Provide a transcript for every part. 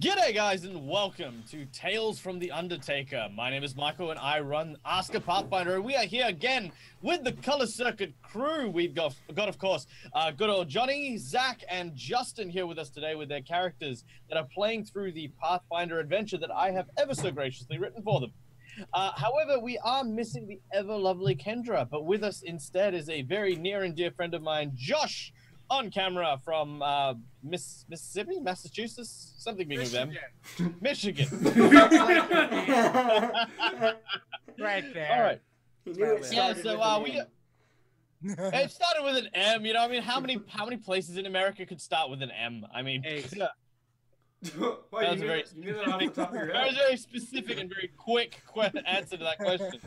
G'day guys and welcome to Tales from the Undertaker. My name is Michael and I run Ask A Pathfinder, and we are here again with the Color Circuit crew. We've got of course, good old Johnny, Zach, and Justin here with us today with their characters that are playing through the Pathfinder adventure that I have ever so graciously written for them. However, we are missing the ever-lovely Kendra, but with us instead is a very near and dear friend of mine, Josh, on camera from Mississippi, Massachusetts, something being with them. Michigan. Right there. All right. Yeah, so it started with an M. You know, I mean, how many places in America could start with an M? I mean, Why, that was a very specific and very quick answer to that question.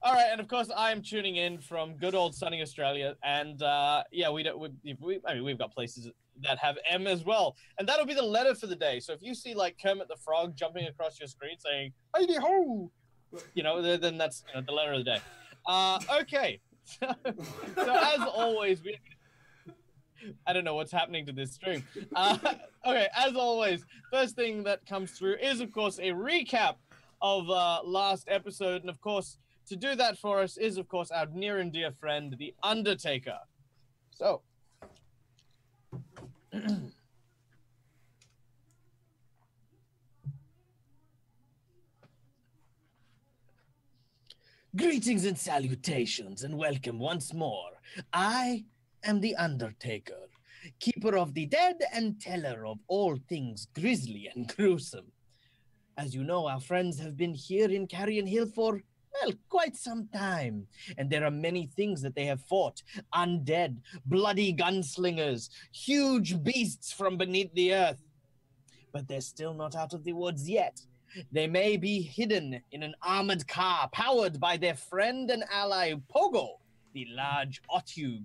All right, and of course, I am tuning in from good old sunny Australia, and yeah, we've got places that have M as well, and that'll be the letter for the day. So if you see like Kermit the Frog jumping across your screen saying "Hey ho," you know, then that's the letter of the day. Okay, so as always, I don't know what's happening to this stream. Okay, as always, first thing that comes through is, of course, a recap of last episode. And, of course, to do that for us is, of course, our near and dear friend, the Undertaker. So. Greetings and salutations, and welcome once more. I am the Undertaker, keeper of the dead and teller of all things grisly and gruesome. As you know, our friends have been here in Carrion Hill for, well, quite some time, and there are many things that they have fought. Undead, bloody gunslingers, huge beasts from beneath the earth. But they're still not out of the woods yet. They may be hidden in an armored car powered by their friend and ally Pogo, the large Otyug.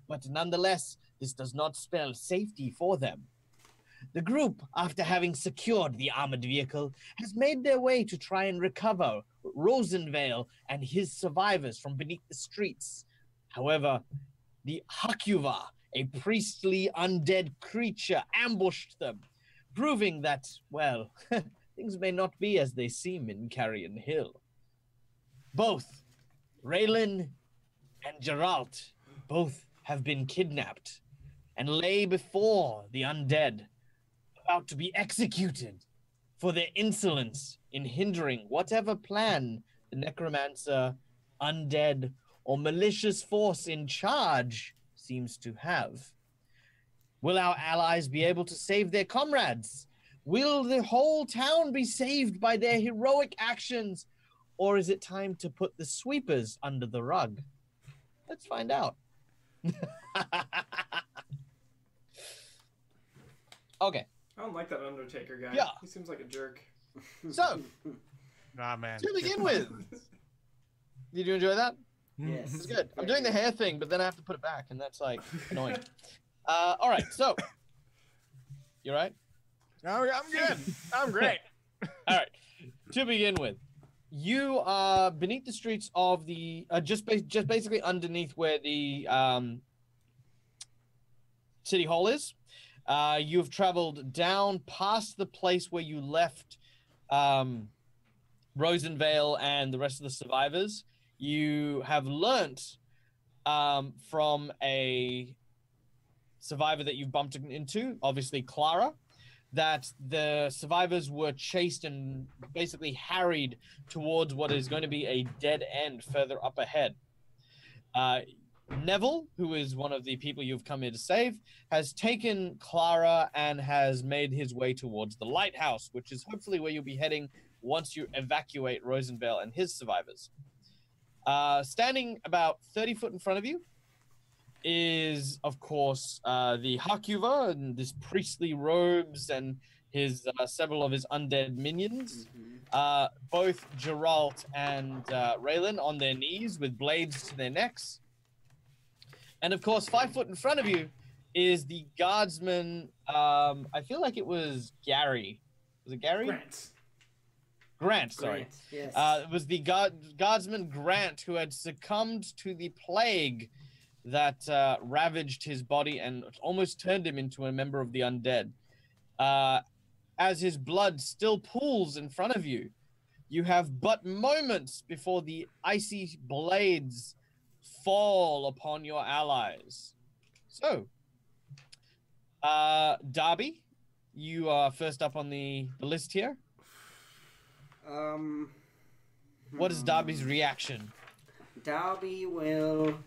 But nonetheless, this does not spell safety for them. The group, after having secured the armored vehicle, has made their way to try and recover Rosenvale and his survivors from beneath the streets. However, the Hakuva, a priestly undead creature, ambushed them, proving that, well, things may not be as they seem in Carrion Hill. Both Raylan and Geralt, both have been kidnapped and lay before the undead, about to be executed for their insolence in hindering whatever plan the necromancer, undead, or malicious force in charge seems to have. Will our allies be able to save their comrades? Will the whole town be saved by their heroic actions? Or is it time to put the sweepers under the rug? Let's find out. Okay. I don't like that Undertaker guy. Yeah. He seems like a jerk. So, Nah, man. to begin with, did you enjoy that? Yes. It's good. I'm doing the hair thing, but then I have to put it back, and that's like annoying. All right. So, you all right? Oh, I'm good. I'm great. All right. To begin with, you are beneath the streets of the just basically underneath where the city hall is. You have traveled down past the place where you left Rosenvale and the rest of the survivors. You have learnt from a survivor that you've bumped into, obviously Clara, that the survivors were chased and basically harried towards what is going to be a dead end further up ahead. Neville, who is one of the people you've come here to save, has taken Clara and has made his way towards the lighthouse, which is hopefully where you'll be heading once you evacuate Rosenvale and his survivors. Standing about 30 foot in front of you is, of course, the Hakuva and this priestly robes and his several of his undead minions. Both Geralt and Raylan on their knees with blades to their necks. And of course, 5 foot in front of you is the guardsman. I feel like it was Gary. Was it Gary? Grant, sorry. Yes. It was the guardsman Grant who had succumbed to the plague that ravaged his body and almost turned him into a member of the undead. as his blood still pools in front of you. You have but moments before the icy blades fall upon your allies. So, Darby, you are first up on the list here. What is Darby's reaction? Darby will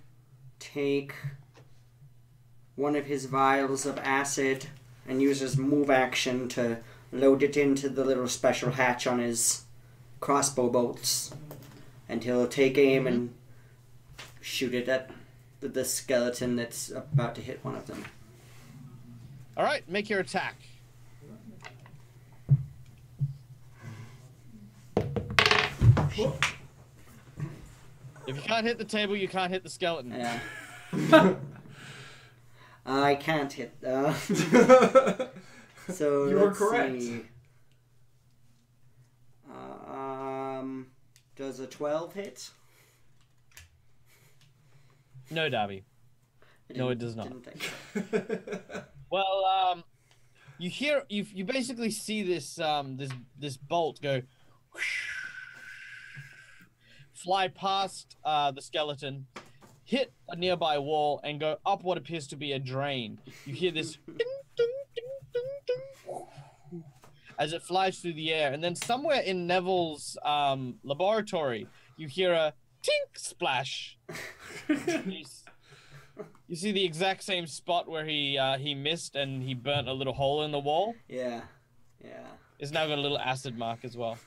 take one of his vials of acid and use his move action to load it into the little special hatch on his crossbow bolts. And he'll take aim and shoot it at the skeleton that's about to hit one of them. All right, make your attack. If you can't hit the table, you can't hit the skeleton. Yeah. I can't hit. So You were let's correct. see. Does a 12 hit? No, Darby. No, it does not. Didn't think so. Well, you basically see this this bolt go fly past the skeleton, hit a nearby wall, and go up what appears to be a drain. You hear this ding, ding, ding, ding, ding, as it flies through the air, and then somewhere in Neville's laboratory, you hear a tink splash. You see the exact same spot where he missed and he burnt a little hole in the wall. Yeah. It's now got a little acid mark as well.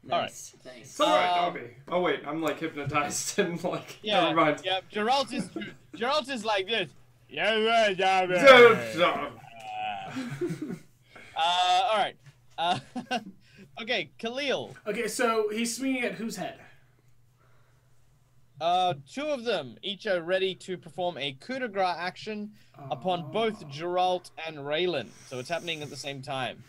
Nice. It's alright, Darby. Oh wait, I'm like hypnotized and like never mind. Yeah. Geralt is like this. Yeah, right, Darby. All right. Okay, Khalil. Okay, so he's swinging at whose head? Two of them each are ready to perform a coup de grace action upon both Geralt and Raylan. So it's happening at the same time.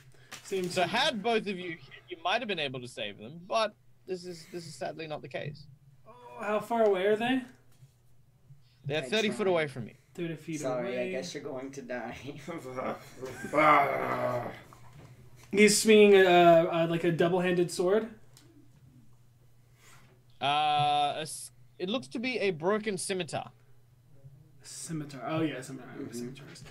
So had both of you hit, you might have been able to save them, but this is sadly not the case. Oh, how far away are they? They're 30 foot away from you. 30 feet Sorry, away. I guess you're going to die. He's swinging like a double-handed sword. It looks to be a broken scimitar. Scimitar. Oh yeah, scimitars.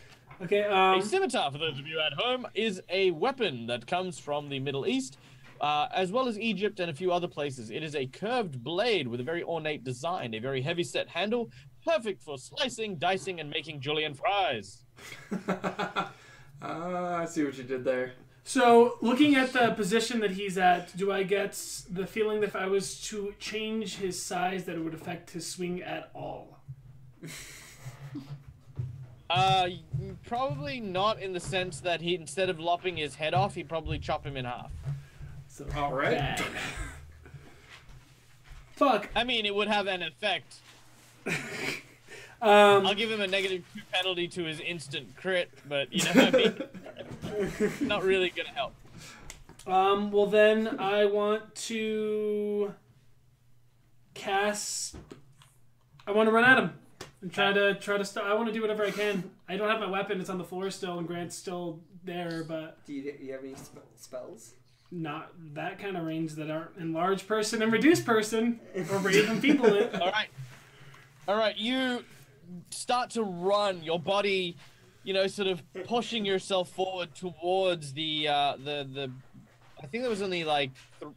Okay. A scimitar, for those of you at home, is a weapon that comes from the Middle East, as well as Egypt and a few other places. It is a curved blade with a very ornate design, a very heavy-set handle, perfect for slicing, dicing, and making julienne fries. I see what you did there. So, looking at the position that he's at, do I get the feeling that if I was to change his size, that it would affect his swing at all? Probably not in the sense that he, instead of lopping his head off, he'd probably chop him in half. So, All right. bad. Fuck. I mean, it would have an effect. Um, I'll give him a -2 penalty to his instant crit, but you know what I mean? Not really gonna help. well then, I want to cast. I want to run at him and try to stop. I want to do whatever I can. I don't have my weapon; it's on the floor still, and Grant's still there. But Do you have any spells? not that kind of range that aren't enlarge person and reduce person or raven people in. All right. You start to run. Your body, sort of pushing yourself forward towards the. I think there was only like 2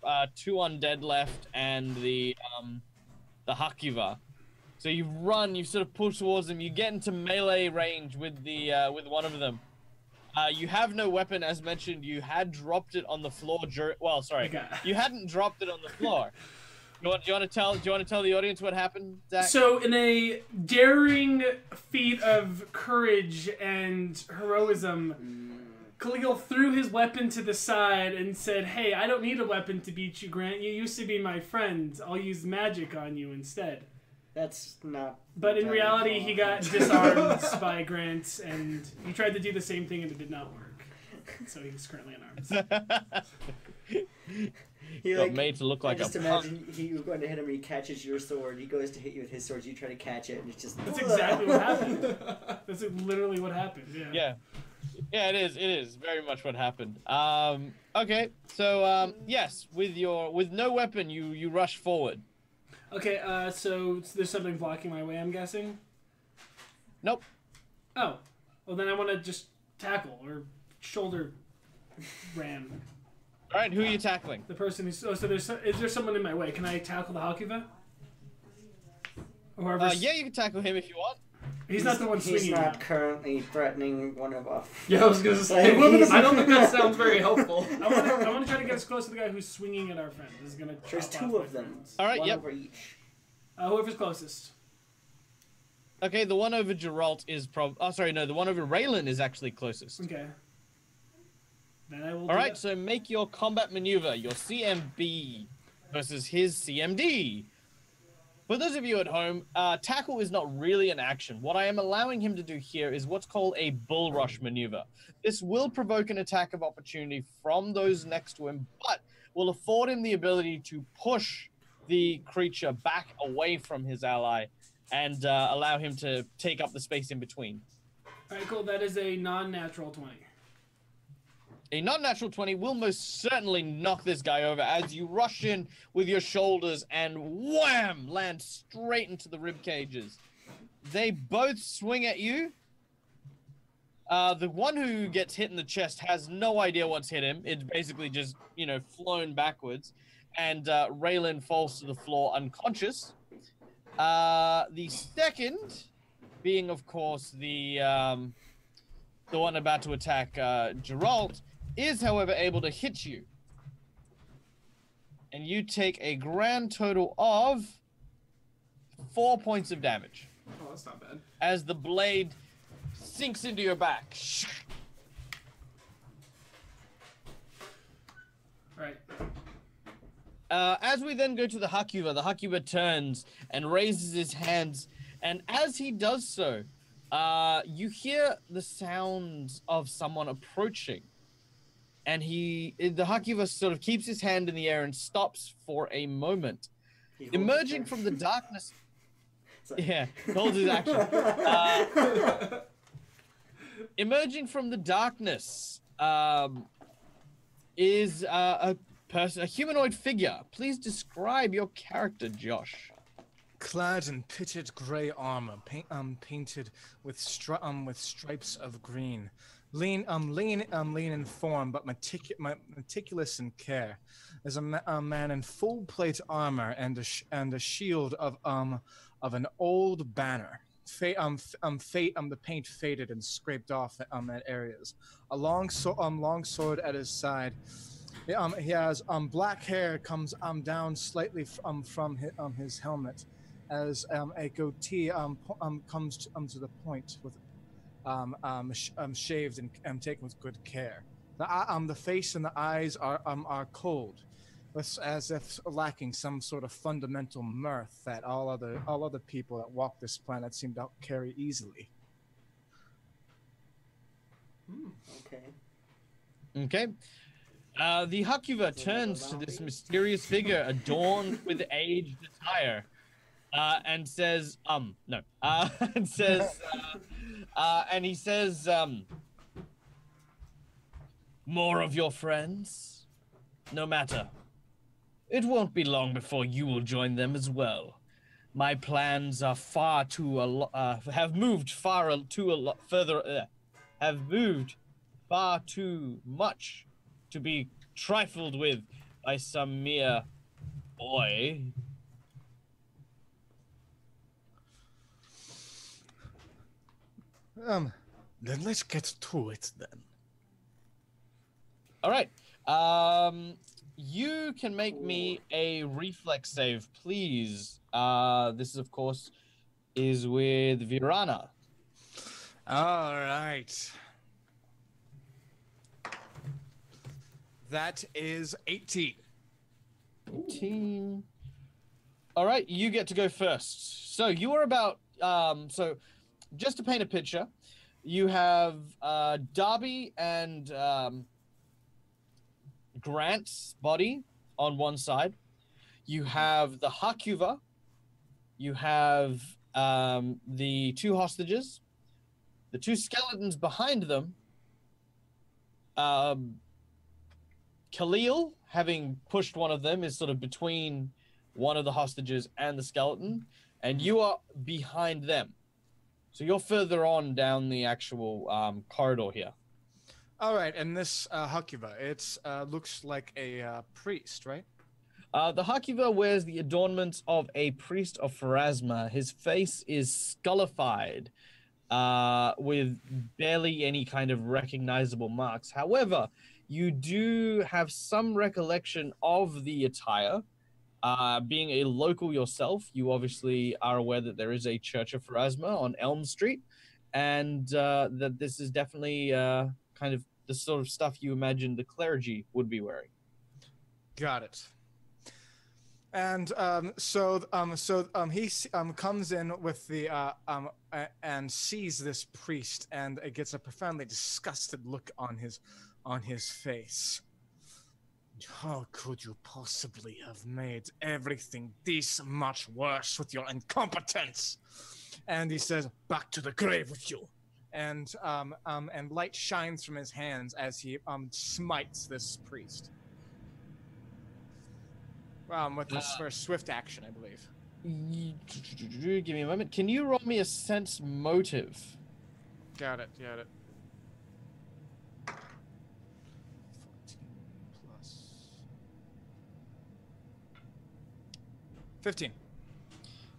undead left and the Hakuva. So you run. You sort of push towards them. You get into melee range with with one of them. You have no weapon, as mentioned. You had dropped it on the floor. You hadn't dropped it on the floor. Do you want to tell the audience what happened, Zach? So, in a daring feat of courage and heroism, Khalil threw his weapon to the side and said, "Hey, I don't need a weapon to beat you, Grant. You used to be my friend. I'll use magic on you instead." That's not... But in reality, he got disarmed by Grant, and he tried to do the same thing, and it did not work. So he's currently unarmed. He Got made to look like I just a imagine you're going to hit him and he catches your sword. He goes to hit you with his sword. You try to catch it and it's just... That's exactly what happened. That's literally what happened. Yeah. Yeah. Yeah, it is. It is very much what happened. Okay, so yes, with no weapon, you rush forward. Okay, so there's something blocking my way, I'm guessing? Nope. Oh. Well, then I want to just tackle or shoulder ram. All right, who are you tackling? The person who's... Oh, so is there someone in my way? Can I tackle the Hakuva? Or Yeah, you can tackle him if you want. He's not the one swinging. He's not currently threatening one of us. Yeah, I was gonna say. He's- I don't think that sounds very helpful. I want to try to get as close to the guy who's swinging at our friend. This is gonna. There's chop off two my of them. friends. All right, One yep. over each. Whoever's closest. Okay, the one over Geralt is Oh, sorry, no, the one over Raylan is actually closest. Okay. Then I will. All right, so make your combat maneuver, your CMB versus his CMD. For those of you at home, tackle is not really an action. What I am allowing him to do here is what's called a bull rush maneuver. This will provoke an attack of opportunity from those next to him, but will afford him the ability to push the creature back away from his ally and allow him to take up the space in between. All right, cool. That is a non-natural 20. A non-natural 20 will most certainly knock this guy over as you rush in with your shoulders and wham! Land straight into the rib cages. They both swing at you. The one who gets hit in the chest has no idea what's hit him. It's basically just, flown backwards. And Raylan falls to the floor unconscious. The second being, of course, the one about to attack Geralt, is, however, able to hit you. And you take a grand total of 4 points of damage. Oh, that's not bad. As the blade sinks into your back. Right. As we then go to the Hakuba turns and raises his hands. And as he does so, you hear the sounds of someone approaching. And the Hakuba sort of keeps his hand in the air and stops for a moment. Emerging from the darkness. Yeah, holds his action. Emerging from the darkness is a humanoid figure. Please describe your character, Josh. Clad in pitted grey armor, painted with stripes of green. Lean in form, but meticulous in care. Is a man in full plate armor and a shield of an old banner. The paint faded and scraped off at areas. A long sword at his side. He has black hair comes down slightly from his helmet, as a goatee comes to the point with. Shaved and taken with good care. The face and the eyes are cold, as if lacking some sort of fundamental mirth that all other people that walk this planet seem to carry easily. Okay. The Hakuba turns to this mysterious figure adorned with aged attire, and says, no, and says, and he says, more of your friends? No matter. It won't be long before you will join them as well. My plans are have moved far too much to be trifled with by some mere boy. Then let's get to it then. All right. You can make me a reflex save, please. This, of course, is with Virana. All right. That is 18. 18. All right, you get to go first. So you are about, just to paint a picture, you have Darby and Grant's body on one side. You have the Hakuva. You have the two hostages. The two skeletons behind them Khalil, having pushed one of them, is sort of between one of the hostages and the skeleton, and you are behind them. So you're further on down the actual corridor here. All right, and this Hakuva, it looks like a priest, right? The Hakiva wears the adornments of a priest of Pharasma. His face is skullified, with barely any kind of recognizable marks. However, you do have some recollection of the attire. Being a local yourself, you obviously are aware that there is a Church of Pharasma on Elm Street, and that this is definitely kind of the sort of stuff you imagine the clergy would be wearing. Got it. And he comes in with the and sees this priest, and it gets a profoundly disgusted look on his face. How could you possibly have made everything this much worse with your incompetence? And he says, "Back to the grave with you." And light shines from his hands as he smites this priest. With this for a swift action, I believe. Give me a moment. Can you roll me a sense motive? Got it. 14 plus 15.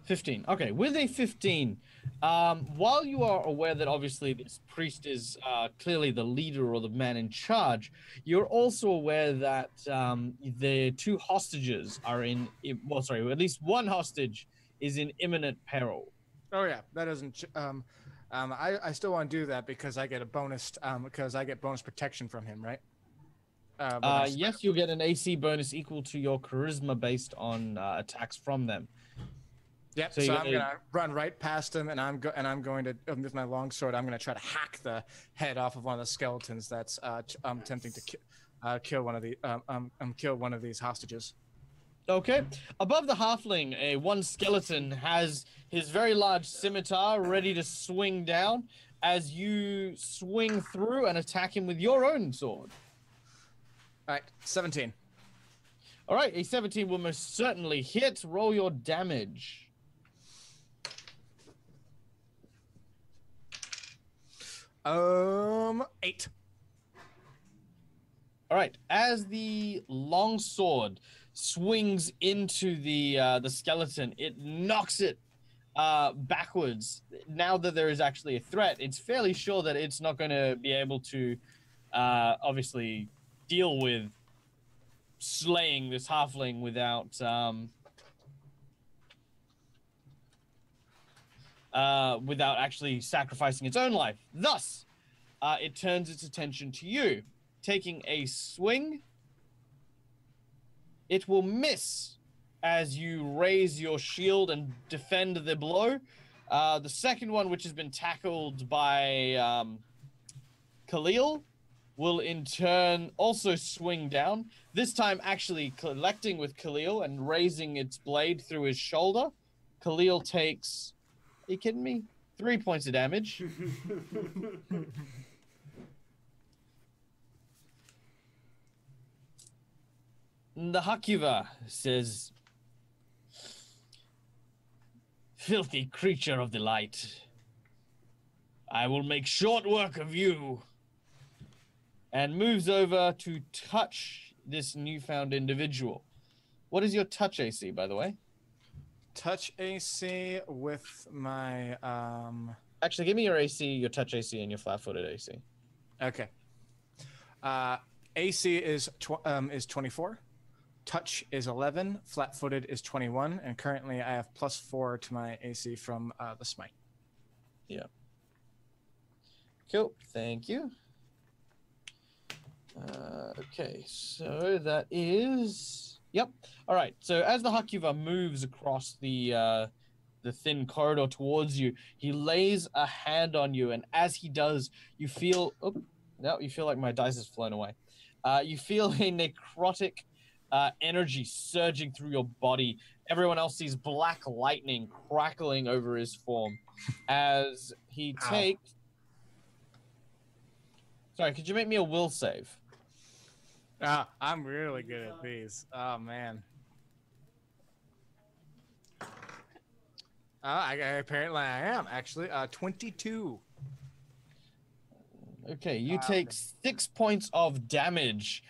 15. Okay, with a 15, while you are aware that obviously this priest is clearly the leader or the man in charge, you're also aware that the two hostages are at least one hostage is in imminent peril. Oh yeah, that doesn't. I still want to do that because I get a bonus. Because I get bonus protection from him, right? Yes, you'll get an AC bonus equal to your charisma based on attacks from them. Yep. So I'm gonna run right past him, and I'm going to with my longsword. I'm gonna try to hack the head off of one of the skeletons that's attempting to kill one of these hostages. Okay. Above the halfling, one skeleton has his very large scimitar ready to swing down as you swing through and attack him with your own sword. All right, 17. All right, a 17 will most certainly hit. Roll your damage. 8. All right, as the long sword swings into the skeleton, it knocks it backwards. Now that there is actually a threat, it's fairly sure that it's not going to be able to obviously deal with slaying this halfling without actually sacrificing its own life. Thus, it turns its attention to you. Taking a swing, it will miss as you raise your shield and defend the blow. The second one, which has been tackled by Khalil, will in turn also swing down, this time actually collecting with Khalil and raising its blade through his shoulder. Khalil takes, are you kidding me? 3 points of damage. The Hakuva says, "Filthy creature of the light, I will make short work of you," and moves over to touch this newfound individual. What is your touch AC, by the way? Touch AC with my Actually, give me your AC, your touch AC, and your flat-footed AC. Okay. AC is 24. Touch is 11. Flat-footed is 21, and currently I have +4 to my AC from the smite. Yeah. Cool. Thank you. Okay, so that is... Yep. All right, so as the Hakuva moves across the thin corridor towards you, he lays a hand on you, and as he does, you feel... Oh, no, you feel like my dice has flown away. You feel a necrotic energy surging through your body. Everyone else sees black lightning crackling over his form as he takes... Sorry, could you make me a will save? I'm really good at these. Oh man. Apparently I am actually 22. Okay, you take 6 points of damage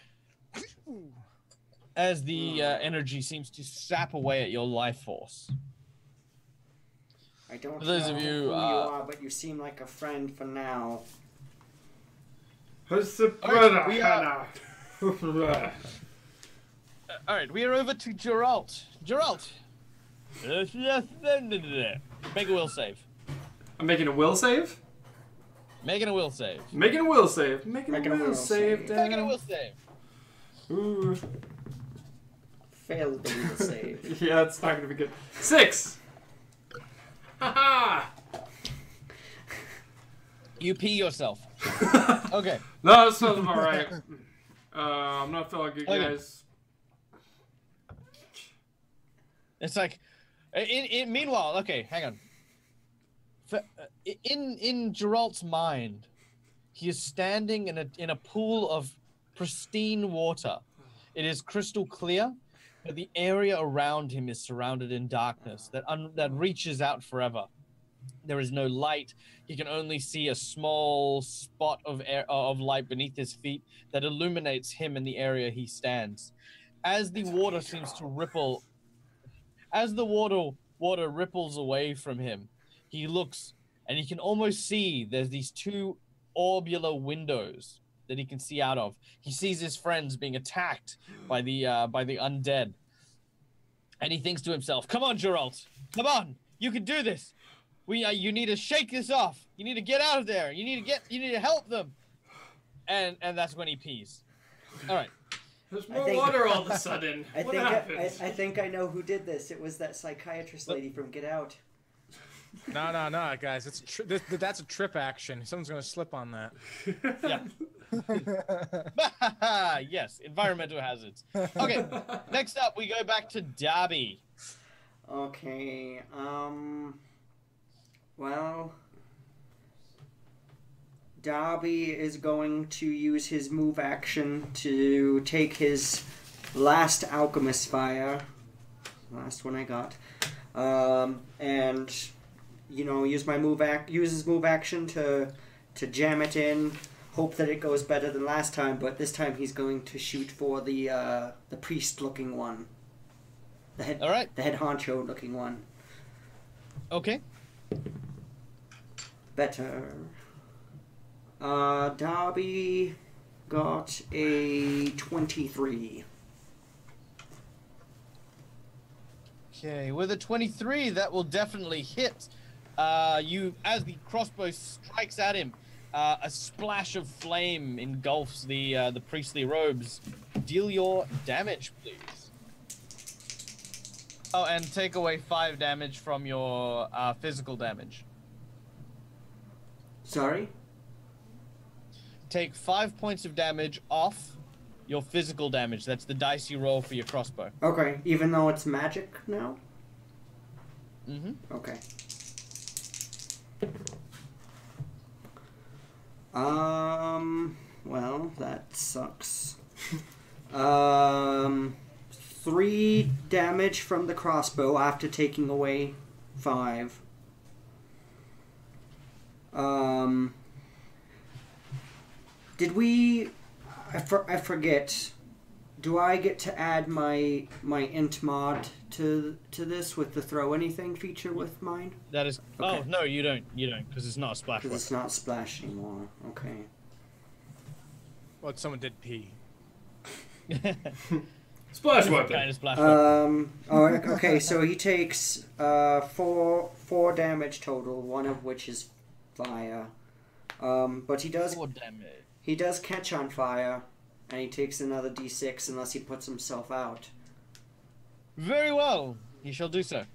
as the energy seems to sap away at your life force. I don't For those know of you, who you are, but you seem like a friend for now. Who's the Alright, brother? Alright, we are over to Geralt. Geralt! Make a will save. I'm making a will save? Making a will save. Making a will save. Making a Making a will will save, save. Dad. Making a will save. Ooh. Failed the will save. Yeah, it's not gonna be good. 6! Haha! You pee yourself. Okay. No, that sounds about right. I'm not feeling good, Okay. guys. It's like, meanwhile, okay, hang on. In Geralt's mind, he is standing in a pool of pristine water. It is crystal clear, but the area around him is surrounded in darkness that reaches out forever. There is no light. He can only see a small spot of light beneath his feet that illuminates him in the area he stands. As the water seems to ripple, as the water ripples away from him, he looks and he can almost see there's these two orbular windows that he can see out of. He sees his friends being attacked by the undead, and he thinks to himself, "Come on, Geralt, come on, you can do this. You need to shake this off. You need to get out of there. You need to help them." And that's when he pees. All right. There's more water all of a sudden. I What think happened? I think I know who did this. It was that psychiatrist lady from Get Out. No, guys. That's a trip action. Someone's gonna slip on that. Yeah. Yes, environmental hazards. Okay. Next up, we go back to Darby. Okay. Well, Darby is going to use his move action to take his last alchemist fire, last one I got, and use his move action to jam it in. Hope that it goes better than last time, but this time he's going to shoot for the priest-looking one, the head honcho-looking one. Okay. Better. Darby got a 23. Okay, with a 23, that will definitely hit. As the crossbow strikes at him, a splash of flame engulfs the priestly robes. Deal your damage, please. Oh, and take away 5 damage from your physical damage. Sorry? Take 5 points of damage off your physical damage. That's the dice you roll for your crossbow. Okay, even though it's magic now? Mm-hmm. Okay. Well, that sucks. 3 damage from the crossbow after taking away 5. Did we... I forget. Do I get to add my int mod to this with the throw anything feature with mine? That is... Okay. Oh, no, you don't, because it's not a splash Because weapon. it's not splash anymore. Okay. Well, someone did pee. Splash weapon. Kind of splash weapon. Okay, so he takes 4 damage total, one of which is fire. But he does 4 damage. He does catch on fire, and he takes another d6 unless he puts himself out. Very well. He shall do so.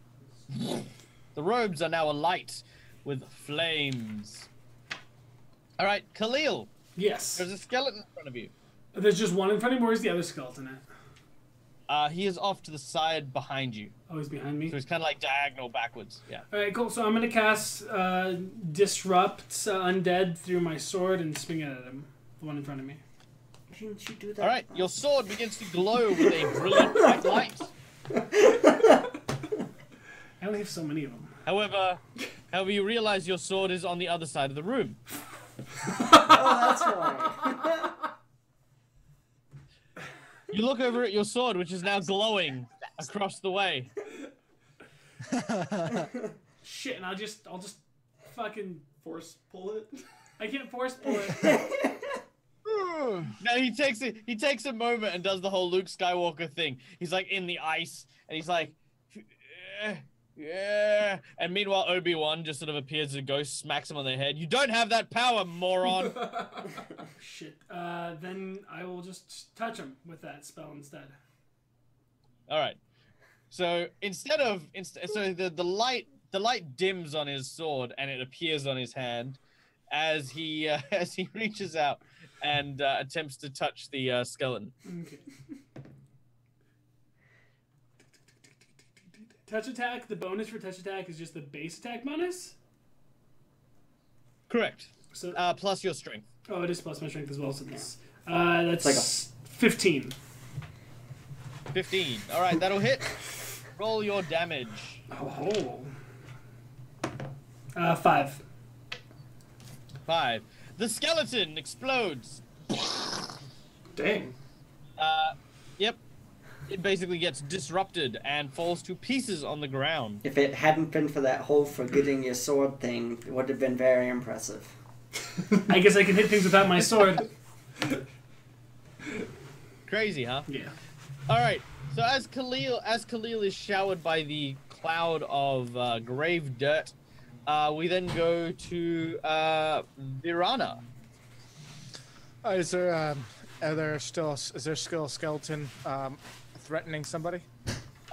The robes are now alight with flames. All right, Khalil. Yes. There's a skeleton in front of you. There's just one in front of me. Where's the other skeleton at? He is off to the side behind you. Oh, he's behind me. So he's kind of like diagonal backwards. Yeah. All right, cool. So I'm gonna cast Disrupt Undead through my sword and swing it at him the one in front of me. Didn't you do that? All right, your sword begins to glow with a brilliant white light. I only have so many of them. However, you realize your sword is on the other side of the room. Oh, that's right. You look over at your sword, which is now glowing across the way. Shit, and I'll just fucking Force pull it. I can't force pull it. No, he takes a moment and does the whole Luke Skywalker thing. He's like in the ice, and he's like, yeah. And meanwhile, Obi-Wan just sort of appears as a ghost, smacks him on the head. You don't have that power, moron. Shit. Then I will just touch him with that spell instead. All right. So the light dims on his sword and it appears on his hand as he reaches out and attempts to touch the skeleton. Okay. Touch attack. The bonus for touch attack is just the base attack bonus. Correct. So plus your strength. oh, it is plus my strength as well. So this that's like 15. 15. All right, that'll hit. Roll your damage. Oh. 5. 5. The skeleton explodes. Dang. Yep. It basically gets disrupted and falls to pieces on the ground. If it hadn't been for that whole forgetting your sword thing, it would have been very impressive. I guess I can hit things without my sword. Crazy, huh? Yeah. All right. So as Khalil is showered by the cloud of grave dirt, we then go to Virana. Is there still a skeleton threatening somebody?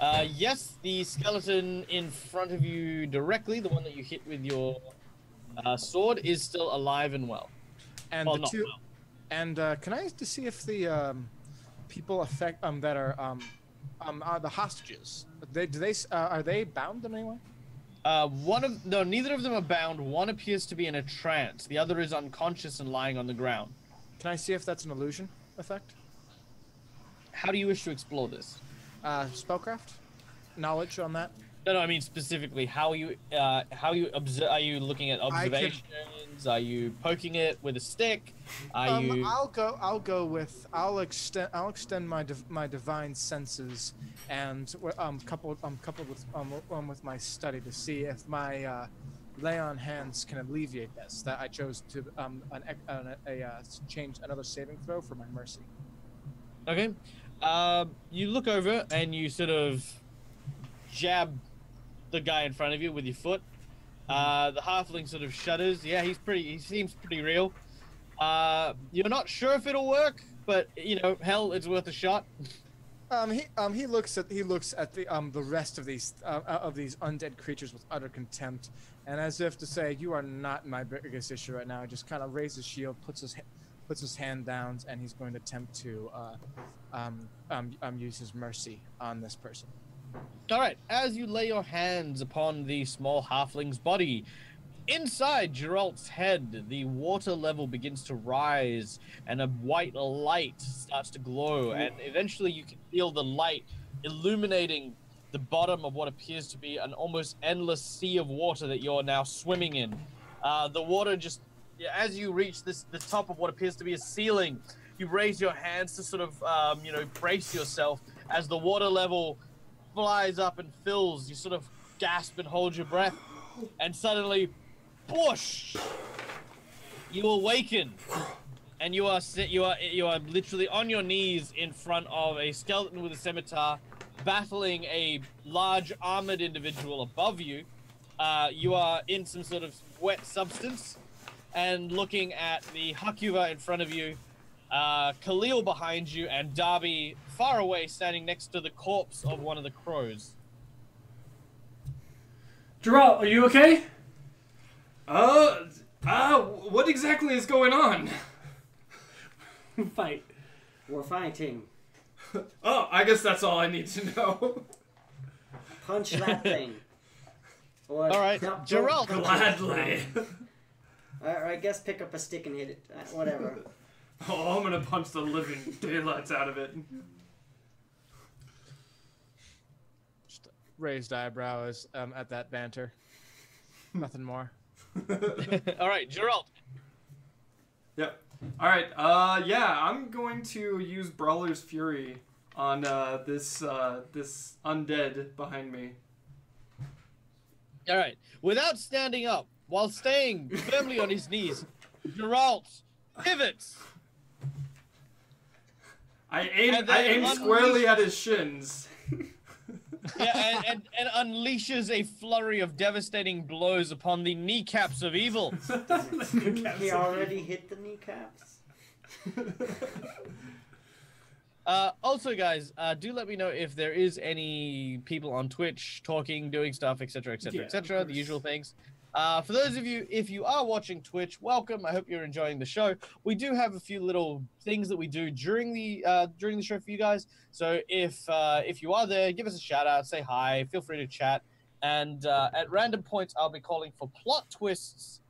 Yes, the skeleton in front of you directly, the one that you hit with your sword, is still alive and well. And Well, the not two, well. and can I just see if the people that are the hostages? Are they bound in any way? Neither of them are bound. One appears to be in a trance. The other is unconscious and lying on the ground. Can I see if that's an illusion effect? How do you wish to explore this? Spellcraft, knowledge on that. No, I mean specifically how you observe. Are you looking at observations? Are you poking it with a stick? Are you? I'll extend my divine senses and coupled with my study to see if my lay on hands can alleviate this. That I chose to change another saving throw for my mercy. Okay. You look over and you sort of jab the guy in front of you with your foot. The halfling sort of shudders. Yeah, he seems pretty real. You're not sure if it'll work, but you know, hell, it's worth a shot. He looks at the rest of these undead creatures with utter contempt, and as if to say, "You are not my biggest issue right now." Just kind of raises his shield, puts his hand down, and he's going to attempt to use his mercy on this person. All right. As you lay your hands upon the small halfling's body, inside Geralt's head, the water level begins to rise, and a white light starts to glow, and eventually you can feel the light illuminating the bottom of what appears to be an almost endless sea of water that you're now swimming in. The water just, as you reach the top of what appears to be a ceiling, you raise your hands to sort of, brace yourself as the water level flies up and fills. You sort of gasp and hold your breath, and suddenly, whoosh! You awaken, and you are literally on your knees in front of a skeleton with a scimitar, battling a large armored individual above you. You are in some sort of wet substance, and looking at the Hakuva in front of you, Khalil behind you, and Darby far away standing next to the corpse of one of the crows. Geralt, are you okay? What exactly is going on? Fight. We're fighting. Oh, I guess that's all I need to know. Punch that thing. Or, All right, no, Geralt. Gladly. or I guess pick up a stick and hit it. Whatever. Oh, I'm gonna punch the living daylights out of it. Just raised eyebrows at that banter. Nothing more. All right, Geralt. Yep. All right. Yeah, I'm going to use Brawler's Fury on this undead behind me. All right. Without standing up, while staying firmly on his knees, Geralt pivots. I aim squarely at his shins. Yeah, and unleashes a flurry of devastating blows upon the kneecaps of evil. He already hit the kneecaps. Also, guys, do let me know if there is any people on Twitch talking, doing stuff, etc., etc., etc., the usual things. For those of you, if you are watching Twitch, welcome. I hope you're enjoying the show. We do have a few little things that we do during the show for you guys. So if you are there, give us a shout out, say hi, feel free to chat, and at random points, I'll be calling for plot twists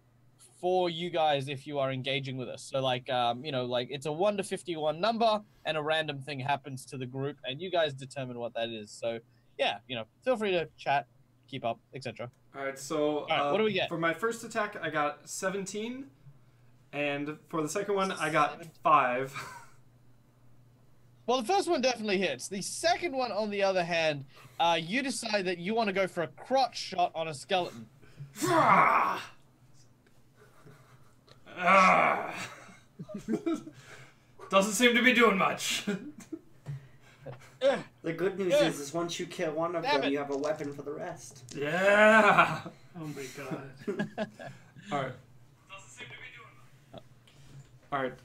for you guys if you are engaging with us. So like like it's a 1 to 51 number, and a random thing happens to the group, and you guys determine what that is. So yeah, feel free to chat, keep up, etc. All right, so what do we get? For my first attack, I got 17, and for the second one, I got 5. Well, the first one definitely hits. The second one, on the other hand, you decide that you want to go for a crotch shot on a skeleton. Doesn't seem to be doing much. The good news is once you kill one of them, you have a weapon for the rest. Yeah. Oh my god. All right. Doesn't seem to be doing much. All right.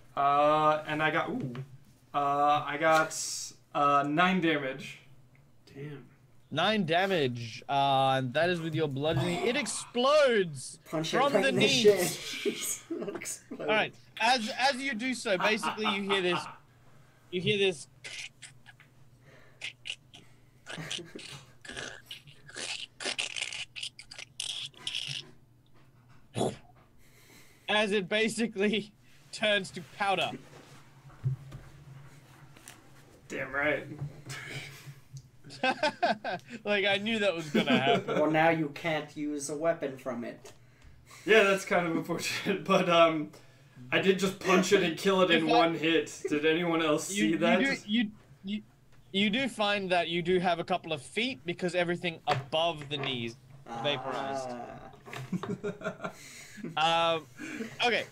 And I got I got 9 damage. Damn. 9 damage, and that is with your bludgeoning. It explodes Punch from it right the in the knees. shin. All right, as you do so, basically you hear this. As it basically turns to powder. Damn right. Like, I knew that was gonna happen. Well, now you can't use a weapon from it. Yeah, that's kind of unfortunate, but I did just punch it and kill it in one hit. Did anyone else see that? You do find that you do have a couple of feet because everything above the knees vaporized. Okay.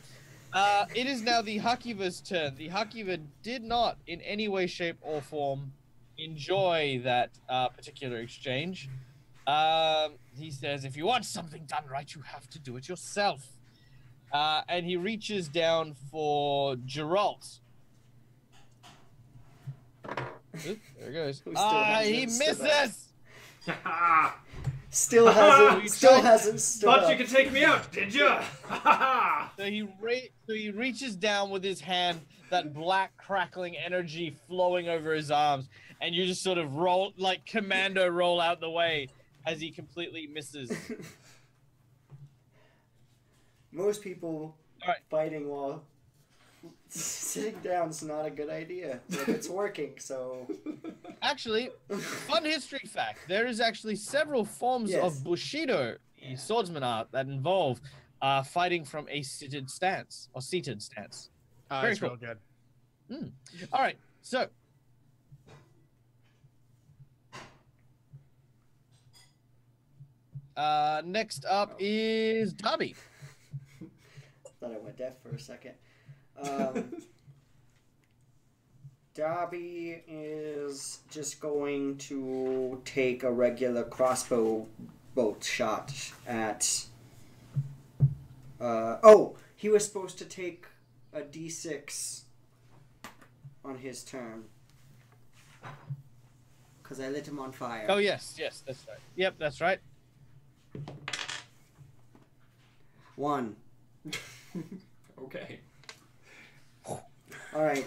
It is now the Hakiva's turn. The Hakiva did not, in any way, shape, or form, enjoy that particular exchange. He says, if you want something done right, you have to do it yourself. And he reaches down for Geralt. Oop, there it goes. He misses! Still hasn't stood Thought up. you could take me out, did ya? So he reaches down with his hand, that black crackling energy flowing over his arms, and you just sort of roll, like commando roll out the way as he completely misses. Most people fighting while sitting down is not a good idea, but it's working, so... Actually, fun history fact, there is actually several forms of Bushido, the swordsman art, that involve fighting from a seated stance. Very cool. Real good. All right, so... next up is Darby. Thought I went deaf for a second. Darby is just going to take a regular crossbow bolt shot at... he was supposed to take a d6 on his turn. Because I lit him on fire. Oh, yes, that's right. Yep, that's right. 1. Okay. Alright,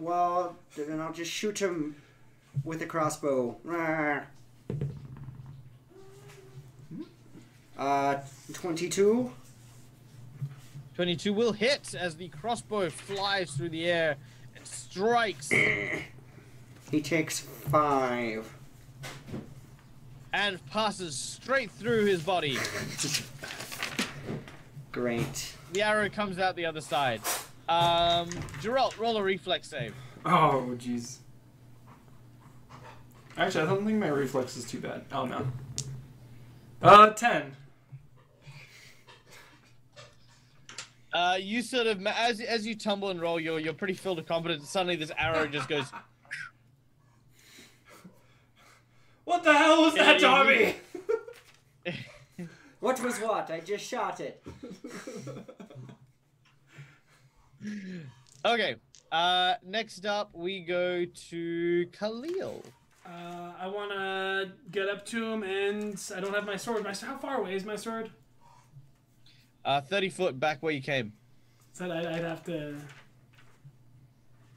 well, then I'll just shoot him with a crossbow. 22. 22 will hit as the crossbow flies through the air and strikes He takes 5. and passes straight through his body. Great. The arrow comes out the other side. Geralt, roll a reflex save. Oh, jeez. Actually, I don't think my reflex is too bad. Oh, no. 10. You sort of, as you tumble and roll, you're pretty filled with confidence. Suddenly, this arrow just goes. What the hell was that, Tommy? What was what? I just shot it. Okay. Next up, we go to Khalil. I want to get up to him, and I don't have my sword. How far away is my sword? 30 foot back where you came. So I'd have to...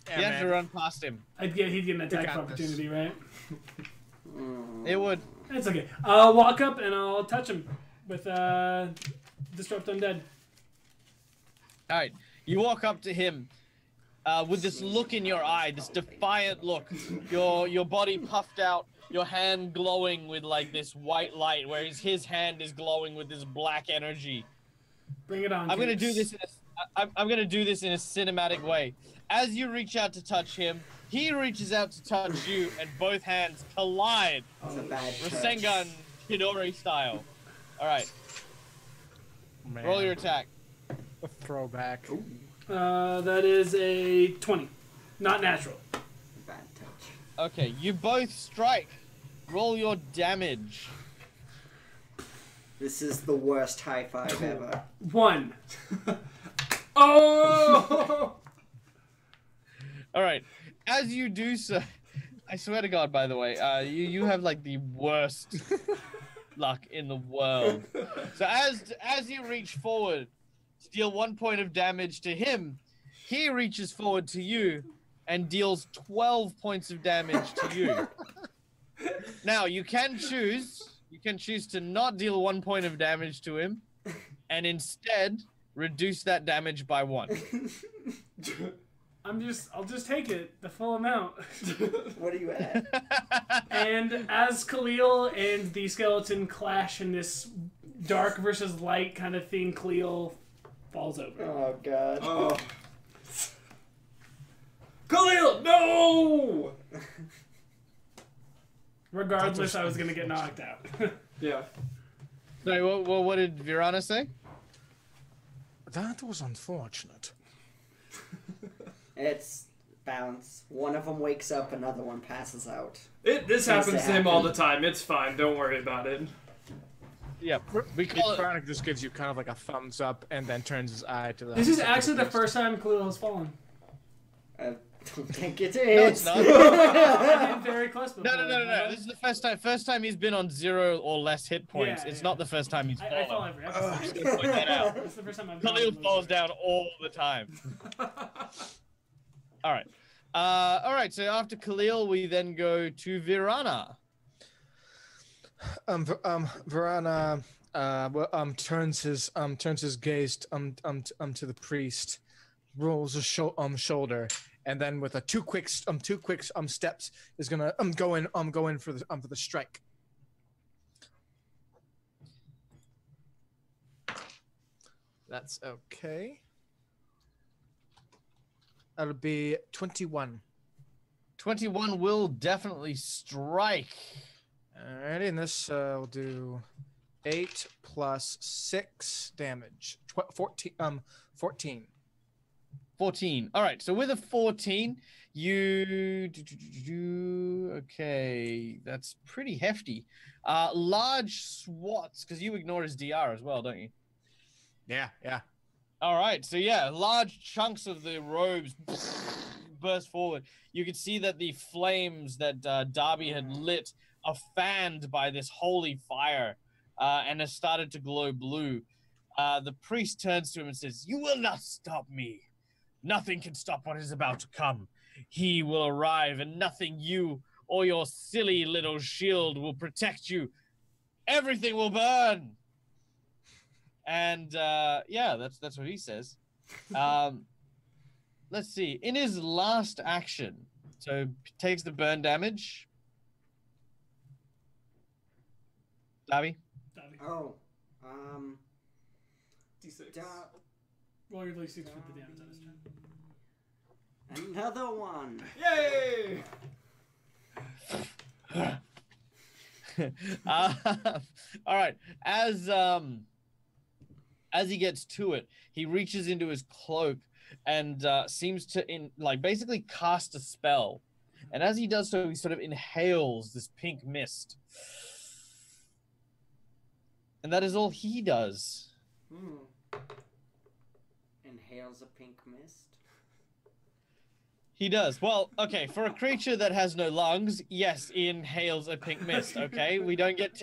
Yeah, you have to run past him. He'd get an attack of opportunity, right? It would. It's okay. I'll walk up and I'll touch him with Disrupt Undead. Alright, you walk up to him with this look in your eye, this defiant look. Your body puffed out, your hand glowing with like this white light, whereas his hand is glowing with this black energy. Bring it on. I'm gonna do this in a cinematic way. As you reach out to touch him, he reaches out to touch you, and both hands collide. That's a bad touch. Rasengan Hidori style. Alright, Man. roll your attack. A throwback. That is a 20. Not natural. Bad touch. Okay, you both strike. Roll your damage. This is the worst high five ever. 1. Oh! Alright, as you do so, I swear to God, by the way, you have like the worst luck in the world. So as you reach forward, deal 1 point of damage to him, he reaches forward to you and deals 12 points of damage to you. Now, you can choose to not deal 1 point of damage to him and instead reduce that damage by 1. I'll just take it, the full amount. What are you at? And as Khalil and the skeleton clash in this dark versus light kind of thing, Khalil falls over. Oh, God. Oh. Khalil, no! Regardless, I was going to get knocked out. Yeah. Sorry, what did Virana say? That was unfortunate. It's bounce. One of them wakes up, another one passes out. This happens to him all the time. It's fine. Don't worry about it. Yep. We call it. Chronic just gives you kind of like a thumbs up and then turns his eye to the... This is actually the first time Khalil has fallen. I don't think it No, is. it's not. I've been very close before. No. This is the first time he's been on 0 or less hit points. Yeah, it's yeah. not the first time he's fallen. I fall every episode. I'm just gonna point that out. It's the first time I've Khalil fallen. falls down all the time. All right. So after Khalil, we then go to Virana. Varana turns his gaze to the priest, rolls a shoulder, and then with a two quick steps is gonna go in for the strike. That's okay. That'll be 21. 21 will definitely strike. Alrighty, and this will do 8 plus 6 damage. 14. 14. 14. All right. So with a 14, you okay. That's pretty hefty. Large swats, because you ignore his DR as well, don't you? Yeah. All right. So yeah, large chunks of the robes burst forward. You can see that the flames that Darby had lit are fanned by this holy fire and has started to glow blue. The priest turns to him and says, "You will not stop me. Nothing can stop what is about to come. He will arrive, and nothing you or your silly little shield will protect you. Everything will burn." And yeah, that's what he says. Let's see. In his last action, so takes the burn damage. Darby? Oh, D6. Roll your D6 for the damage on his turn. another one. Yay! All right. As he gets to it, he reaches into his cloak and seems to basically cast a spell. And as he does so, he sort of inhales this pink mist. And that is all he does. Inhales a pink mist. He does. Well, okay, for a creature that has no lungs, yes, he inhales a pink mist, okay? We don't get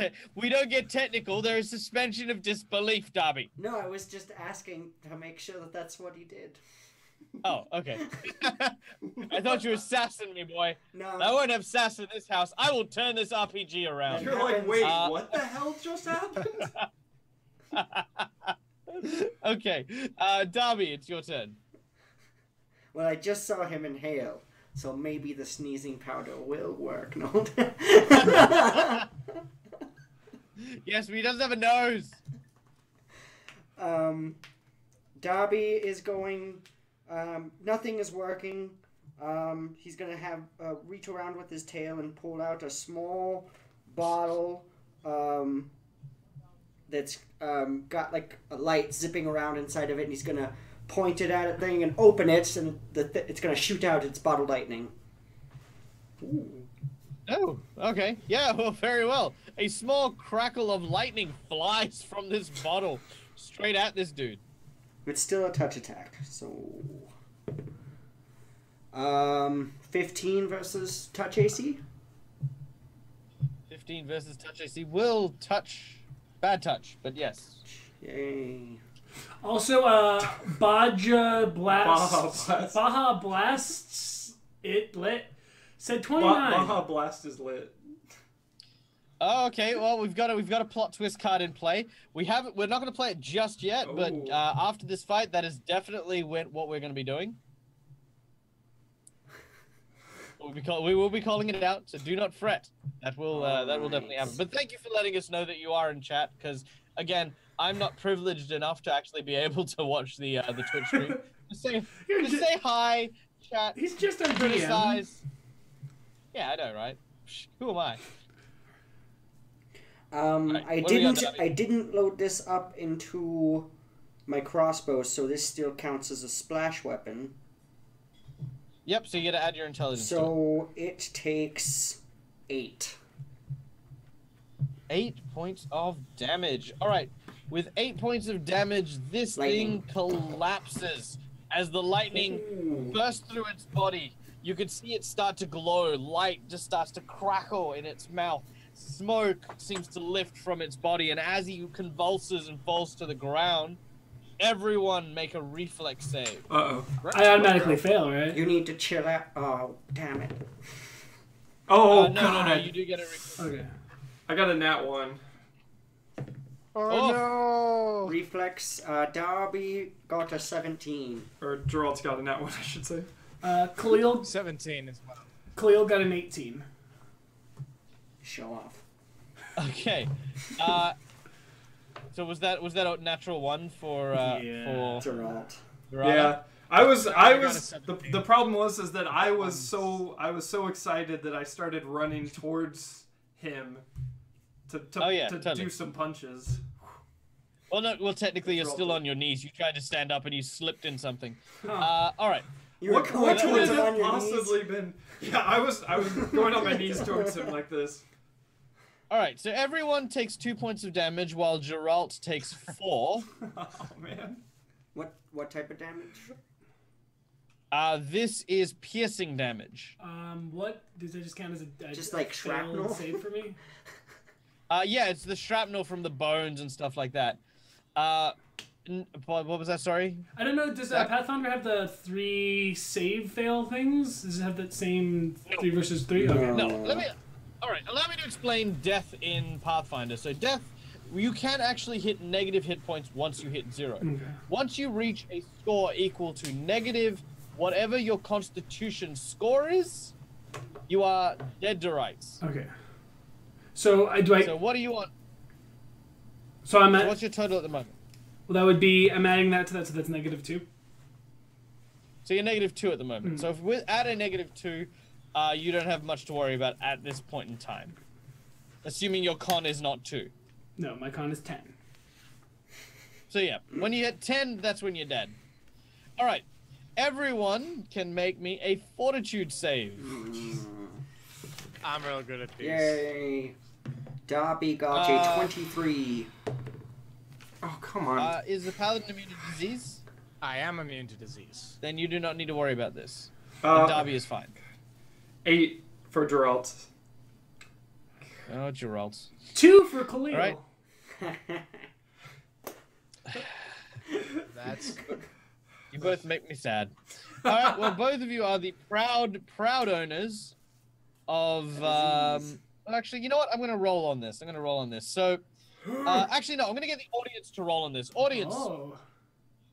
technical. There is suspension of disbelief, Darby. No, I was just asking to make sure that that's what he did. Oh, okay. I thought you were sassing me, boy. No. I won't have sass in this house. I will turn this RPG around. You're like, wait, what the hell just happened? Okay, Darby, it's your turn. Well, I just saw him inhale, so maybe the sneezing powder will work. No. Yes, but he doesn't have a nose. Darby is going. Nothing is working. He's gonna have reach around with his tail and pull out a small bottle that's got like a light zipping around inside of it, and he's gonna point it at a thing and open it, and it's gonna shoot out its bottle lightning. Ooh. Oh, okay. Yeah, well, very well. A small crackle of lightning flies from this bottle straight at this dude. It's still a touch attack, so 15 versus touch AC. 15 versus touch AC will touch. Bad touch, but yes. Yay. Also, Baja Blasts it lit said 29. Baja Blast is lit. Oh, okay. Well, we've got a plot twist card in play. We're not going to play it just yet, but after this fight, that is definitely what we're going to be doing. We will be calling it out, so do not fret. That will definitely happen. But thank you for letting us know that you are in chat, because again, I'm not privileged enough to actually be able to watch the Twitch stream. Just say hi, chat. He's just our DM. Criticize. Yeah, I know, right? Who am I? Right, I didn't load this up into my crossbow, so this still counts as a splash weapon. Yep, so you gotta add your intelligence to it. So it takes 8. 8 points of damage. Alright, with 8 points of damage, this thing collapses as the lightning bursts through its body. You can see it start to glow. Light just starts to crackle in its mouth. Smoke seems to lift from its body, and as he convulses and falls to the ground, everyone make a reflex save. Uh-oh. I automatically fail, right? You need to chill out. Oh, damn it. Oh, no, you do get a reflex. Okay. I got a nat 1. Oh, no! Reflex, Darby got a 17. Or Gerald's got a nat 1, I should say. Khalil 17 as well. Khalil got an 18. Show off. Okay. So was that a natural one for Gerald? Yeah. I was got the problem was that I was so excited that I started running towards him to totally do some punches. Well, no. Well, technically, you're still on your knees. You tried to stand up and you slipped in something. Huh. All right. What could have possibly been? Yeah, I was going on my knees towards him like this. All right. So everyone takes 2 points of damage, while Geralt takes 4. Oh man. What type of damage? This is piercing damage. What does that just count as a just like shrapnel save for me? Yeah, it's the shrapnel from the bones and stuff like that. What was that? Sorry. I don't know. Does Pathfinder have the 3 save fail things? Does it have that same 3 versus 3? Okay. No. All right. Allow me to explain death in Pathfinder. So death you can actually hit negative hit points once you hit 0. Okay. Once you reach a score equal to negative whatever your constitution score is, you are dead to rights. Okay. So do I? So what do you want? So I'm at. What's your total at the moment? Well, that would be. I'm adding that to that, so that's -2. So you're -2 at the moment. Mm. So if we add a -2, you don't have much to worry about at this point in time. Assuming your con is not 2. No, my con is 10. So yeah, when you hit 10, that's when you're dead. All right, everyone can make me a fortitude save. I'm real good at these. Yay. Darby got a 23. Oh, come on. Is the paladin immune to disease? I am immune to disease. Then you do not need to worry about this. And Darby is fine. 8 for Geralt. Oh, Geralt. 2 for Khalil. All right. That's You both make me sad. All right, well, both of you are the proud owners of... actually, you know what? I'm going to roll on this. So, actually, no, I'm going to get the audience to roll on this. Audience, Oh.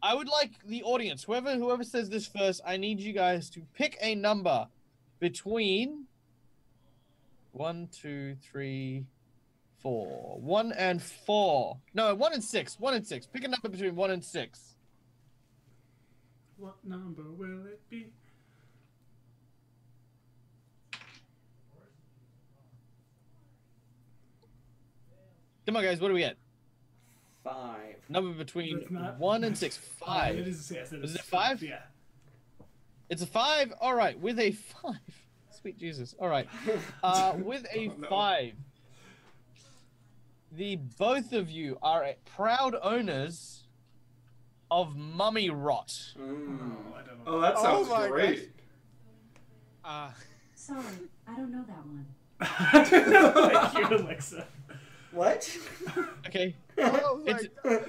I would like the audience, whoever says this first, I need you guys to pick a number between 1, 2, 3, 4. 1 and 4. No, 1 and 6. 1 and 6. Pick a number between 1 and 6. What number will it be? Come on, guys. What do we get? 5. Number between That's not- 1 and 6. 5. It is, yes, Is it 5? Yeah. It's a 5. All right. With a 5. Sweet Jesus. All right. With a 5. The both of you are proud owners of mummy rot. Oh, I don't know. Oh, that sounds my great. Sorry, I don't know that one. Thank you, Alexa. What? Okay. oh my It's- God.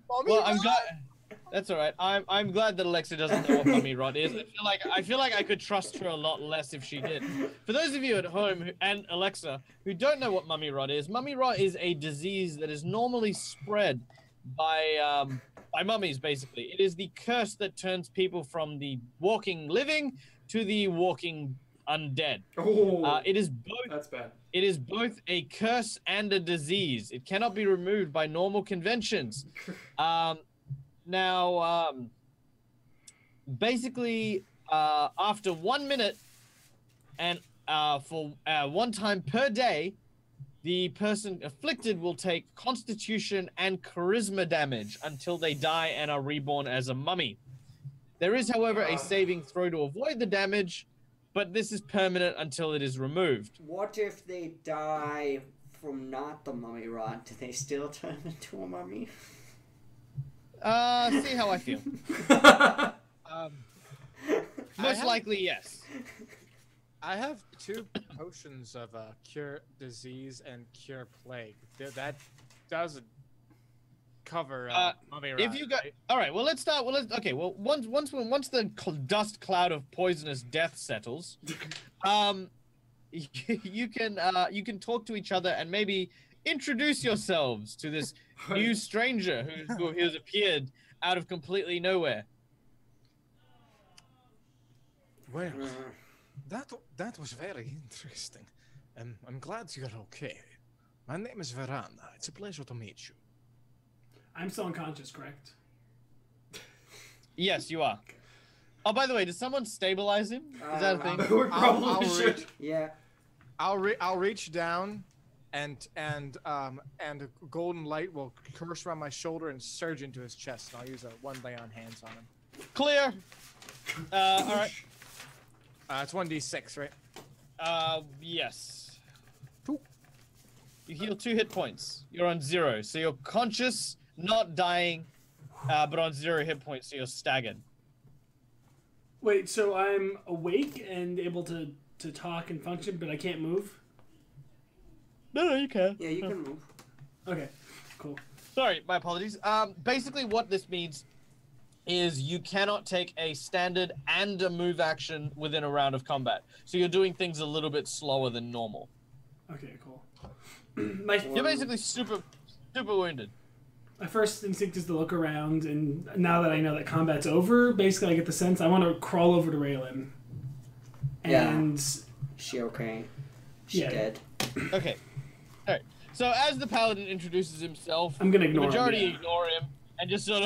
Mommy Well, I'm rot? glad. That's all right. I'm glad that Alexa doesn't know what mummy rot is. I feel like I could trust her a lot less if she did. For those of you at home and Alexa who don't know what mummy rot is a disease that is normally spread by mummies. Basically, it is the curse that turns people from the walking living to the walking undead. Oh, It is both. that's bad. It is both a curse and a disease. It cannot be removed by normal conventions. Now, basically, after 1 minute and for 1 time per day, the person afflicted will take constitution and charisma damage until they die and are reborn as a mummy. There is, however, a saving throw to avoid the damage, but this is permanent until it is removed. What if they die from not the mummy rot? Do they still turn into a mummy? See how I feel. Most likely, yes. I have 2 potions of cure disease and cure plague. That doesn't cover mummy rot. If you got, right? all right. Well, let's start. Well, okay. Well, once the dust cloud of poisonous death settles, you can talk to each other and maybe introduce yourselves to this new stranger who has appeared out of completely nowhere. Well, that was very interesting. I'm glad you're okay. My name is Veranda. It's a pleasure to meet you. I'm still unconscious, correct? Yes, you are. Oh, by the way, did someone stabilize him? Is that a thing? We probably I'll should. Yeah. I'll reach down, and a golden light will curse around my shoulder and surge into his chest. And I'll use a 1 lay on hands on him. Clear. All right. It's 1d6, right? Yes. 2. You heal 2 hit points. You're on 0, so you're conscious, not dying, but on 0 hit points, so you're staggered. Wait, so I'm awake and able to talk and function, but I can't move? No, you can. Yeah, you can move. Okay, cool. Sorry, my apologies. Basically, what this means is you cannot take a standard and a move action within a round of combat. So you're doing things a little bit slower than normal. Okay, cool. My You're basically super Super wounded. My first instinct is to look around, and now that I know that combat's over, basically I get the sense I want to crawl over to Raylan. And She okay? She dead? Okay. All right. So as the paladin introduces himself, I'm gonna the ignore majority him. ignore him and just sort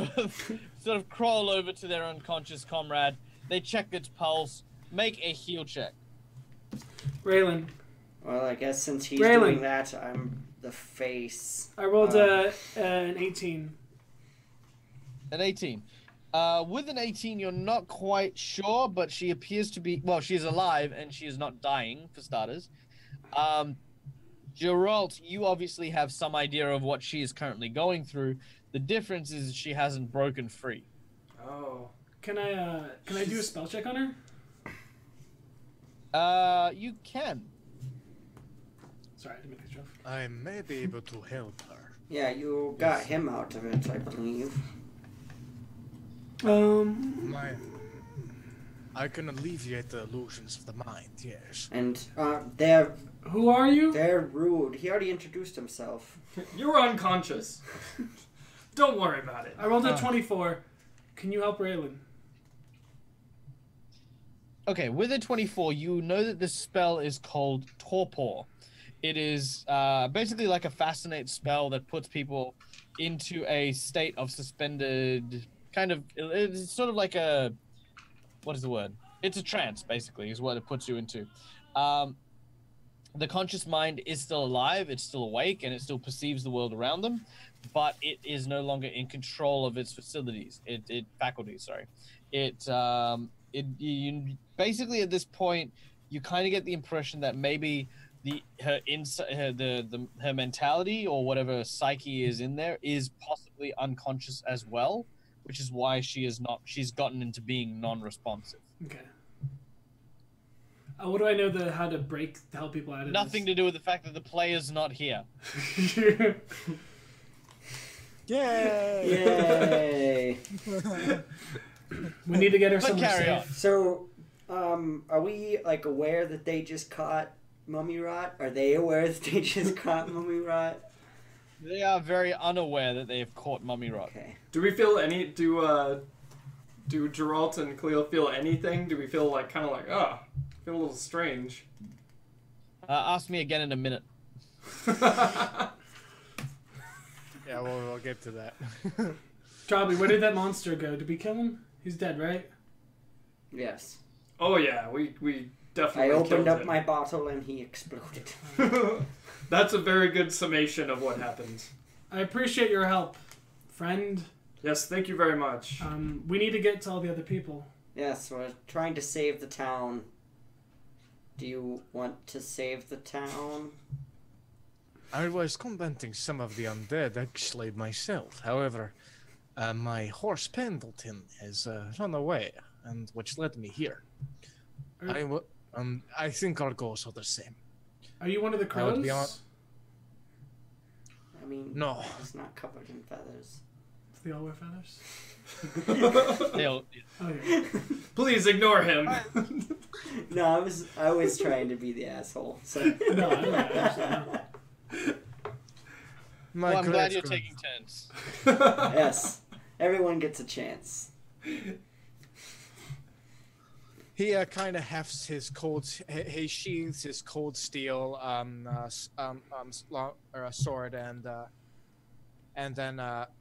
of crawl over to their unconscious comrade. They check its pulse, make a heal check. Raylan. Well, I guess since he's Raylan. doing that, I'm the face. I rolled an 18. An 18. With an 18, you're not quite sure, but she appears to be... Well, she is alive, and she is not dying, for starters. Geralt, you obviously have some idea of what she is currently going through. The difference is she hasn't broken free. Oh. Can I do a spell check on her? You can. Sorry, I didn't make a joke. I may be able to help her. Yeah, you got him out of it, I believe. I can alleviate the illusions of the mind, yes. And Who are you? they're rude. He already introduced himself. You're unconscious. Don't worry about it. I rolled a 24. Can you help Raylan? Okay, with a 24, you know that this spell is called Torpor. It is basically like a fascinate spell that puts people into a state of suspended kind of... It's sort of like a... What is the word? It's a trance, basically, is what it puts you into. The conscious mind is still alive, it's still awake, and it still perceives the world around them, but it is no longer in control of its faculties. You basically at this point, you kind of get the impression that maybe her mentality or whatever psyche is in there is possibly unconscious as well, which is why she's gotten into being non-responsive. Okay. What do I know how to help people out of Nothing to do with the fact that the player's not here. this? Yay! Yay! We need to get her But somewhere carry safe. on. So, are we like aware that they just caught Mummy Rot? Are they aware that they just caught Mummy Rot? They are very unaware that they have caught Mummy Rot. Okay. Do we feel any? Do Geralt and Cleo feel anything? Do we feel like kind of like feel a little strange? Ask me again in a minute. Yeah, we'll get to that. Charlie, where did that monster go? Did we kill him? He's dead, right? Yes. Oh yeah, we definitely. I opened killed up him. my bottle and he exploded. That's a very good summation of what happened. I appreciate your help, friend. Yes, thank you very much. We need to get to all the other people. Yes, we're trying to save the town. Do you want to save the town? I was combating some of the undead actually myself. However, my horse Pendleton has run away, and which led me here. I think our goals are the same. Are you one of the I would crows? be on- I mean, No. he's not covered in feathers. They all wear feathers? They'll- Okay. Please ignore him. No, I was trying to be the asshole. So. No, I don't actually know. My Well, I'm glad great you're grand- taking turns. Yes, everyone gets a chance. He kind of hefts his cold. He sheathes his cold steel sword and then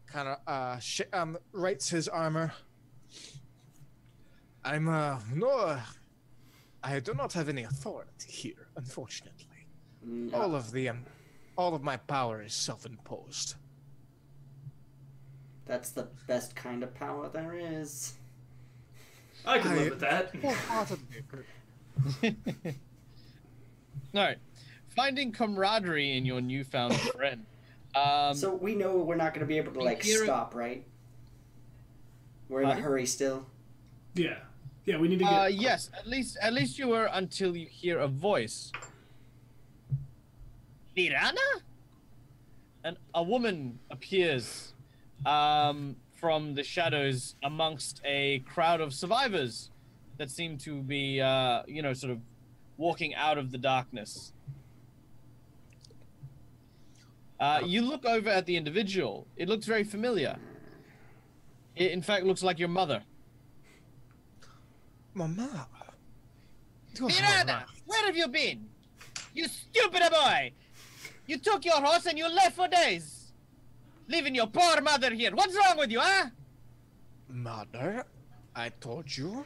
kind of rights his armor. No, I do not have any authority here, unfortunately. No. All of my power is self-imposed. That's the best kind of power there is. I can live with that. Alright. Finding camaraderie in your newfound friend. So we know we're not going to be able to Here- stop, right? We're in a Pardon? hurry still. Yeah. Yeah, we need to get... Yes, at least you were until you hear a voice. Lirana? And a woman appears from the shadows amongst a crowd of survivors that seem to be, sort of walking out of the darkness. You look over at the individual. It looks very familiar. It, in fact, looks like your mother. Mama. Miranda, where have you been? You stupid boy! You took your horse and you left for days. Leaving your poor mother here. What's wrong with you, huh? Mother, I told you,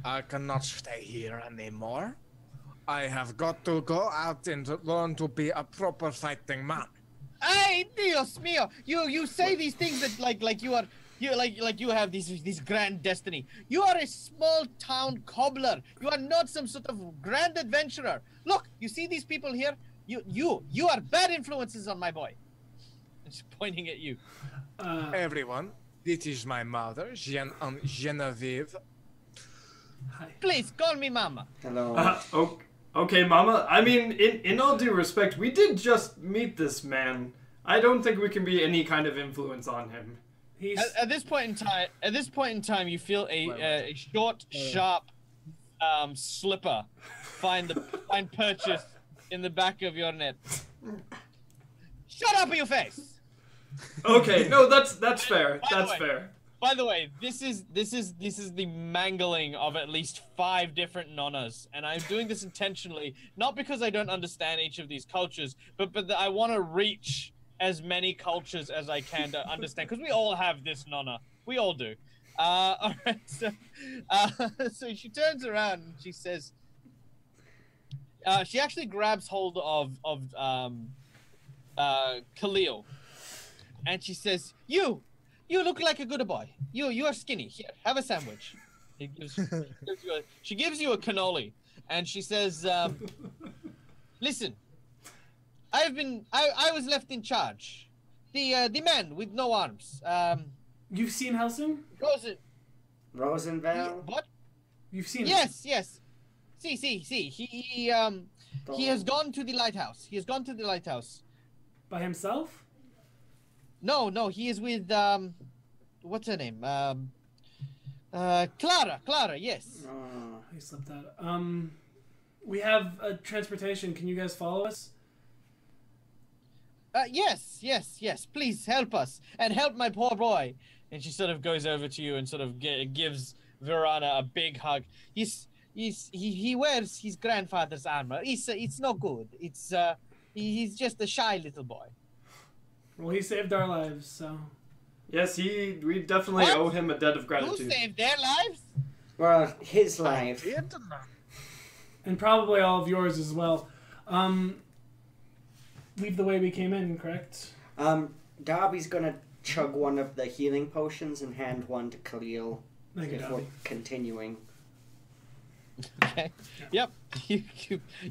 I cannot stay here anymore. I have got to go out and learn to be a proper fighting man. Ay, Dios mío! You say these things that like you have this grand destiny. You are a small town cobbler. You are not some sort of grand adventurer. Look, you see these people here? You are bad influences on my boy. And she's pointing at you. Everyone, this is my mother, Genevieve. Hi. Please call me Mama. Hello. Okay, Mama. I mean, in all due respect, we did just meet this man. I don't think we can be any kind of influence on him. He's At this point in time, you feel a short, sharp slipper find purchase in the back of your net. Shut up in your face! Okay, no, that's fair. By the That's way- fair. By the way, this is the mangling of at least 5 different nonnas, and I'm doing this intentionally, not because I don't understand each of these cultures, but that I want to reach as many cultures as I can to understand, because we all have this nonna, we all do. All right, so she turns around and she says, she actually grabs hold of Khalil, and she says, You look like a good boy. You are skinny. Here, have a sandwich. She gives you a cannoli, and she says, "Listen, I was left in charge. The man with no arms. You've seen Helsing? Rosenvale? What? You've seen him? Yes. See. He has gone to the lighthouse. He has gone to the lighthouse. By himself? No, he is with what's her name? Clara, yes. Oh. He slipped out. We have a transportation. Can you guys follow us? Yes. Please help us and help my poor boy. And she sort of goes over to you and sort of gives Verana a big hug. He wears his grandfather's armor. It's no good. He's just a shy little boy. Well, he saved our lives, so. Yes, we definitely What? owe him a debt of Who gratitude. saved their lives? Well, his life. And probably all of yours as well. Leave the way we came in, correct? Darby's gonna chug one of the healing potions and hand one to Khalil Thank you, before Dobby. continuing. Okay. Yep.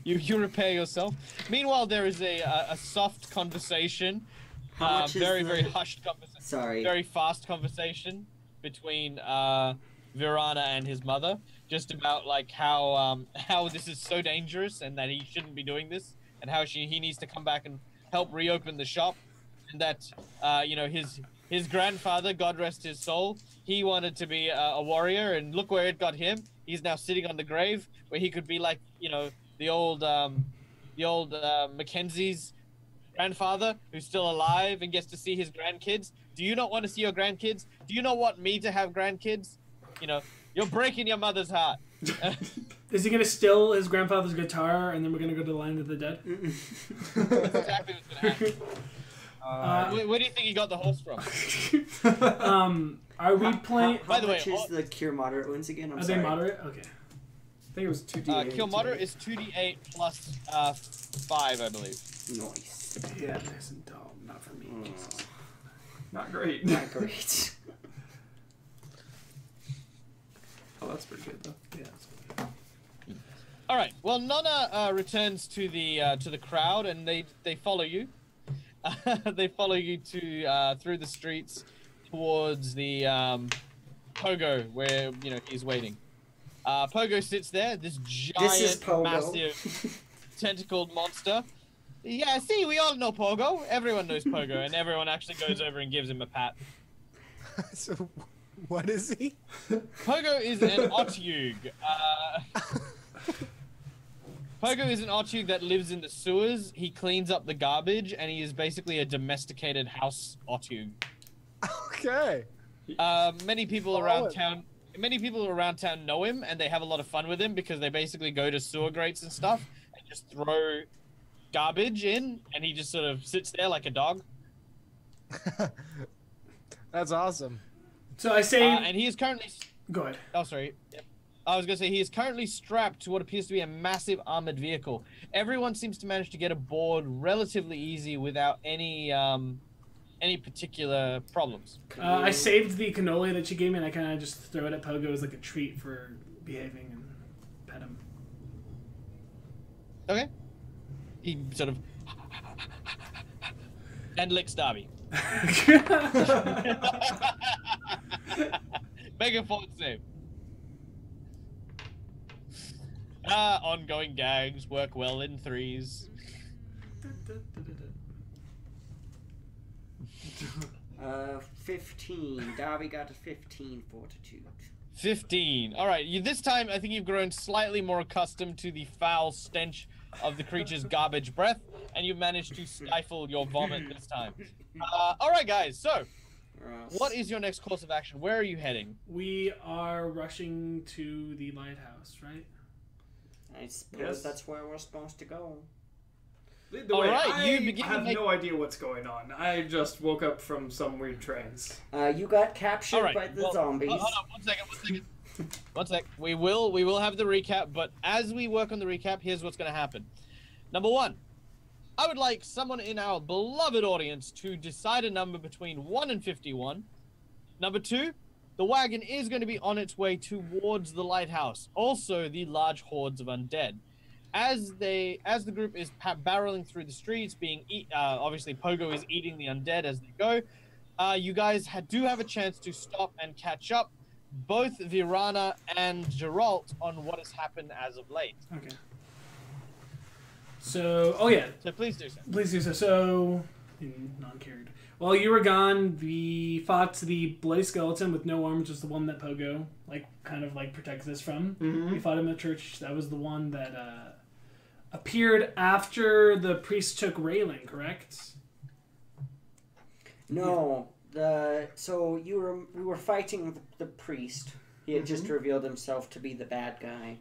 You repair yourself. Meanwhile, there is a soft conversation. How much is very the- very hushed conversation. Sorry. Very fast conversation between Virana and his mother, just about like how this is so dangerous and that he shouldn't be doing this, and how he needs to come back and help reopen the shop, and that his grandfather, God rest his soul, he wanted to be a warrior, and look where it got him. He's now sitting on the grave where he could be like the old Mackenzie's grandfather who's still alive and gets to see his grandkids. Do you not want to see your grandkids? Do you not want me to have grandkids? You're breaking your mother's heart. Is he gonna steal his grandfather's guitar and then we're gonna go to the Land of the Dead? That's exactly what's gonna happen. Where do you think he got the horse from? Are we playing? By the way, How much is the cure moderate wounds again? I'm Are sorry. they moderate? Okay. I think it was 2d8. Kill moderate is 2d8 plus 5, I believe. Nice. Yeah, nice and tall. Not for me. Jesus. Not great. Not great. Oh, that's pretty good though. Yeah. That's good. All right. Well, Nana returns to the crowd, and they follow you. They follow you to through the streets towards the Pogo, where he's waiting. Pogo sits there. This This is giant, Pogo. massive, tentacled monster. Yeah, see, we all know Pogo. Everyone knows Pogo, and everyone actually goes over and gives him a pat. So, what is he? Pogo is an Otyug. Pogo is an Otyugh that lives in the sewers. He cleans up the garbage, and he is basically a domesticated house Otyugh. Okay. Many people around town know him, and they have a lot of fun with him because they basically go to sewer grates and stuff and just throw garbage in, and he just sort of sits there like a dog. That's awesome. So I say, and he is currently. go ahead. Oh, sorry. Yep. I was gonna say he is currently strapped to what appears to be a massive armored vehicle. Everyone seems to manage to get aboard relatively easy without any particular problems. I saved the cannoli that she gave me, and I kind of just throw it at Pogo as like a treat for behaving and pet him. Okay. He sort of and licks Darby. Make a forward save. Ongoing gags work well in threes. 15. Darby got a 15 fortitude. 15. All right. This time, I think you've grown slightly more accustomed to the foul stench of the creature's garbage breath, and you've managed to stifle your vomit this time. All right, guys. So, what is your next course of action? Where are you heading? We are rushing to the lighthouse, right? I suppose Yes. that's where we're supposed to go. The way, Alright, you I begin to have make- no idea what's going on. I just woke up from some weird trance. You got captured All right. by the well, zombies. Hold on. One sec. We will have the recap, but as we work on the recap, here's what's going to happen. Number one, I would like someone in our beloved audience to decide a number between 1 and 51. Number two, the wagon is going to be on its way towards the lighthouse. Also, the large hordes of undead. As the group is barreling through the streets, obviously Pogo is eating the undead as they go. You guys do have a chance to stop and catch up, both Virana and Geralt, on what has happened as of late. Okay. So, oh yeah, So please do so. please do so. So, non-carried. While you were gone, we fought the bloody skeleton with no arm, just the one that Pogo kind of protects us from. Mm-hmm. We fought him in the church. That was the one that appeared after the priest took Raylan, correct? No, we were fighting the priest. He had just revealed himself to be the bad guy,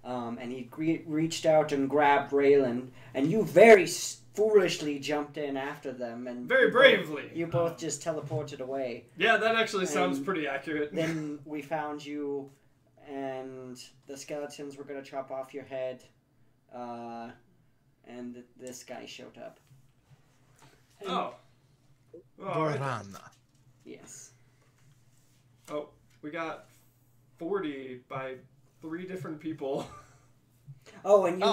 and he reached out and grabbed Raylan, and you very foolishly jumped in after them, and Very bravely. You both just teleported away. Yeah, that actually sounds And pretty accurate. Then we found you, and the skeletons were gonna chop off your head, and this guy showed up. Oh. All right. Vorana. Yes. Oh, we got 40 by 3 different people. Oh, and you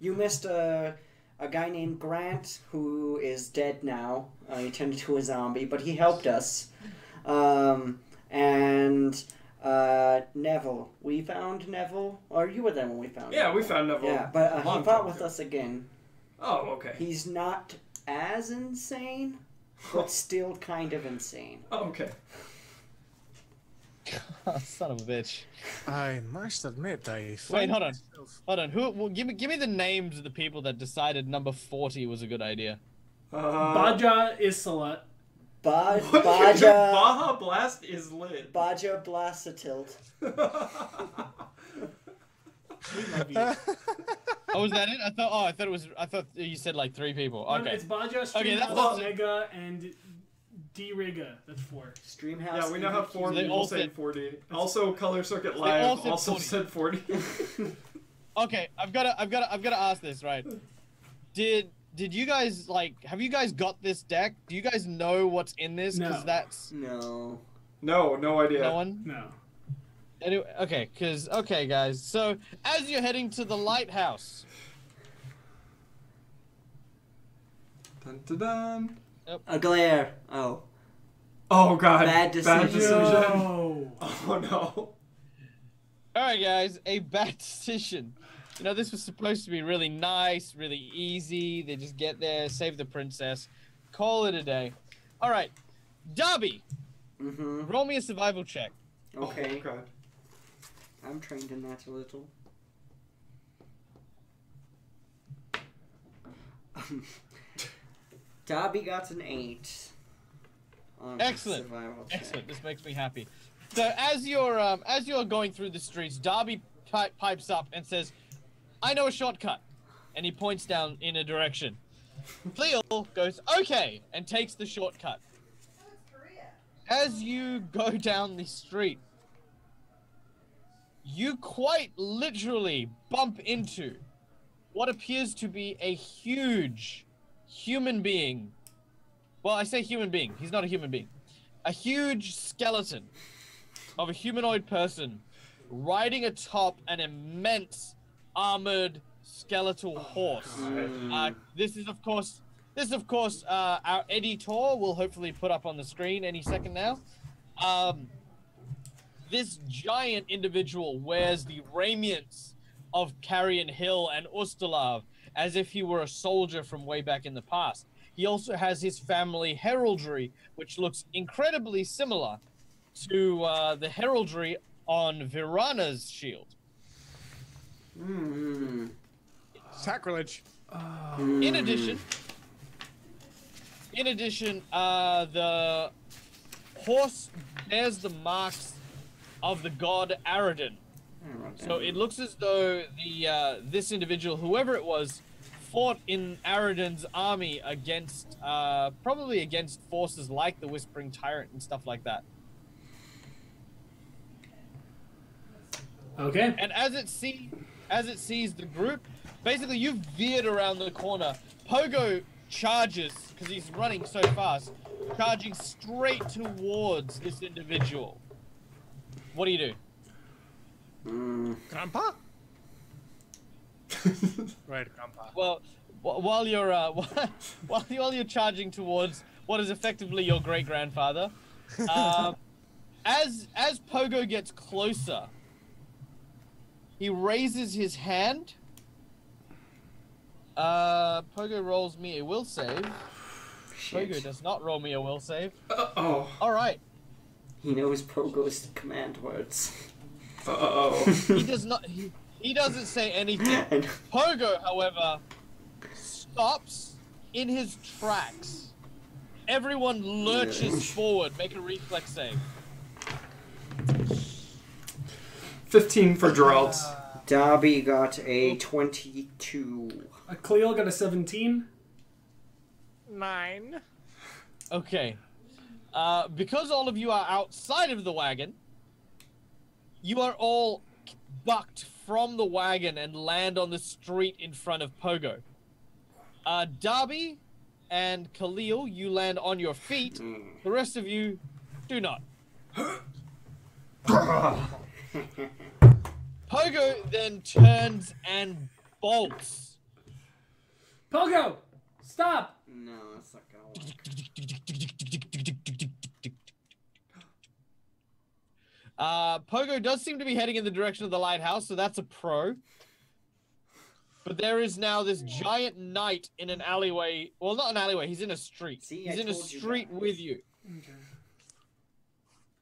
you missed a guy named Grant who is dead now. He turned into a zombie, but he helped us. And Neville. We found Neville. Or you were there when we found Yeah, Neville. we found Neville. Yeah, but a he long fought time with ago. us again. Oh, okay. He's not as insane, but still kind of insane. Oh, okay. Son of a bitch. I must admit, I Wait, find hold on. myself- Hold on. Give me the names of the people that decided number 40 was a good idea. Baja Isalat. Baja Baja Blast is lit. Baja Blastatilt. Oh, was that it? I thought you said like 3 people. Okay. It's Baja, Okay, that's Streamhouse, awesome. Mega, and D-Riga. That's 4. Streamhouse. Yeah, we now have 4 They people all saying said- 40. Also, Color Circuit all Live said also 40. said 40. Okay, I've got to ask this, right? Did you guys have you guys got this deck? Do you guys know what's in this? No. Because that's No. No idea. no one. No. Anyway, okay, guys. So as you're heading to the lighthouse, Dun, dun, dun. A glare. Oh. Oh god. Bad decision. No. Oh no. all right, guys, a bad decision. You know, this was supposed to be really nice, really easy. They just get there, save the princess, call it a day. All right, Darby, Mm-hmm. roll me a survival check. Okay. Oh god. I'm trained in that a little. Darby got an 8. On his Excellent. survival check. Excellent. This makes me happy. So as you're going through the streets, Darby pipes up and says, "I know a shortcut," and he points down in a direction. Cleo goes, "Okay," and takes the shortcut. As you go down the street, you quite literally bump into what appears to be a huge human being. Well, I say human being. He's not a human being. A huge skeleton of a humanoid person riding atop an immense armored skeletal horse. This is of course our editor will hopefully put up on the screen any second now. This giant individual wears the raiments of Carrion Hill and Ustalav as if he were a soldier from way back in the past. He also has his family heraldry, which looks incredibly similar to the heraldry on Virana's shield. Sacrilege. In addition, the horse bears the marks of the god Aradin. So it looks as though this individual, whoever it was, fought in Aradin's army against, probably against forces like the Whispering Tyrant and stuff like that. Okay. And as it sees the group, basically you've veered around the corner. Pogo charges, because he's running so fast, charging straight towards this individual. What do you do? Grandpa? Right, Grandpa. Well, while you're charging towards what is effectively your great grandfather, as Pogo gets closer, he raises his hand. Pogo rolls me a will save. Shit. Pogo does not roll me a will save. Uh-oh. All right. He knows Pogo's command words. Uh-oh. He does not. He doesn't say anything. And Pogo, however, stops in his tracks. Everyone lurches forward. Make a reflex save. 15 for Geralt. Darby got a 22. Cleo got a 17. 9. Okay. Because all of you are outside of the wagon, you are all bucked from the wagon and land on the street in front of Pogo. Darby and Khalil, you land on your feet. The rest of you do not. Pogo then turns and bolts. Pogo, stop! No, that's not gonna work. Pogo does seem to be heading in the direction of the lighthouse, so that's a pro. But there is now this giant knight in an alleyway. Well, not an alleyway. He's in a street. See, he's I in a told you street guys. with you. Okay.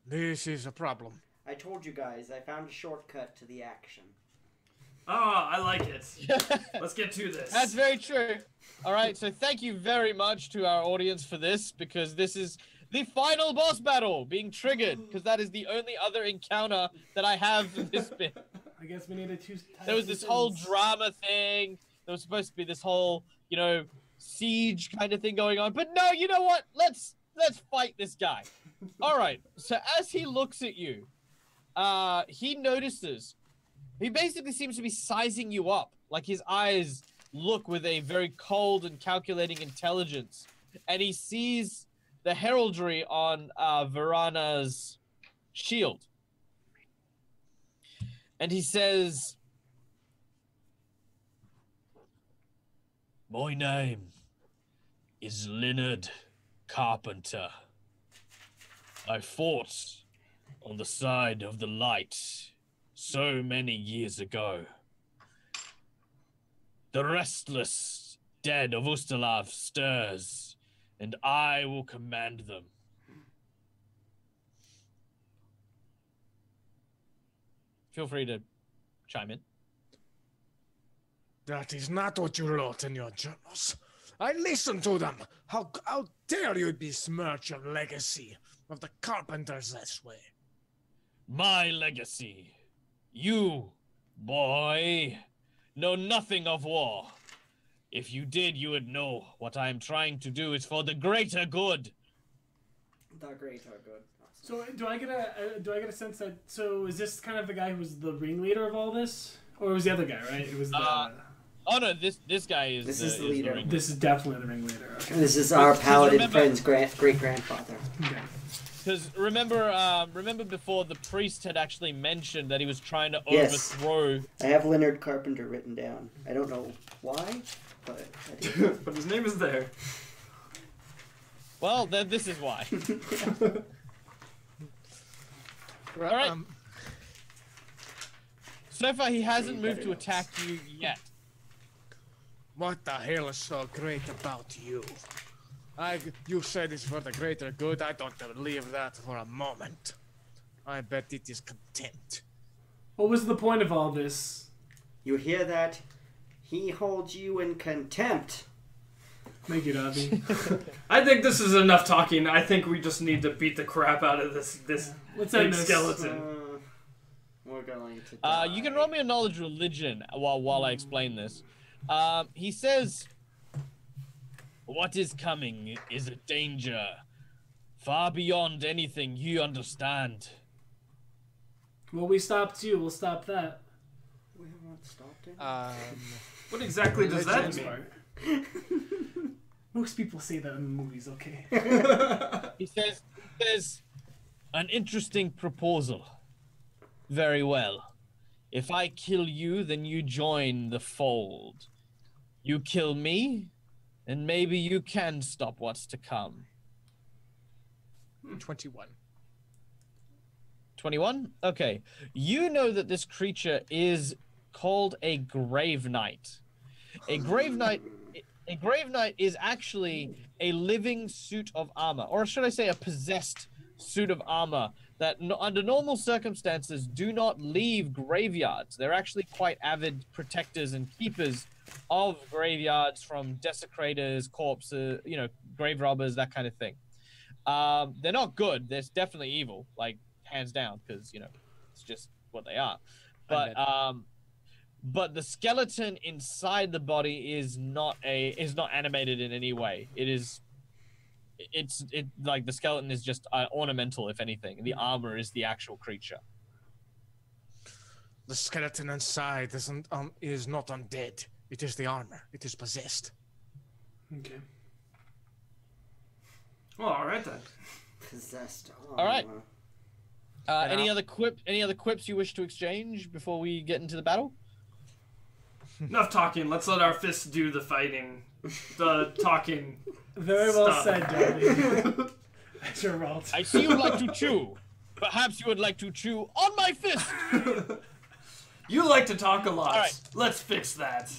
This is a problem. I told you guys, I found a shortcut to the action. Ah, I like it. Let's get to this. That's very true. All right, so thank you very much to our audience for this, because this is the final boss battle being triggered, because that is the only other encounter that I have in this bit. I guess we need to choose. There was this whole drama thing. There was supposed to be this whole, siege kind of thing going on. But no, you know what? Let's fight this guy. All right. So as he looks at you, he notices. He basically seems to be sizing you up. Like his eyes look with a very cold and calculating intelligence. And he sees the heraldry on Virana's shield. And he says, "My name is Leonard Carpenter. I fought on the side of the light so many years ago. The restless dead of Ustalav stirs, and I will command them." Feel free to chime in. That is not what you wrote in your journals. I listened to them. How dare you besmirch your legacy of the carpenters this way? My legacy. You, boy, know nothing of war. If you did, you would know what I am trying to do is for the greater good. The greater good. So do I get a sense that is this kind of the guy who was the ringleader of all this, or was the other guy? Right? It was the. Oh no, this guy is. This is the leader. This is definitely the ringleader. Okay. This is our paladin friend's great grandfather. Okay. Because remember before the priest had actually mentioned that he was trying to Yes. overthrow. I have Leonard Carpenter written down. I don't know why, but I do. But his name is there. Well, then this is why. All right. So far, he hasn't moved to attack you yet. What the hell is so great about you? You said it's for the greater good. I don't believe that for a moment. I bet it is contempt. What was the point of all this? You hear that? He holds you in contempt. Thank you, Dobby. I think this is enough talking. I think we just need to beat the crap out of this Let's big end this. skeleton. We're going to die. You can roll me a knowledge religion while I explain this. He says, "What is coming is a danger far beyond anything you understand." Well, we stopped you. We'll stop that. We have not stopped it. What exactly does that mean? Most people say that in the movies. Okay. He says, "There's an interesting proposal. Very well. If I kill you, then you join the fold. You kill me, and maybe you can stop what's to come." 21. 21? Okay. You know that this creature is called a Grave Knight. A Grave Knight is actually a living suit of armor, or should I say a possessed suit of armor that under normal circumstances do not leave graveyards. They're actually quite avid protectors and keepers of graveyards from desecrators, corpses, grave robbers, that kind of thing. They're not good. They're definitely evil, like hands down, because it's just what they are. But the skeleton inside the body is not animated in any way. It's like the skeleton is just ornamental, if anything. The armor is the actual creature. The skeleton inside is not undead. It is the armor. It is possessed. Okay. Well, all right then. Possessed. All right. Any other quips you wish to exchange before we get into the battle? Enough talking. Let's let our fists do the fighting. The talking. Very well Stop. said, Dobby. That's your roll. I see you like to chew. Perhaps you would like to chew on my fist. You like to talk a lot. All right. Let's fix that.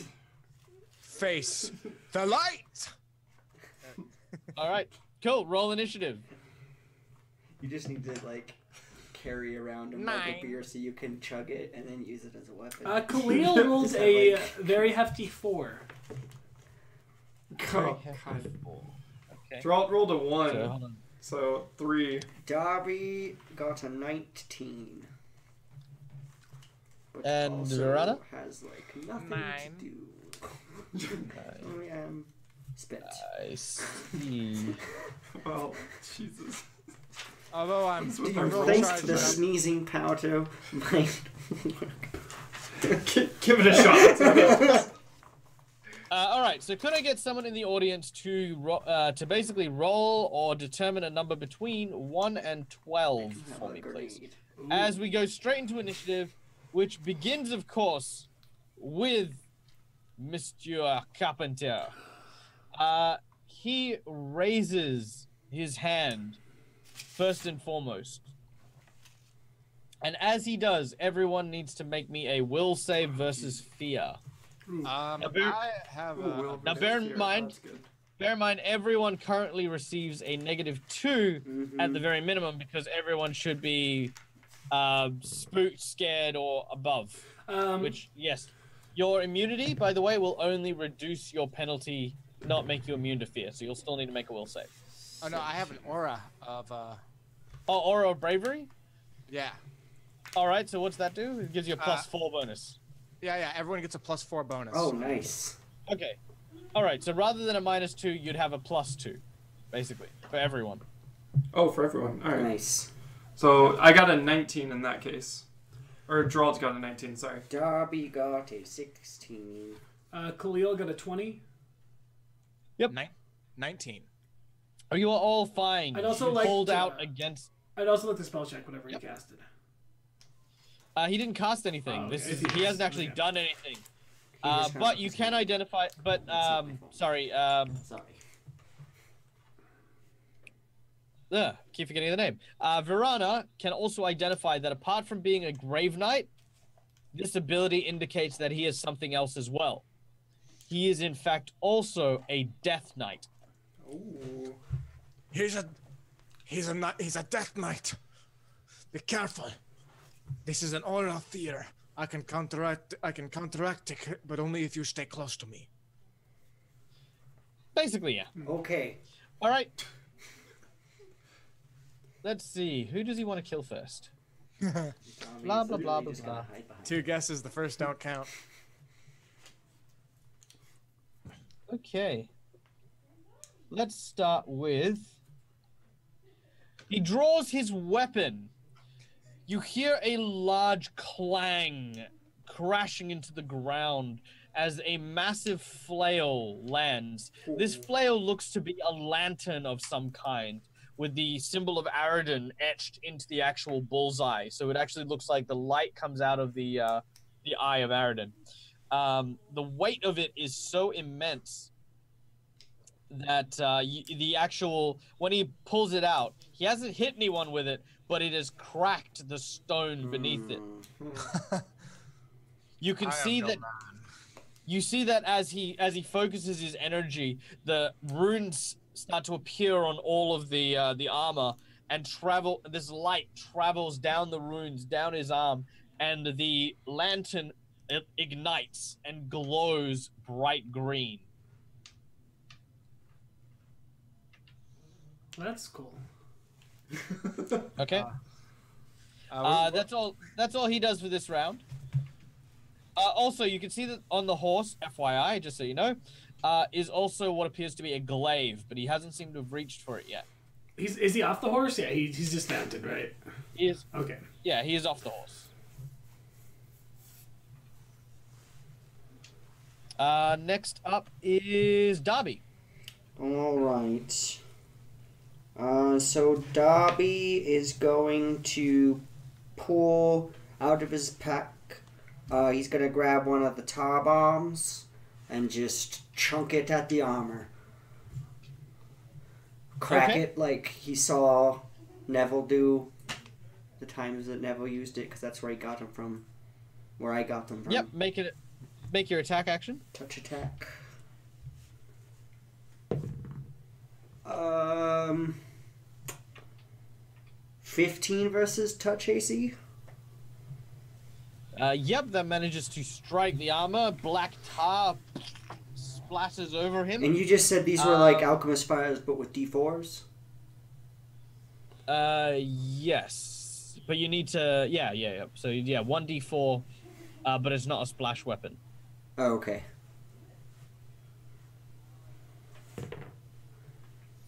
Face the light. All right. Cool. Roll initiative. You just need to carry around a mug of beer so you can chug it and then use it as a weapon. Khalil rolled a very hefty 4. Oh, Okay. rolled a So, 1. hold on. So 3. Darby got a 19. But And also Verona? has nothing 9. to do. I am spent. I see. Well, Jesus. Although I'm That's what I'm I'm real Thanks charged to the up. sneezing powder, might Give it a shot. All right. So could I get someone in the audience to basically roll or determine a number between 1 and 12 for me, please? As we go straight into initiative, which begins, of course, with Mr. Carpenter. He raises his hand first and foremost. And as he does, everyone needs to make me a will save versus fear. I have Now bear in mind, everyone currently receives a -2 at the very minimum because everyone should be spooked, scared, or above. Which, yes, your immunity, by the way, will only reduce your penalty not make you immune to fear, so you'll still need to make a will save. Oh no, I have an aura of Oh, aura of bravery. yeah. All right, so what's that do? It gives you a +4 bonus. Yeah. Everyone gets a +4 bonus. Oh, nice. Okay. All right, so rather than a -2, you'd have a +2, basically, for everyone. Oh, for everyone. All right. Nice. So I got a 19 in that case. Or Gerald's got a 19, sorry. Darby got a 16. Khalil got a 20. Yep. 19. Are you all fine? I'd also You like hold to- out against. I'd also like to spell check whatever he casted. He didn't cast anything. Oh, This okay. is he hasn't actually Okay. done anything. just But has you his can name. identify. But not my fault. sorry. Sorry. Keep forgetting the name. Virana can also identify that apart from being a Grave Knight, this ability indicates that he is something else as well. He is in fact also a Death Knight. Ooh. He's a death knight. Be careful. This is an aura of fear. I can counteract it, but only if you stay close to me. Basically, yeah. Okay. All right. Let's see. Who does he want to kill first? Blah, blah, blah, blah, blah. 2 guesses, the first don't count. Okay. Let's start with... He draws his weapon. You hear a large clang crashing into the ground as a massive flail lands. This flail looks to be a lantern of some kind, with the symbol of Aridin etched into the actual bullseye. So it actually looks like the light comes out of the eye of Aridin. The weight of it is so immense that the actual, when he pulls it out, he hasn't hit anyone with it, but it has cracked the stone beneath it. You can see that. You see that as he focuses his energy, the runes start to appear on all of the armor and travel. This light travels down the runes, down his arm, and the lantern ignites and glows bright green. That's cool. Okay. That's all. That's all he does for this round. Also, you can see that on the horse, FYI, just so you know, is also what appears to be a glaive, but he hasn't seemed to have reached for it yet. Is he off the horse? Yeah, he's just mounted, right? He is. Okay. Yeah, he is off the horse. Next up is Darby. All right. So Darby is going to pull out of his pack. He's going to grab one of the tar bombs and just chunk it at the armor. Crack Okay. it like he saw Neville do the times that Neville used it, because that's where he got them from. Where I got them from. Yep, make your attack action. Touch attack. 15 versus touch AC. Yep, that manages to strike the armor. Black tar splatters over him. And you just said these were like alchemist fires, but with D4s. Yes, but you need to. Yeah. So yeah, 1d4, but it's not a splash weapon. Oh, okay.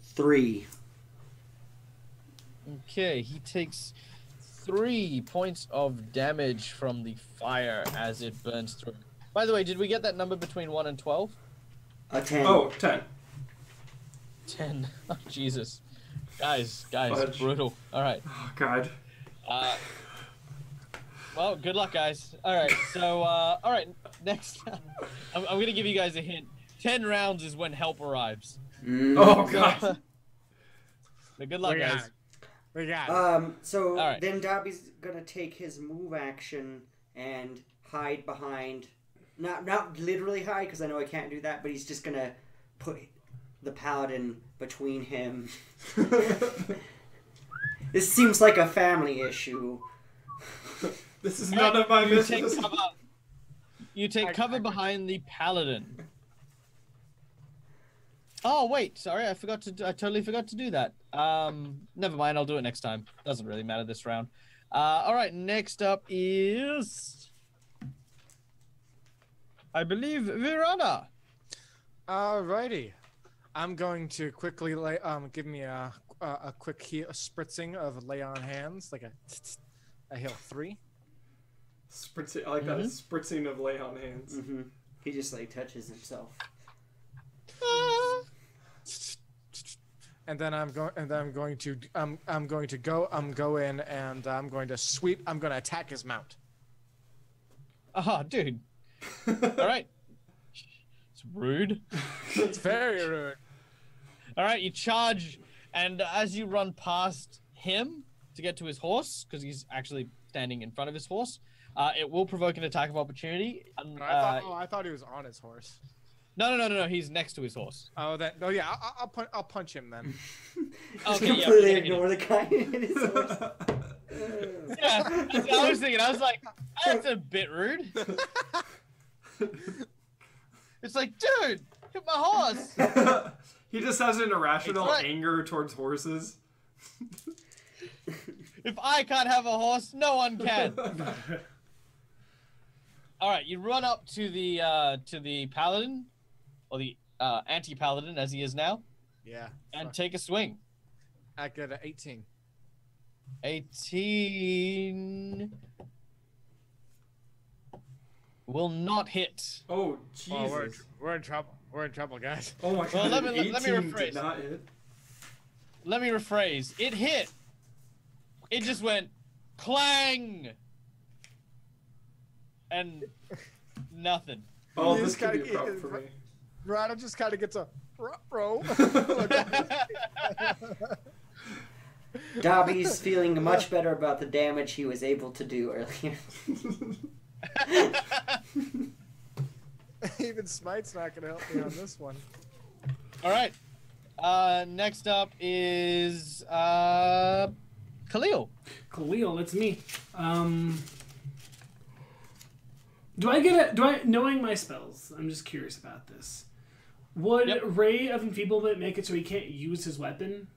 3. Okay, he takes 3 points of damage from the fire as it burns through. By the way, did we get that number between 1 and 12? A 10. Oh, 10. 10. Oh, Jesus. Guys, Fudge. brutal. All right. Oh, God. Well, good luck, guys. All right, so, all right, next. I'm going to give you guys a hint. 10 rounds is when help arrives. Oh, God. But good luck, guys. We got it. So All right. then Dobby's gonna take his move action and hide behind, not literally hide, because I know I can't do that, but he's just gonna put the paladin between him. This seems like a family issue. This is none of my You business. take cover, you take cover behind the paladin. Oh wait, sorry, I totally forgot to do that. Never mind, I'll do it next time. Doesn't really matter this round. All right, next up is, I believe, Virana. Alrighty. I'm going to quickly give me a quick spritzing of lay on hands, like a heal 3. Spritzing, I like that spritzing of lay on hands. Mm-hmm. He just like touches himself. And then I'm going to go in and I'm going to sweep. I'm going to attack his mount. Oh, dude. All right. It's rude. It's very rude. All right, you charge, and as you run past him to get to his horse, because he's actually standing in front of his horse, it will provoke an attack of opportunity. I thought he was on his horse. No. He's next to his horse. Oh, yeah. I'll punch him then. Just Okay, completely yeah, ignore the guy in his horse. Yeah, that's what I was thinking. I was like, that's a bit rude. It's like, dude, hit my horse. He just has an irrational Right. anger towards horses. If I can't have a horse, no one can. All right, you run up to the paladin, or the anti-paladin as he is now, Yeah. and take a swing. I get an 18. 18 will not hit. Oh, Jesus. Oh, we're in trouble. We're in trouble, guys. Oh my Well, God. let me 18 rephrase. did not hit. Let me rephrase. It hit. It just went clang, and nothing. Oh, You this just could be a gotta problem get- for me. Rana just kind of gets a bro. Dobby's feeling much better about the damage he was able to do earlier. Even Smite's not gonna help me on this one. All right. Next up is Khalil. Khalil, that's me. Knowing my spells, I'm just curious about this. Would Yep. Ray of Enfeeblement make it so he can't use his weapon?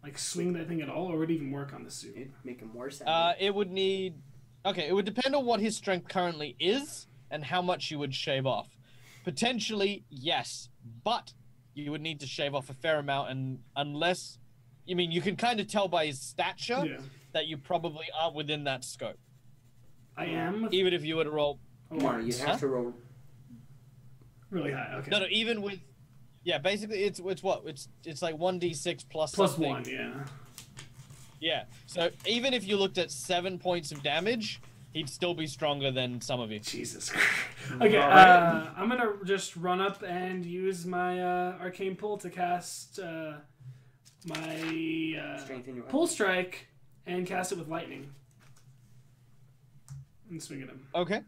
Like swing that thing at all, or would it even work on the suit? It'd make him worse. It would need. Okay, it would depend on what his strength currently is and how much you would shave off. Potentially, yes, but you would need to shave off a fair amount, and unless, I mean, you can kind of tell by his stature Yeah. that you probably aren't within that scope. I am. Even if you were to roll. No, you have to roll. Really high. Okay. No, even with. Yeah, basically, it's what it's like 1d6 plus something. 1, yeah. Yeah. So even if you looked at 7 points of damage, he'd still be stronger than some of you. Jesus Christ. Okay, Alright. I'm gonna just run up and use my arcane pull to cast my Strengthen your pull weapon. strike and cast it with lightning. And swing at him. Okay.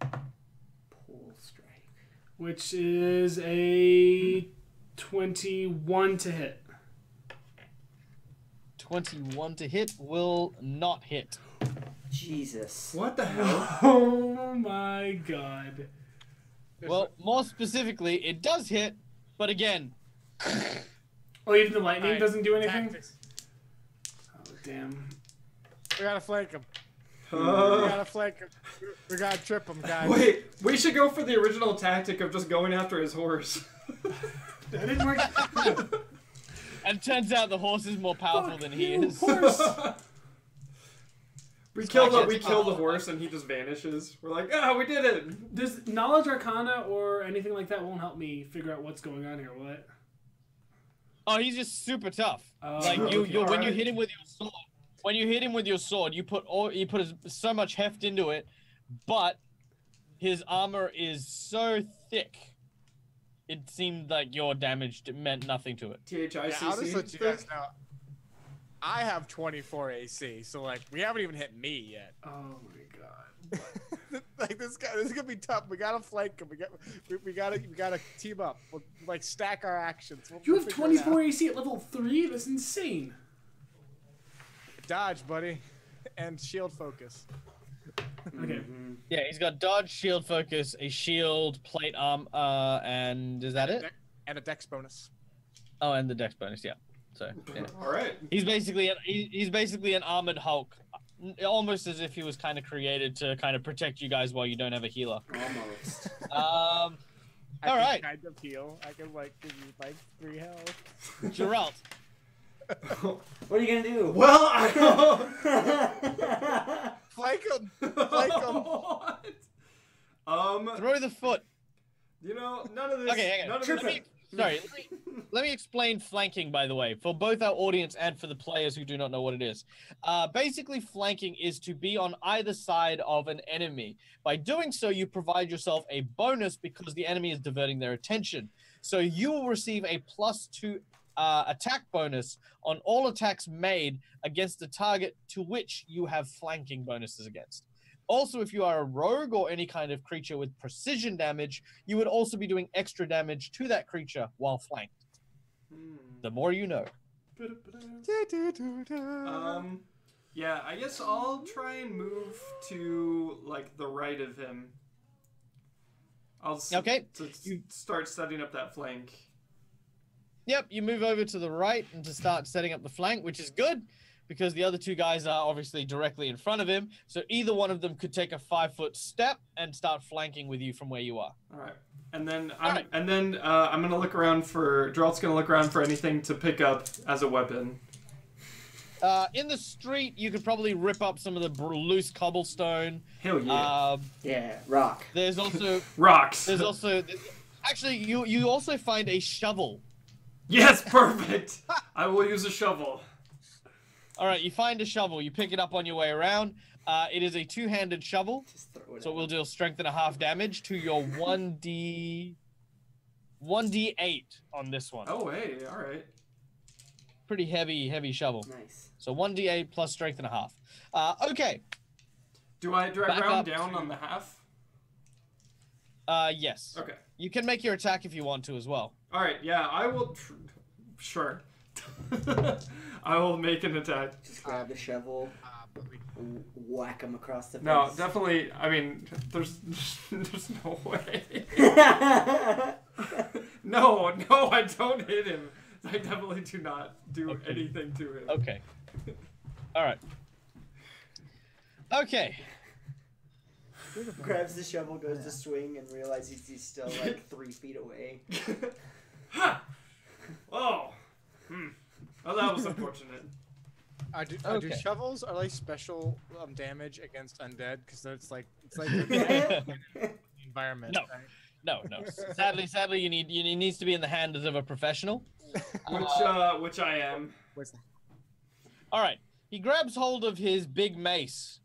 Pull strike. Which is a 21 to hit. 21 to hit will not hit. Jesus. What the hell? Oh my god. Well, more specifically, it does hit, but again, Oh, even the lightning Alright, doesn't do anything? Tactics. Oh, damn. We gotta flank him. We Uh, gotta flank him. We gotta trip him, guys. wait, we should go for the original tactic of just going after his horse. That didn't work. and it turns out the horse is more powerful than he is. We kill the horse and he just vanishes. We're like, ah, we did it. Does Knowledge Arcana or anything like that won't help me figure out what's going on here, will it? Oh, he's just super tough. Oh, Like you, okay. when you Alright. hit him with your sword, you put so much heft into it, but his armor is so thick. It seemed like your damage meant nothing to it. Yeah, I'll just let you guys know. I have 24 AC, so like we haven't even hit me yet. Oh my god. Like this is gonna be tough. We gotta flank him. We gotta team up. We'll like stack our actions. You We'll have figure it 24 out. AC at level 3? That's insane. Dodge, buddy, and shield focus. Okay. Yeah, he's got dodge, shield focus, a shield, plate arm, and is that it? And a dex bonus. Oh, and the dex bonus, yeah. So yeah. All right. He's basically an armored Hulk, almost as if he was kind of created to kind of protect you guys while you don't have a healer. Almost. All I can right, kind of heal. I can like give you like 3 health. Geralt. What are you gonna do? Well, I Flank him. Flank him. What? Throw the foot. You know, none of this. Okay, hang on. None of Let this. me- Sorry, let me explain flanking, by the way, for both our audience and for the players who do not know what it is. Basically, flanking is to be on either side of an enemy. By doing so, you provide yourself a bonus because the enemy is diverting their attention. So you will receive a +2 attack bonus on all attacks made against the target to which you have flanking bonuses against. Also, if you are a rogue or any kind of creature with precision damage, you would also be doing extra damage to that creature while flanked. The more you know. Yeah, I guess I'll try and move to like the right of him. Okay. Start setting up that flank. Yep, you move over to the right and to start setting up the flank, which is good because the other 2 guys are obviously directly in front of him. So either one of them could take a 5-foot step and start flanking with you from where you are. All right. And then I'm gonna look around for Geralt's gonna look around for anything to pick up as a weapon. In the street, you could probably rip up some of the loose cobblestone. Hell yeah. Yeah, rock. There's also Rocks. actually you also find a shovel. Yes, perfect. I will use a shovel. All right, you find a shovel. You pick it up on your way around. It is a 2-handed shovel, Just throw it so it out. will deal strength and a half damage to your 1d8 on this one. Oh, hey, all right. Pretty heavy shovel. Nice. So 1d8 plus strength and a half. Okay. Do I Back round up down to- on the half? Yes. Okay. You can make your attack if you want to as well. All right. Yeah, I will. Sure. I will make an attack. Just grab the shovel, and whack him across the face. No, definitely. I mean, there's no way. No, I don't hit him. I definitely do not do anything to him. Okay. All right. Okay. Grabs the shovel, goes to swing, and realizes he's still like 3 feet away. Ha! Oh. Oh, that was unfortunate. Do Okay. shovels are like special damage against undead? Because it's like the environment. No. Right? No. Sadly, you needs to be in the hands of a professional. Which I am. What's that? All right. He grabs hold of his big mace.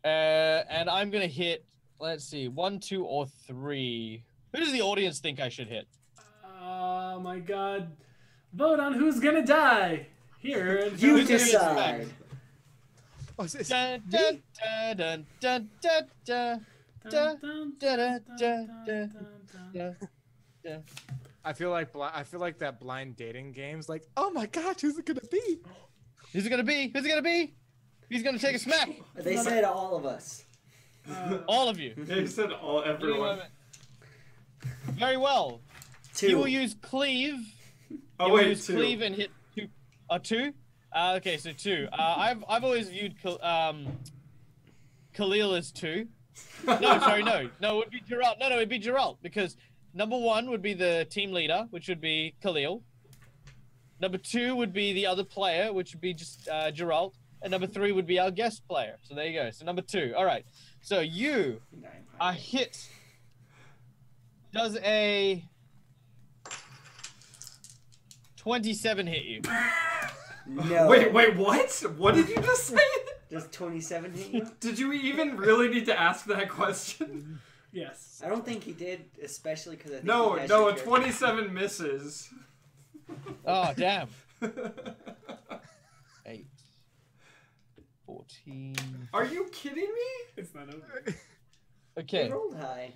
And I'm gonna hit. Let's see, 1, 2, or 3. Who does the audience think I should hit? Oh my god. Vote on who's gonna die. Here. at You Village Index. decide. Oh, is this Dun, me? dun, dun, dun, dun, dun, dun, Dun, dun, dun, dun, dun, dun, dun, dun. dun, dun. I feel like that blind dating game's like, oh my god, who's it gonna be? Who's it gonna be? Who's it gonna be? He's gonna take a smack. They said all of us. All of you. They said everyone. Very well. 2. He will use cleave. Oh He will wait, use 2. cleave and hit 2. 2? Okay, so 2. I've always viewed Khalil as 2. No, sorry, no. No, it would be Geralt. No, it'd be Geralt because number 1 would be the team leader, which would be Khalil. Number 2 would be the other player, which would be just Geralt. And number 3 would be our guest player. So there you go. So number 2. All right. So you are hit. Does a 27 hit you? No. Wait, what? What did you just say? Does 27 hit you? Did you even really need to ask that question? Yes. I don't think he did, especially because I think No, he has no, your a character. 27 misses. Oh, damn. 8. 14. Are you kidding me? It's not over. He Okay. rolled high.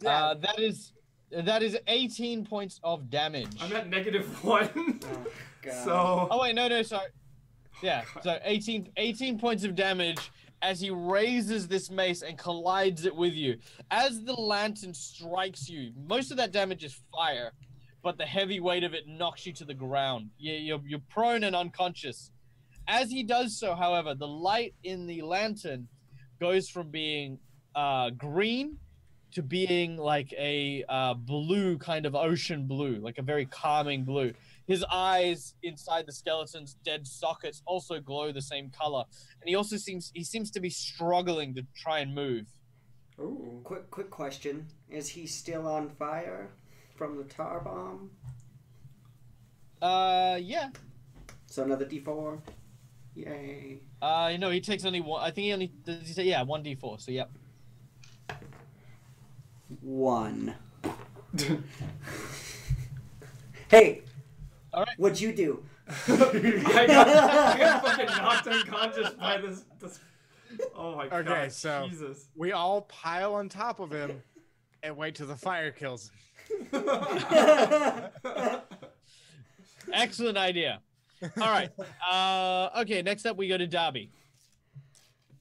That is That is 18 points of damage. I'm at -1. Oh, God. So. Oh wait, no, sorry. Yeah, so 18 points of damage as he raises this mace and collides it with you. As the lantern strikes you, most of that damage is fire, but the heavy weight of it knocks you to the ground. You're prone and unconscious. As he does so, however, the light in the lantern goes from being green to being like a blue, kind of ocean blue, like a very calming blue. His eyes inside the skeleton's dead sockets also glow the same color, and he seems to be struggling to try and move. Ooh. Quick question: is he still on fire from the tar bomb? Yeah. So another D4. Yay! No, he takes only one. I think he only did he say 1d4. So yep. 1. Hey. All right. What'd you do? I got fucking knocked unconscious by this. Oh my god. Okay, so Jesus. we all pile on top of him and wait till the fire kills him. Excellent idea. All right. Okay, next up we go to Darby.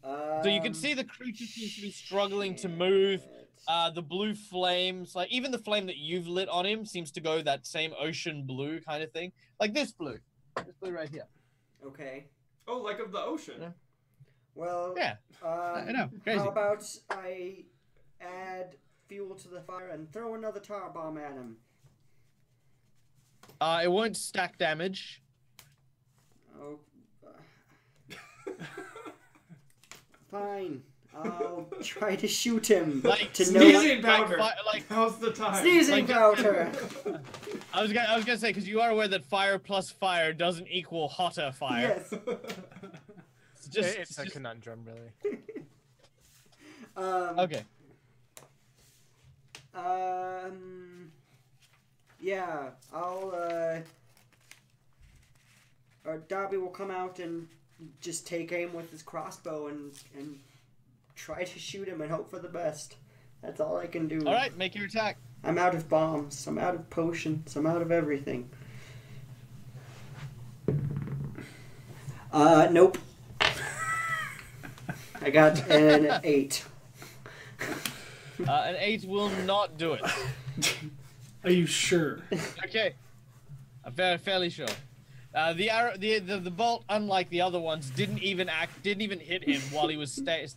So you can see the creature seems to be struggling to move. The blue flames, like even the flame that you've lit on him seems to go that same ocean blue kind of thing. Like this blue right here. Okay. Oh, like of the ocean. Yeah. Well. Yeah. I know. Crazy. How about I add fuel to the fire and throw another tar bomb at him? It won't stack damage. Oh. Fine. I'll try to shoot him. Like to know. Sneezing powder. Like Now's the time. Sneezing powder. I was gonna say, because you are aware that fire plus fire doesn't equal hotter fire. Yes. It's a conundrum, really. Okay. Yeah, Darby will come out and just take aim with his crossbow and try to shoot him and hope for the best. That's all I can do. All right, make your attack. I'm out of bombs. I'm out of potions. I'm out of everything. Nope. I got an 8. An 8 will not do it. Are you sure? Okay. I'm fairly sure. The arrow, the bolt, unlike the other ones, didn't even hit him while he was staying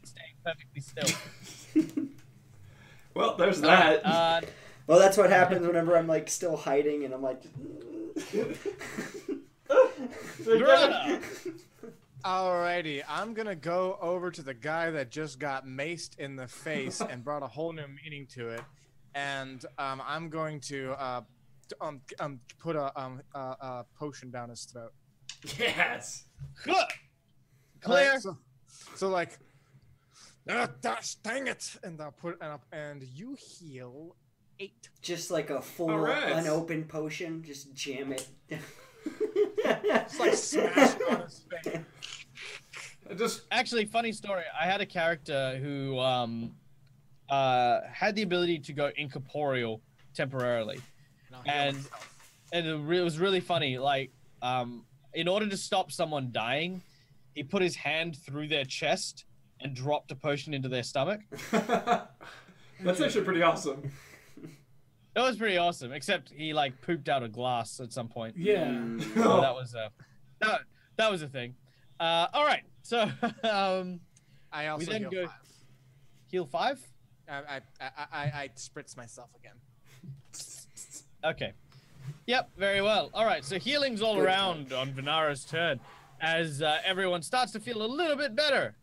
perfectly still. Well, there's that. Well, that's what happens whenever I'm like still hiding and I'm like. Brother! Alrighty, I'm gonna go over to the guy that just got maced in the face and brought a whole new meaning to it, and I'm going to put a potion down his throat. Yes. Clear. Right, so like, gosh, dang it! And I'll put and you heal 8. Just like a full Alright. unopened potion, just jam it. It's like smash it on his face. Actually, funny story. I had a character who had the ability to go incorporeal temporarily, and it was really funny. Like, in order to stop someone dying, he put his hand through their chest and dropped a potion into their stomach. That's actually pretty awesome. It was pretty awesome, except he like pooped out a glass at some point. Yeah. So that was a thing. All right, so I also we then heal go 5. heal 5. I spritz myself again. Okay. Yep, very well. All right, so healing's all around on Venara's turn, as everyone starts to feel a little bit better.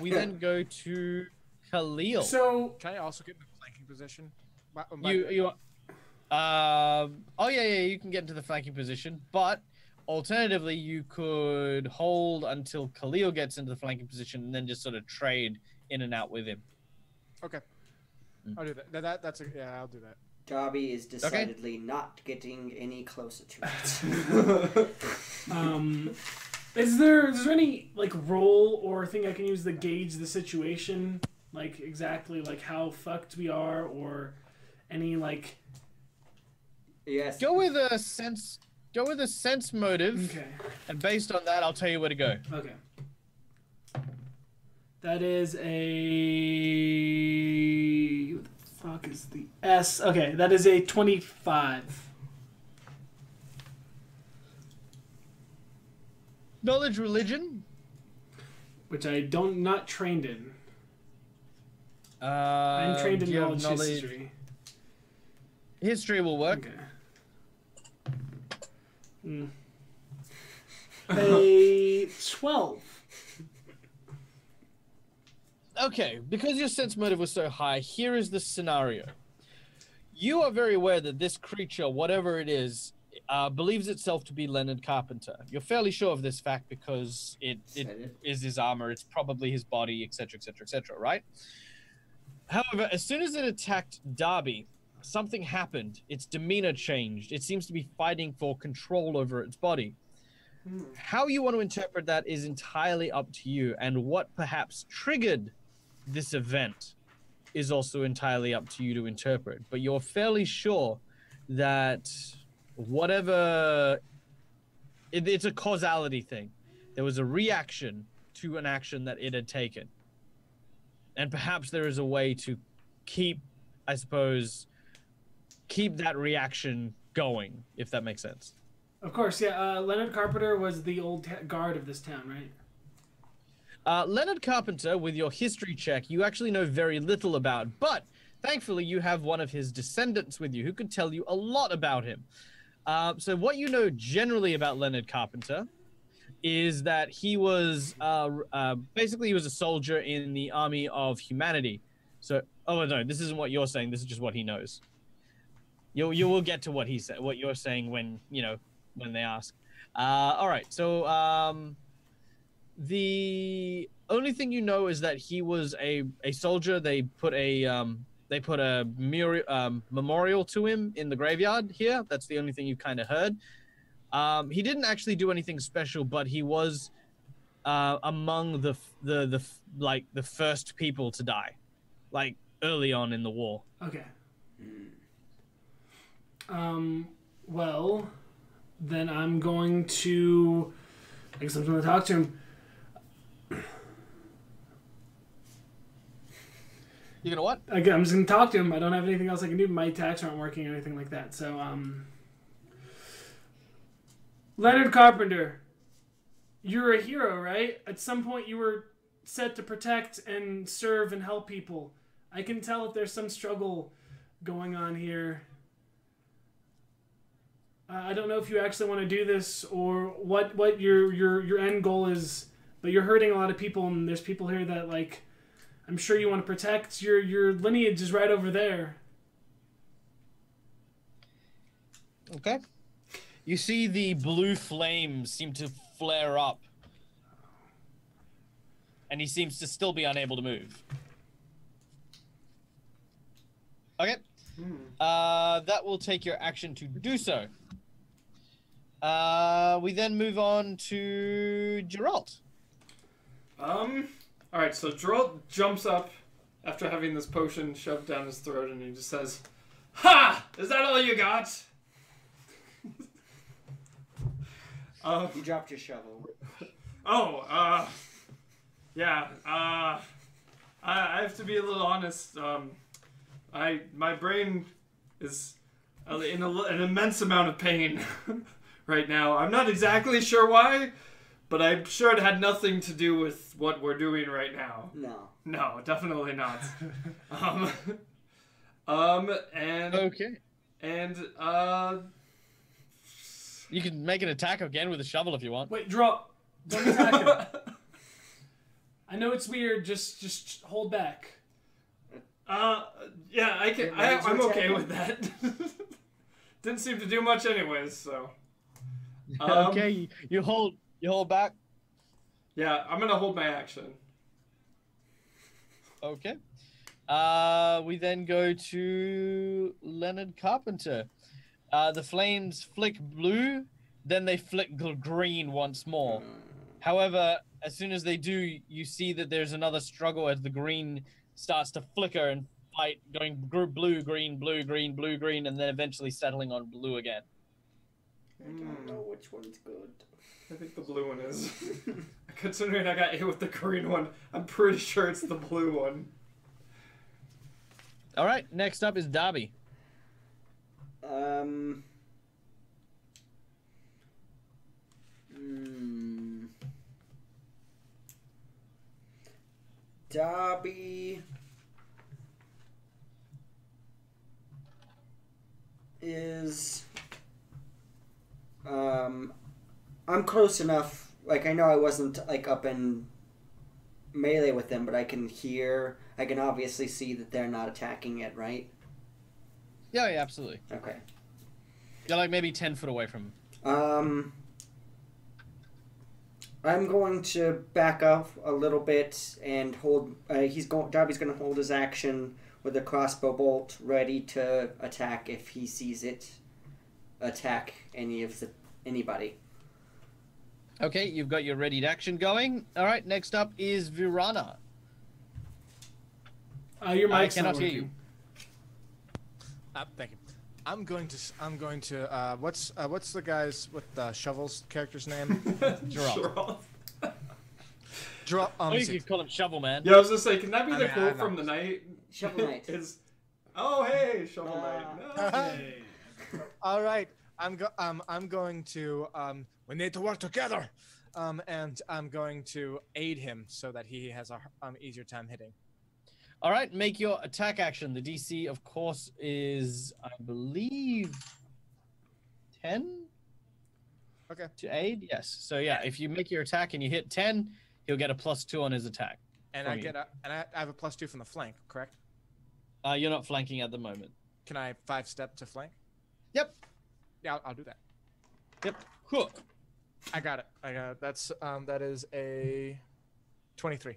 We then go to Khalil. So Can I also get in the flanking position? Oh yeah, you can get into the flanking position, but alternatively, you could hold until Khalil gets into the flanking position and then just sort of trade in and out with him. Okay. I'll do that. I'll do that. Darby is decidedly not getting any closer to it. is there any like roll or thing I can use to gauge the situation, like exactly like how fucked we are, or Any like? Yes. Go with a sense. Go with a sense motive, Okay. and based on that, I'll tell you where to go. Okay. That is a. What the fuck is the S? Okay, that is a 25. Knowledge, religion. Which I don't not trained in. I'm trained in do you have knowledge history. History will work. Okay. A 12. Okay, because your sense motive was so high, here is the scenario. You are very aware that this creature, whatever it is, believes itself to be Leonard Carpenter. You're fairly sure of this fact because it is his armor, it's probably his body, etc., etc., etc., right? However, as soon as it attacked Darby, something happened. Its demeanor changed. It seems to be fighting for control over its body. How you want to interpret that is entirely up to you, and what perhaps triggered this event is also entirely up to you to interpret. But you're fairly sure that whatever... it's a causality thing. There was a reaction to an action that it had taken. And perhaps there is a way to keep, I suppose, keep that reaction going, if that makes sense. Of course, yeah. Leonard Carpenter was the old guard of this town, right? Leonard Carpenter, with your history check, you actually know very little about, but thankfully you have one of his descendants with you who could tell you a lot about him. So what you know generally about Leonard Carpenter is that he was basically he was a soldier in the army of humanity. So, oh no, this isn't what you're saying. This is just what he knows. You will get to what he said, what you're saying when when they ask. All right. So the only thing you know is that he was a soldier. They put a memorial to him in the graveyard here. That's the only thing you kind of heard. He didn't actually do anything special, but he was among the first people to die, like early on in the war. Okay. Well, then I'm going to. I guess I'm going to talk to him. You gonna what? I'm just going to talk to him. I don't have anything else I can do. My attacks aren't working or anything like that. So, Leonard Carpenter, you're a hero, right? At some point you were set to protect and serve and help people. I can tell if there's some struggle going on here. I don't know if you actually want to do this or what your end goal is, but you're hurting a lot of people, and there's people here that, like, I'm sure you want to protect. Your lineage is right over there. Okay. You see the blue flames seem to flare up, and he seems to still be unable to move. Okay. That will take your action to do so. We then move on to Geralt. Alright, so Geralt jumps up after having this potion shoved down his throat, and he just says, "Ha! Is that all you got?" You dropped your shovel. Yeah, I have to be a little honest. My brain is in an immense amount of pain right now. I'm not exactly sure why, but I'm sure it had nothing to do with what we're doing right now. No, definitely not. And Okay. And You can make an attack again with a shovel if you want. Wait, drop. Don't attack him. I know it's weird. Just hold back. Yeah, I can. I'm okay with that. Didn't seem to do much anyways, so. Okay, you hold back. Yeah, I'm gonna hold my action. Okay. We then go to Leonard Carpenter. The flames flick blue, then they flick green once more. However, as soon as they do, you see that there's another struggle as the green starts to flicker and fight, going blue, green, blue, green, blue, green, and then eventually settling on blue again. I don't know which one's good. I think the blue one is. Considering I got hit with the green one, I'm pretty sure it's the blue one. All right, next up is Darby. Darby is I'm close enough, like I know I wasn't like up in melee with them, but I can obviously see that they're not attacking it, right? Yeah, absolutely. Okay. You're like maybe 10 foot away from him. I'm going to back up a little bit and hold. Darby's going to hold his action with a crossbow bolt, ready to attack if he sees it attack anybody. Okay, you've got your readied action going. All right, next up is Virana. Your I mic's cannot not hear working. you. Thank you. I'm going to. What's the guys with the shovels character's name? Geralt. Geralt. Oh, you could call him Shovel Man. Yeah, I was gonna say, can that be the I quote know. from the night? Shovel Knight. Is, oh hey, Shovel Knight. No. Hey. All right. I'm going to. We need to work together. And I'm going to aid him so that he has a easier time hitting. All right, make your attack action. The DC, of course, is, I believe, 10? Okay. To aid? Yes. So, yeah, if you make your attack and you hit 10, he'll get a +2 on his attack. And I have a +2 from the flank, correct? You're not flanking at the moment. Can I 5-step to flank? Yep. Yeah, I'll do that. Yep. Cool. I got it. That is a 23.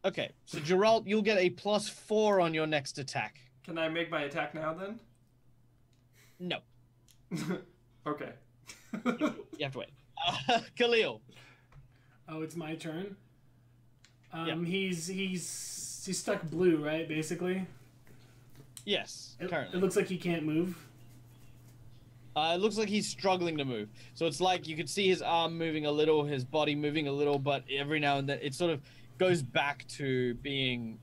Okay, so Geralt, you'll get a +4 on your next attack. Can I make my attack now then? No. Okay. You have to wait. Khalil. Oh, it's my turn. Yep. He's stuck blue, right? Basically. Yes, It currently. looks like he can't move. It looks like he's struggling to move. So it's like you could see his arm moving a little, his body moving a little, but every now and then it sort of goes back to being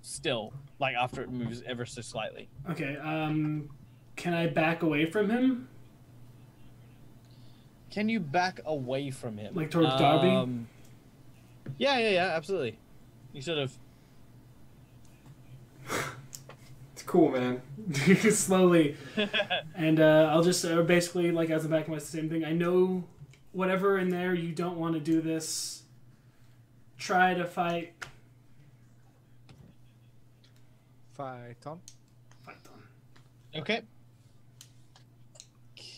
still, like after it moves ever so slightly. Okay. Can I back away from him? Can you back away from him? Like towards Darby? Yeah, absolutely. You sort of... It's cool, man. Slowly. And I'll just basically, like as I'm back my same thing. I know whatever in there you don't want to do this. Try to fight. Fight on. Fight on. Okay.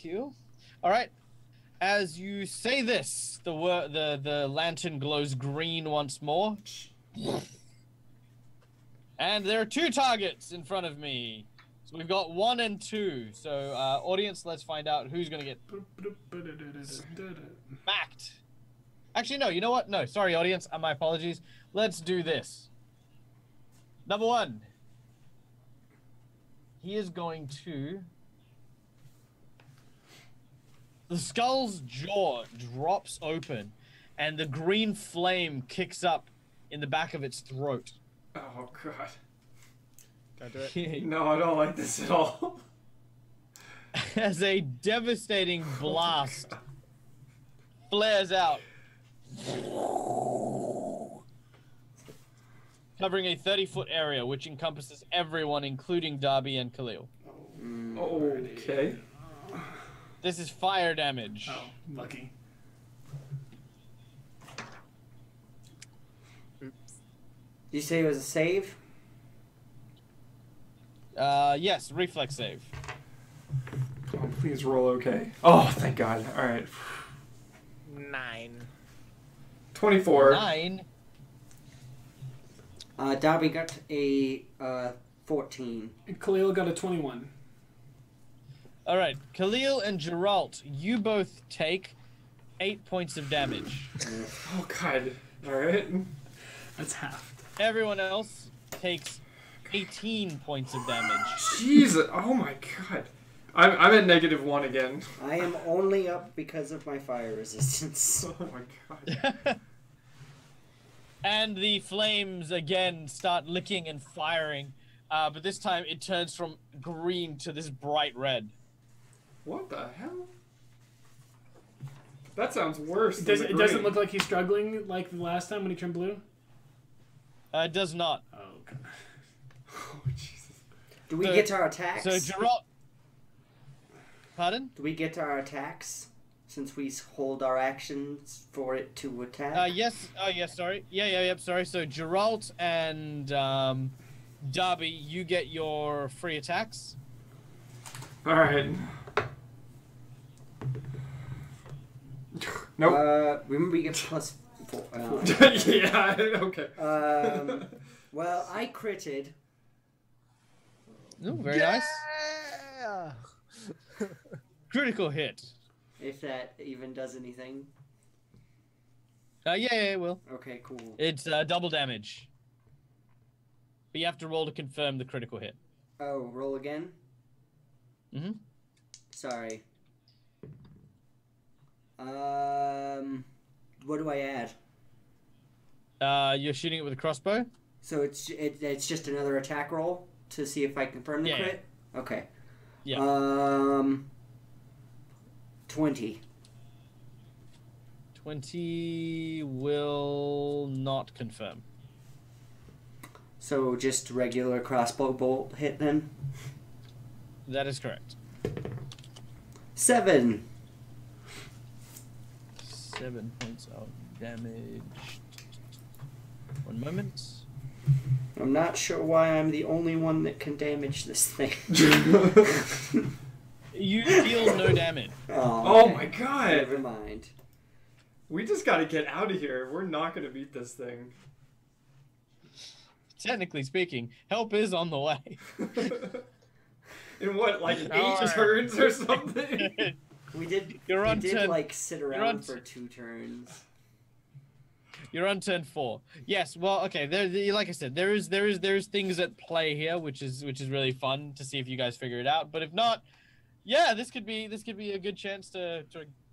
Cool. All right. As you say this, the lantern glows green once more. And there are 2 targets in front of me. So we've got 1 and 2. So, audience, let's find out who's going to get smacked. Actually, no, you know what? No, sorry, audience. My apologies. Let's do this. Number 1. He is going to... The skull's jaw drops open, and the green flame kicks up in the back of its throat. Oh god. Can I do it? No, I don't like this at all. As a devastating blast flares out, covering a 30-foot area, which encompasses everyone, including Darby and Khalil. Okay. This is fire damage. Oh, lucky. You say it was a save? Yes, reflex save. Come on, please roll okay. Oh, thank god. Alright. 9. 24. 9. Darby got a 14. And Khalil got a 21. All right, Khalil and Geralt, you both take 8 points of damage. Oh god. Alright. That's half. Everyone else takes 18 points of damage. Jesus! Oh my god. I'm at -1 again. I am only up because of my fire resistance. Oh my god. And the flames again start licking and firing, but this time it turns from green to this bright red. What the hell? That sounds worse. It than the doesn't green. look like he's struggling like the last time when he turned blue. It does not. Oh, okay. Oh Jesus. Do we So- get our attacks? So Geralt. Pardon? Do we get our attacks since we hold our actions for it to attack? Yes. Oh, yes. Sorry. Yep. Sorry. So Geralt and Darby, you get your free attacks. All right. Nope. Remember you get +4. Yeah. Okay. Well, I critted. Ooh, very nice. Yeah. Critical hit. If that even does anything. Yeah, it will. Okay, cool. It's double damage. But you have to roll to confirm the critical hit. Oh, roll again? Mm-hmm. Sorry. What do I add? You're shooting it with a crossbow? So it's just another attack roll to see if I confirm the Yeah. crit? Okay. Yeah. 20. 20 will not confirm. So just regular crossbow bolt hit then? That is correct. 7. 7 points of damage. One moment. I'm not sure why I'm the only one that can damage this thing. You deal no damage. Oh okay. my god. Never mind. We just gotta get out of here. We're not gonna beat this thing. Technically speaking, help is on the way. In what, like 8 Alright. turns or something? We did. You're on we did turn- like sit on around t- for 2 turns. You're on turn 4. Yes, well, okay. Like I said, there is things at play here, which is really fun to see if you guys figure it out. But if not, yeah, this could be a good chance to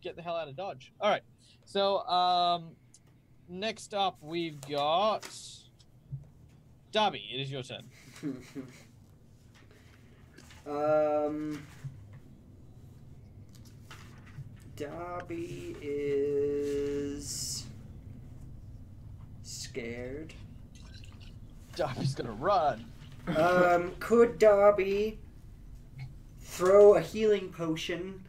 get the hell out of Dodge. All right. So next up we've got Darby. It is your turn. Darby is scared. Darby's gonna run. Could Darby throw a healing potion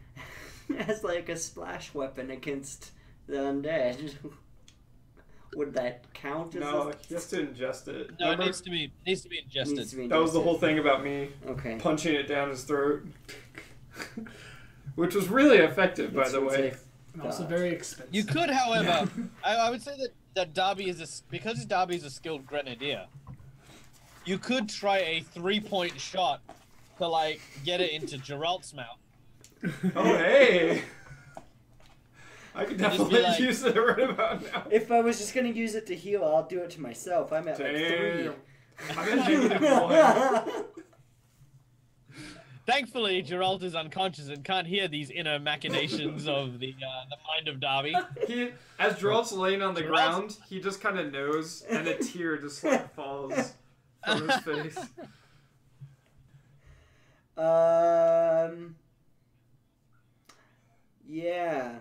as like a splash weapon against the undead? Would that count as No, he has to ingest it. No, Remember? it needs to be ingested. needs to be That was the ingested? whole thing about me Okay. punching it down his throat. Which was really effective, by the way. And also very expensive. You could, however, I would say that Darby because Darby is a skilled grenadier. You could try a 3-point shot to like get it into Geralt's mouth. Oh, hey! I could Just be definitely like- use it right about now. If I was just gonna use it to heal, I'll do it to myself. I'm at like 3. Damn. I'm at -1. Thankfully, Geralt is unconscious and can't hear these inner machinations of the mind of Darby. As Geralt's laying on the Geralt- ground, he just kind of knows, and a tear just like falls from his face. Yeah.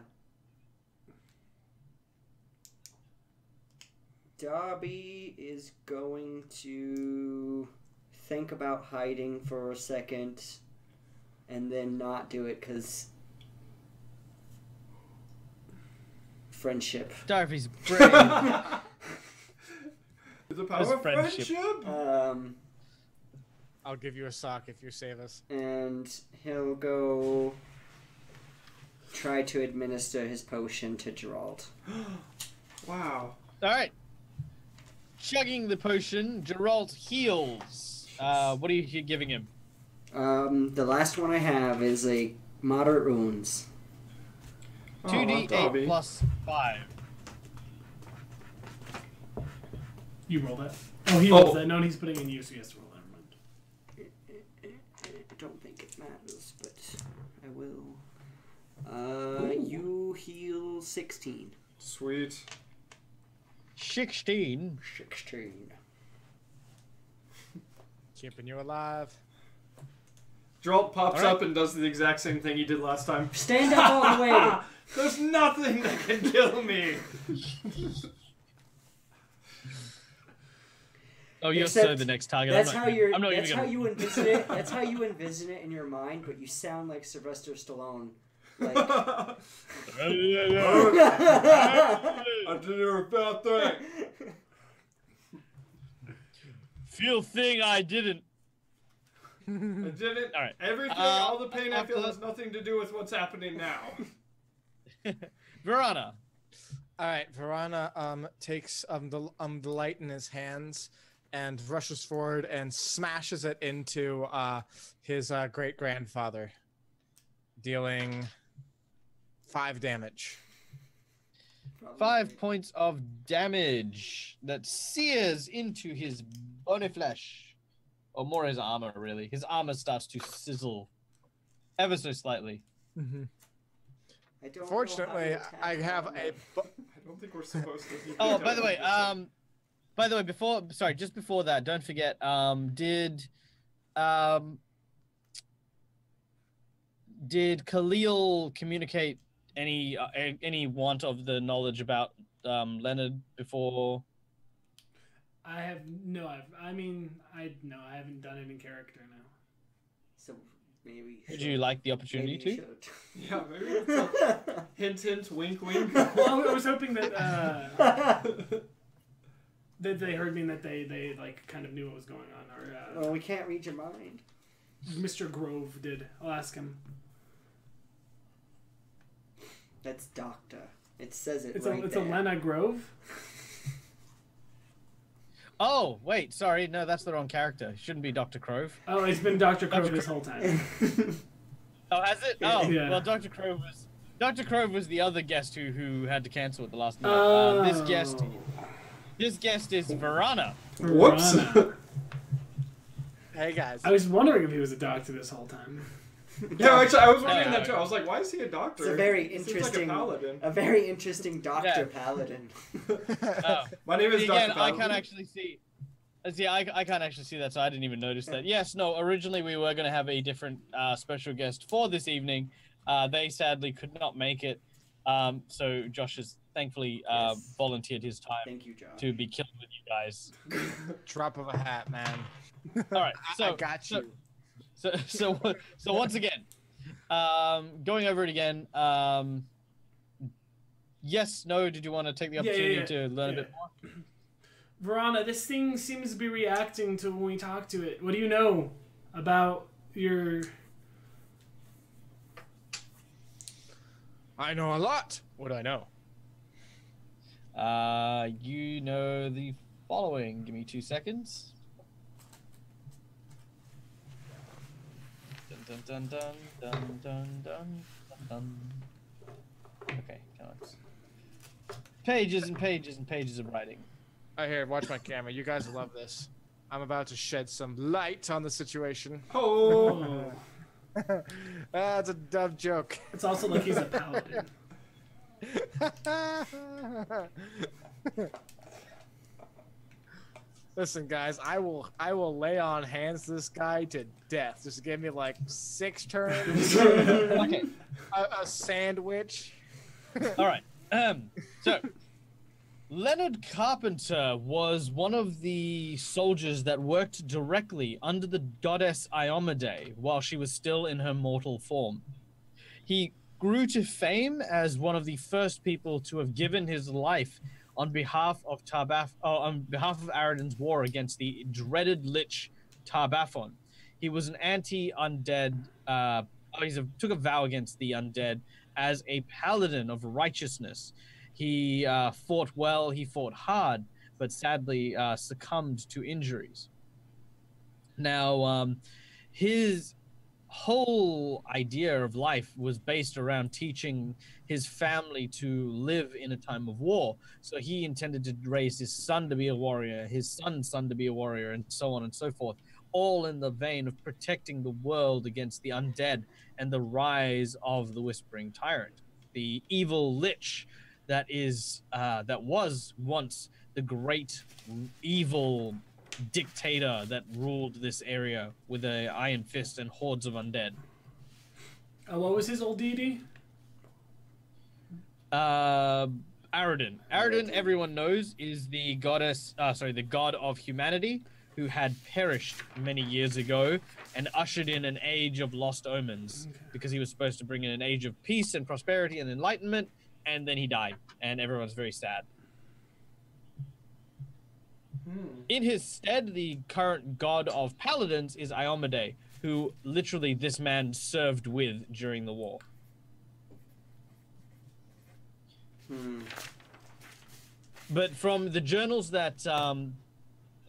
Darby is going to think about hiding for a second and then not do it because friendship. Darby's brave. The power His of friendship. friendship. I'll give you a sock if you save us. And he'll go try to administer his potion to Geralt. Wow. All right. Chugging the potion, Geralt heals. What are you giving him? The last one I have is a moderate wounds. Oh, 2d8 Darby. plus 5. You roll that. Oh, he rolls Oh. that. No, he's putting in you, so he has to roll that. Never mind. don't think it matters, but I will. You heal 16. Sweet. 16. 16. Keeping you alive. Jolt pops All right. up and does the exact same thing he did last time. Stand up all the way. There's nothing that can kill me. Oh, you're Except so the next target. That's I'm not how even- you're. I'm not That's even how gonna... you envision it. That's how you envision it in your mind, but you sound like Sylvester Stallone. Like. I did a bad thing. Feel thing I didn't. I didn't. All right. Everything, all the pain I after feel that- has nothing to do with what's happening now. Verana. All right, Varana takes the light in his hands and rushes forward and smashes it into his great grandfather, dealing 5 damage. 5 points of damage that sears into his bony flesh. Or more his armor, really. His armor starts to sizzle ever so slightly. Mm-hmm. I don't know Fortunately, how to attack I have him. a. I don't think we're supposed to. Oh, by the way, just before that, don't forget, did Khalil communicate any want of the knowledge about Leonard before? I haven't done it in character now. So maybe. Would you like the opportunity to? Yeah, maybe it's a hint, hint, wink, wink. Well, I was hoping that that they heard me and that they like kind of knew what was going on, or Well, we can't read your mind. Mr. Grove did. I'll ask him. That's Doctor. It says it It's right a there. Lena Grove. Oh, wait, sorry, no, that's the wrong character. It shouldn't be Dr. Crove. Oh, it's been Dr. Grove this whole time. Oh, has it? Oh, Yeah. well, Dr. Crove was the other guest who had to cancel at the last minute. Oh. This guest is Verana. Whoops. Verana. Hey guys. I was wondering if he was a doctor this whole time. Yeah, actually, I was wondering Yeah. that too. I was like, why is he a doctor? It's a very He seems interesting, like a paladin. a very interesting Doctor Yeah. Paladin. Oh. My name is See, Dr. again, I Paladin. can't actually see. See, I can't actually see that, so I didn't even notice that. Yes, no. Originally, we were going to have a different special guest for this evening. They sadly could not make it, so Josh has thankfully Yes. volunteered his time Thank you, Josh. to be killing with you guys. Drop of a hat, man. All right, so I got you. So once again, going over it again. Yes, no. Did you want to take the opportunity to learn a bit more? Verana, this thing seems to be reacting to when we talk to it. What do you know about your... I know a lot. What do I know? You know the following. Give me 2 seconds. Dun dun dun dun dun dun dun dun. Okay, come on. Pages and pages and pages of writing. Oh, here, watch my camera. You guys will love this. I'm about to shed some light on the situation. Oh. That's a dumb joke. It's also like he's a paladin. Listen, guys, I will lay on hands this guy to death. Just give me like 6 turns. Okay. a sandwich. All right. So, Leonard Carpenter was one of the soldiers that worked directly under the goddess Iomade while she was still in her mortal form. He grew to fame as one of the first people to have given his life on behalf of Aradan's war against the dreaded lich Tarbafon. He was an anti-undead. Took a vow against the undead as a paladin of righteousness. He fought well, he fought hard, but sadly succumbed to injuries. Now, his whole idea of life was based around teaching his family to live in a time of war. So he intended to raise his son to be a warrior, his son's son to be a warrior, and so on and so forth, all in the vein of protecting the world against the undead and the rise of the Whispering Tyrant, the evil lich that was once the great evil dictator that ruled this area with an iron fist and hordes of undead. What was his old deity? Aradin. Aradin, everyone knows, is the the god of humanity, who had perished many years ago and ushered in an age of lost omens, because he was supposed to bring in an age of peace and prosperity and enlightenment, and then he died, and everyone's very sad. In his stead, the current god of paladins is Iomade, who literally this man served with during the war. But from the journals that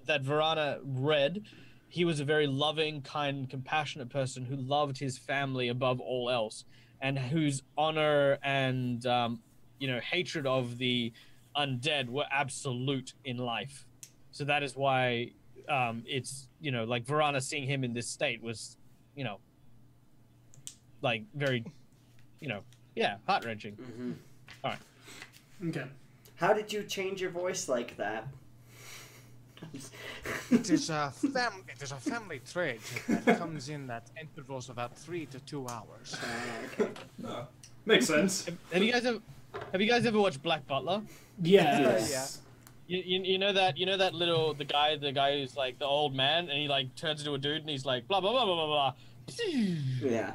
Varana read, he was a very loving, kind, compassionate person who loved his family above all else, and whose honor and hatred of the undead were absolute in life. So that is why it's like Varana seeing him in this state was like very heart-wrenching. All right. Okay. How did you change your voice like that? It is a family trait that comes in at intervals of about 3 to 2 hours. Okay. Makes sense. Have you guys ever watched Black Butler? Yes. You know that the guy who's like the old man, and he like turns into a dude and he's like blah blah blah blah blah blah. Yeah.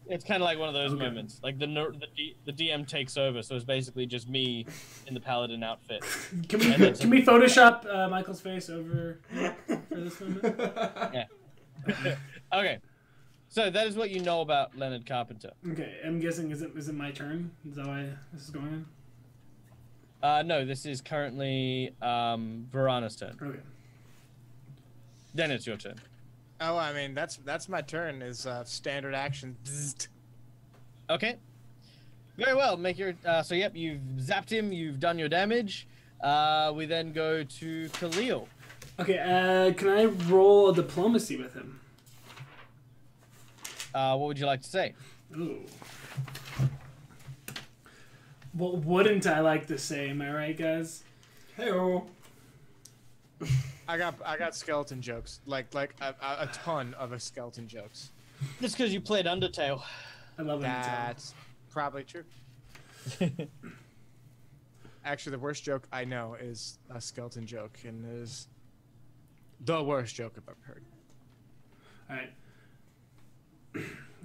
It's kind of like one of those moments. Like the DM takes over, so it's basically just me in the paladin outfit. Can we Photoshop Michael's face over for this moment? Yeah. Okay. So that is what you know about Leonard Carpenter. Okay, I'm guessing is it my turn? Is that why this is going on? No, this is currently Varana's turn. Okay. Then it's your turn. Oh, I mean, that's my turn, is standard action. Okay. Very well. Make your so yep, you've zapped him, you've done your damage. We then go to Khalil. Okay, can I roll a diplomacy with him? What would you like to say? Ooh. What wouldn't I like to say, am I right, guys? Hey-o. I got skeleton jokes, like a ton of skeleton jokes. Just because you played Undertale. I love it. That's probably true. Actually, the worst joke I know is a skeleton joke, and it is the worst joke I've ever heard. Alright.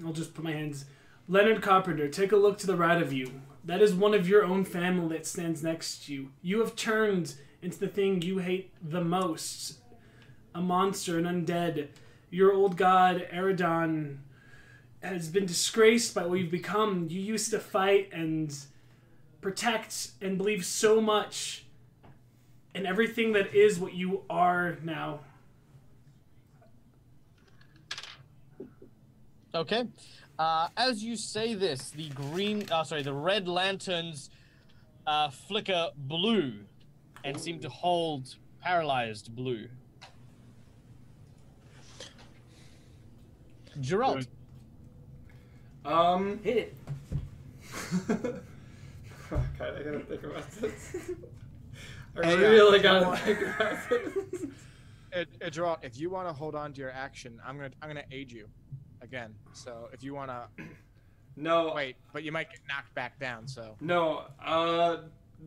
I'll just put my hands. Leonard Carpenter, take a look to the right of you. That is one of your own family that stands next to you. You have turned into the thing you hate the most. A monster, an undead. Your old god, Aradon, has been disgraced by what you've become. You used to fight and protect and believe so much in everything that is what you are now. Okay. As you say this, the red lanterns flicker blue and seem to hold paralyzed blue. Geralt. Hit it. God, I gotta think about this. I Hey, really gotta think about this. Geralt, if you want to hold on to your action, I'm gonna aid you again. So if you want to, No. wait, but you might get knocked back down. So No.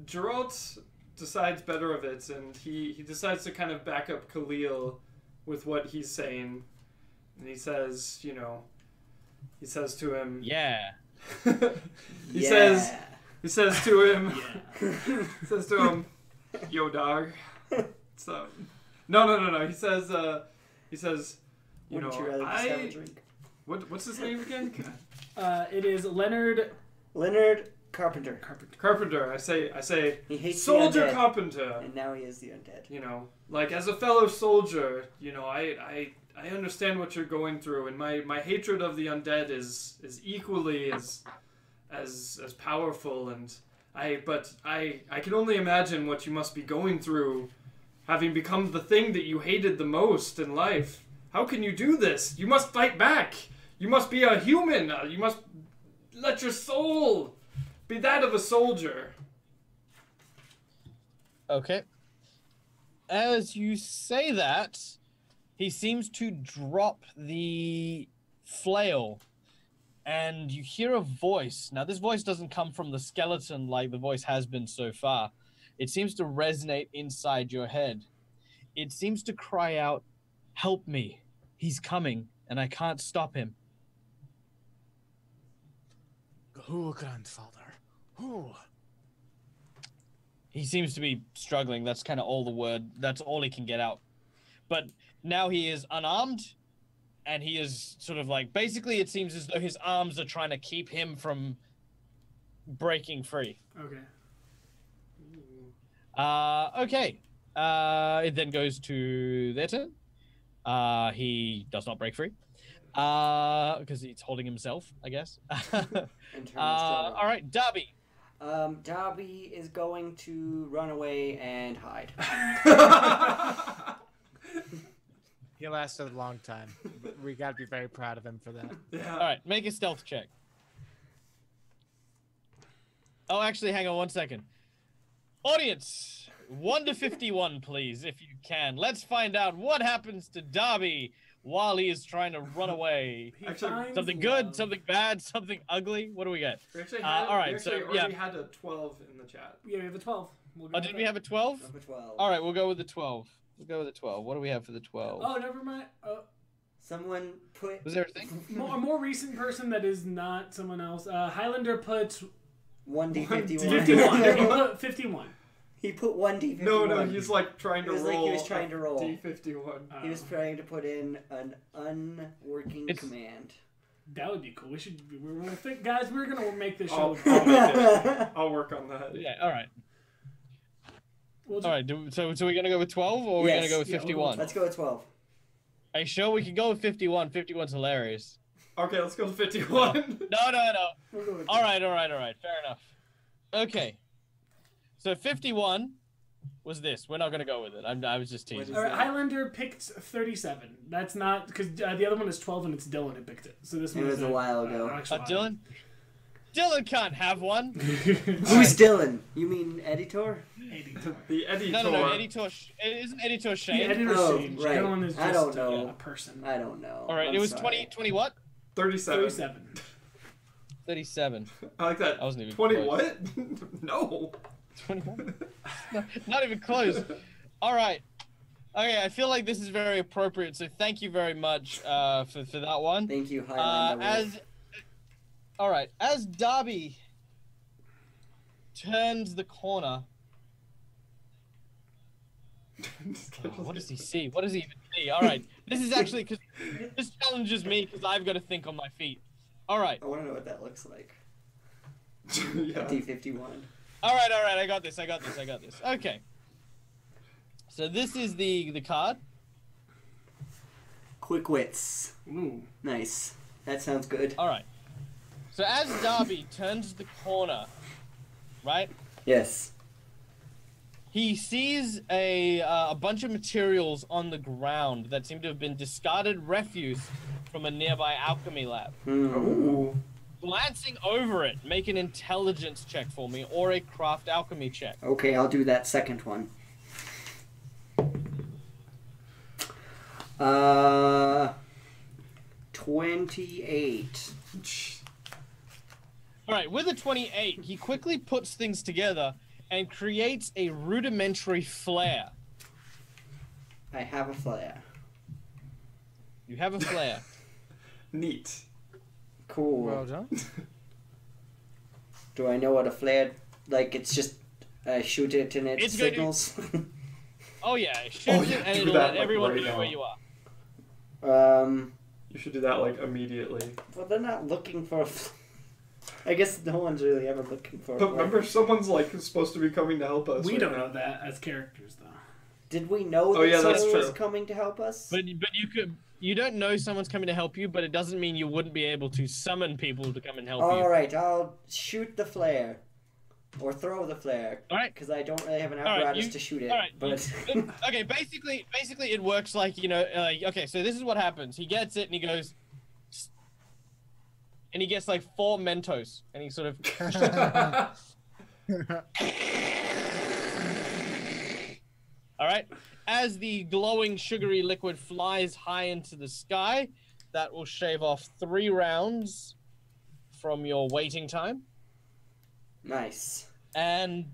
Geralt decides better of it, and he decides to kind of back up Khalil with what he's saying, and he says to him, Yeah. he says to him, he says to him, yo dog. So, no. He says, Wouldn't you rather just have a drink? What's his name again? It is Leonard Carpenter. Carpenter. I say. He hates Soldier the undead, Carpenter. and now he is the undead. Like as a fellow soldier, I understand what you're going through, and my hatred of the undead is equally as powerful, and I can only imagine what you must be going through, having become the thing that you hated the most in life. How can you do this? You must fight back. You must be a human. You must let your soul be that of a soldier. Okay. As you say that, he seems to drop the flail, and you hear a voice. Now, this voice doesn't come from the skeleton like the voice has been so far. It seems to resonate inside your head. It seems to cry out, "Help me. He's coming, and I can't stop him." Who, grandfather? Who? He seems to be struggling. That's kind of all the word. That's all he can get out. But now he is unarmed, and he is sort of like, basically it seems as though his arms are trying to keep him from breaking free. Okay. Okay. It then goes to their turn. He does not break free. Because he's holding himself, I guess. All right, Darby. Darby is going to run away and hide. He lasted a long time. We gotta be very proud of him for that. Yeah. All right, make a stealth check. Oh, actually, hang on 1 second. Audience, 1 to 51, please, if you can. Let's find out what happens to Darby while he is trying to run away. Actually, Something good, something bad, something ugly. What do we get? We actually all right, we so, already had a 12 in the chat. Yeah, we have a 12. We'll go Oh, with did that. we have a 12? Number 12. All right, we'll go with the 12. We'll go with the 12. What do we have for the 12? Oh, never mind. Someone put... Was there a thing? A more recent person that is not someone else. Highlander put 1d51. 51. He put 51. He put 1d51. No, he's like trying to It was roll. like he was trying to roll. D51. He was trying to put in an unworking command. That would be cool. Guys, we're gonna make this show. I'll work on that. Yeah, all right. We'll All right, so we're going to go with 12 or are we going to go with Yeah, we'll 51? Let's go with 12. Are you sure we can go with 51? 51's hilarious. Okay, let's go with 51. No. We'll go with All right. Fair enough. Okay. So 51 was this. We're not going to go with it. I was just teasing. All right, Highlander picked 37. That's not because the other one is 12 and it's Dylan who picked it. So this It one was a while ago. Dylan? Dylan can't have one. Who's Dylan? You mean editor? The editor. No. Editor. Isn't editor Shane? The editor Oh, change. right. Dylan is just I don't know. a person. I don't know. All right, I'm it was sorry. 20 what? 37. 37. 37. I like that. I wasn't even 20 close. what? No. 21? Not even close. All right. Okay, I feel like this is very appropriate, so thank you very much for that one. Thank you, Highlander. All right, as Darby turns the corner. What does he see? What does he even see? All right, this is actually because this challenges me because I've got to think on my feet. All right. I want to know what that looks like. Yeah. D51. All right. I got this. Okay. So this is the card. Quick wits. Ooh. Nice. That sounds good. All right. So as Darby turns the corner, right? Yes. He sees a bunch of materials on the ground that seem to have been discarded refuse from a nearby alchemy lab. Ooh. Glancing over it, make an intelligence check for me or a craft alchemy check. Okay, I'll do that second one. 28. All right, with a 28, he quickly puts things together and creates a rudimentary flare. I have a flare. You have a flare. Neat. Cool. Well done. Do I know what a flare... Like, it's just... I shoot it and it It's going to- signals? Oh yeah, shoot Oh, it yeah, and do it'll that, let like, everyone right know now. where you are. You should do that like immediately. Well, they're not looking for... I guess no one's really ever looking for a But flare. remember, someone's like supposed to be coming to help us. We right don't now. know that as characters, though. Did we know Oh, that yeah, that's someone was true. coming to help us? But you don't know someone's coming to help you, but it doesn't mean you wouldn't be able to summon people to come and help you. Alright, I'll shoot the flare. Or throw the flare. All right. Because I don't really have an right, apparatus to shoot it. All right. But Okay. Basically, it works like okay. So this is what happens. He gets it and he goes, and he gets like 4 Mentos, and he sort of. All right. As the glowing sugary liquid flies high into the sky, that will shave off 3 rounds from your waiting time. nice. And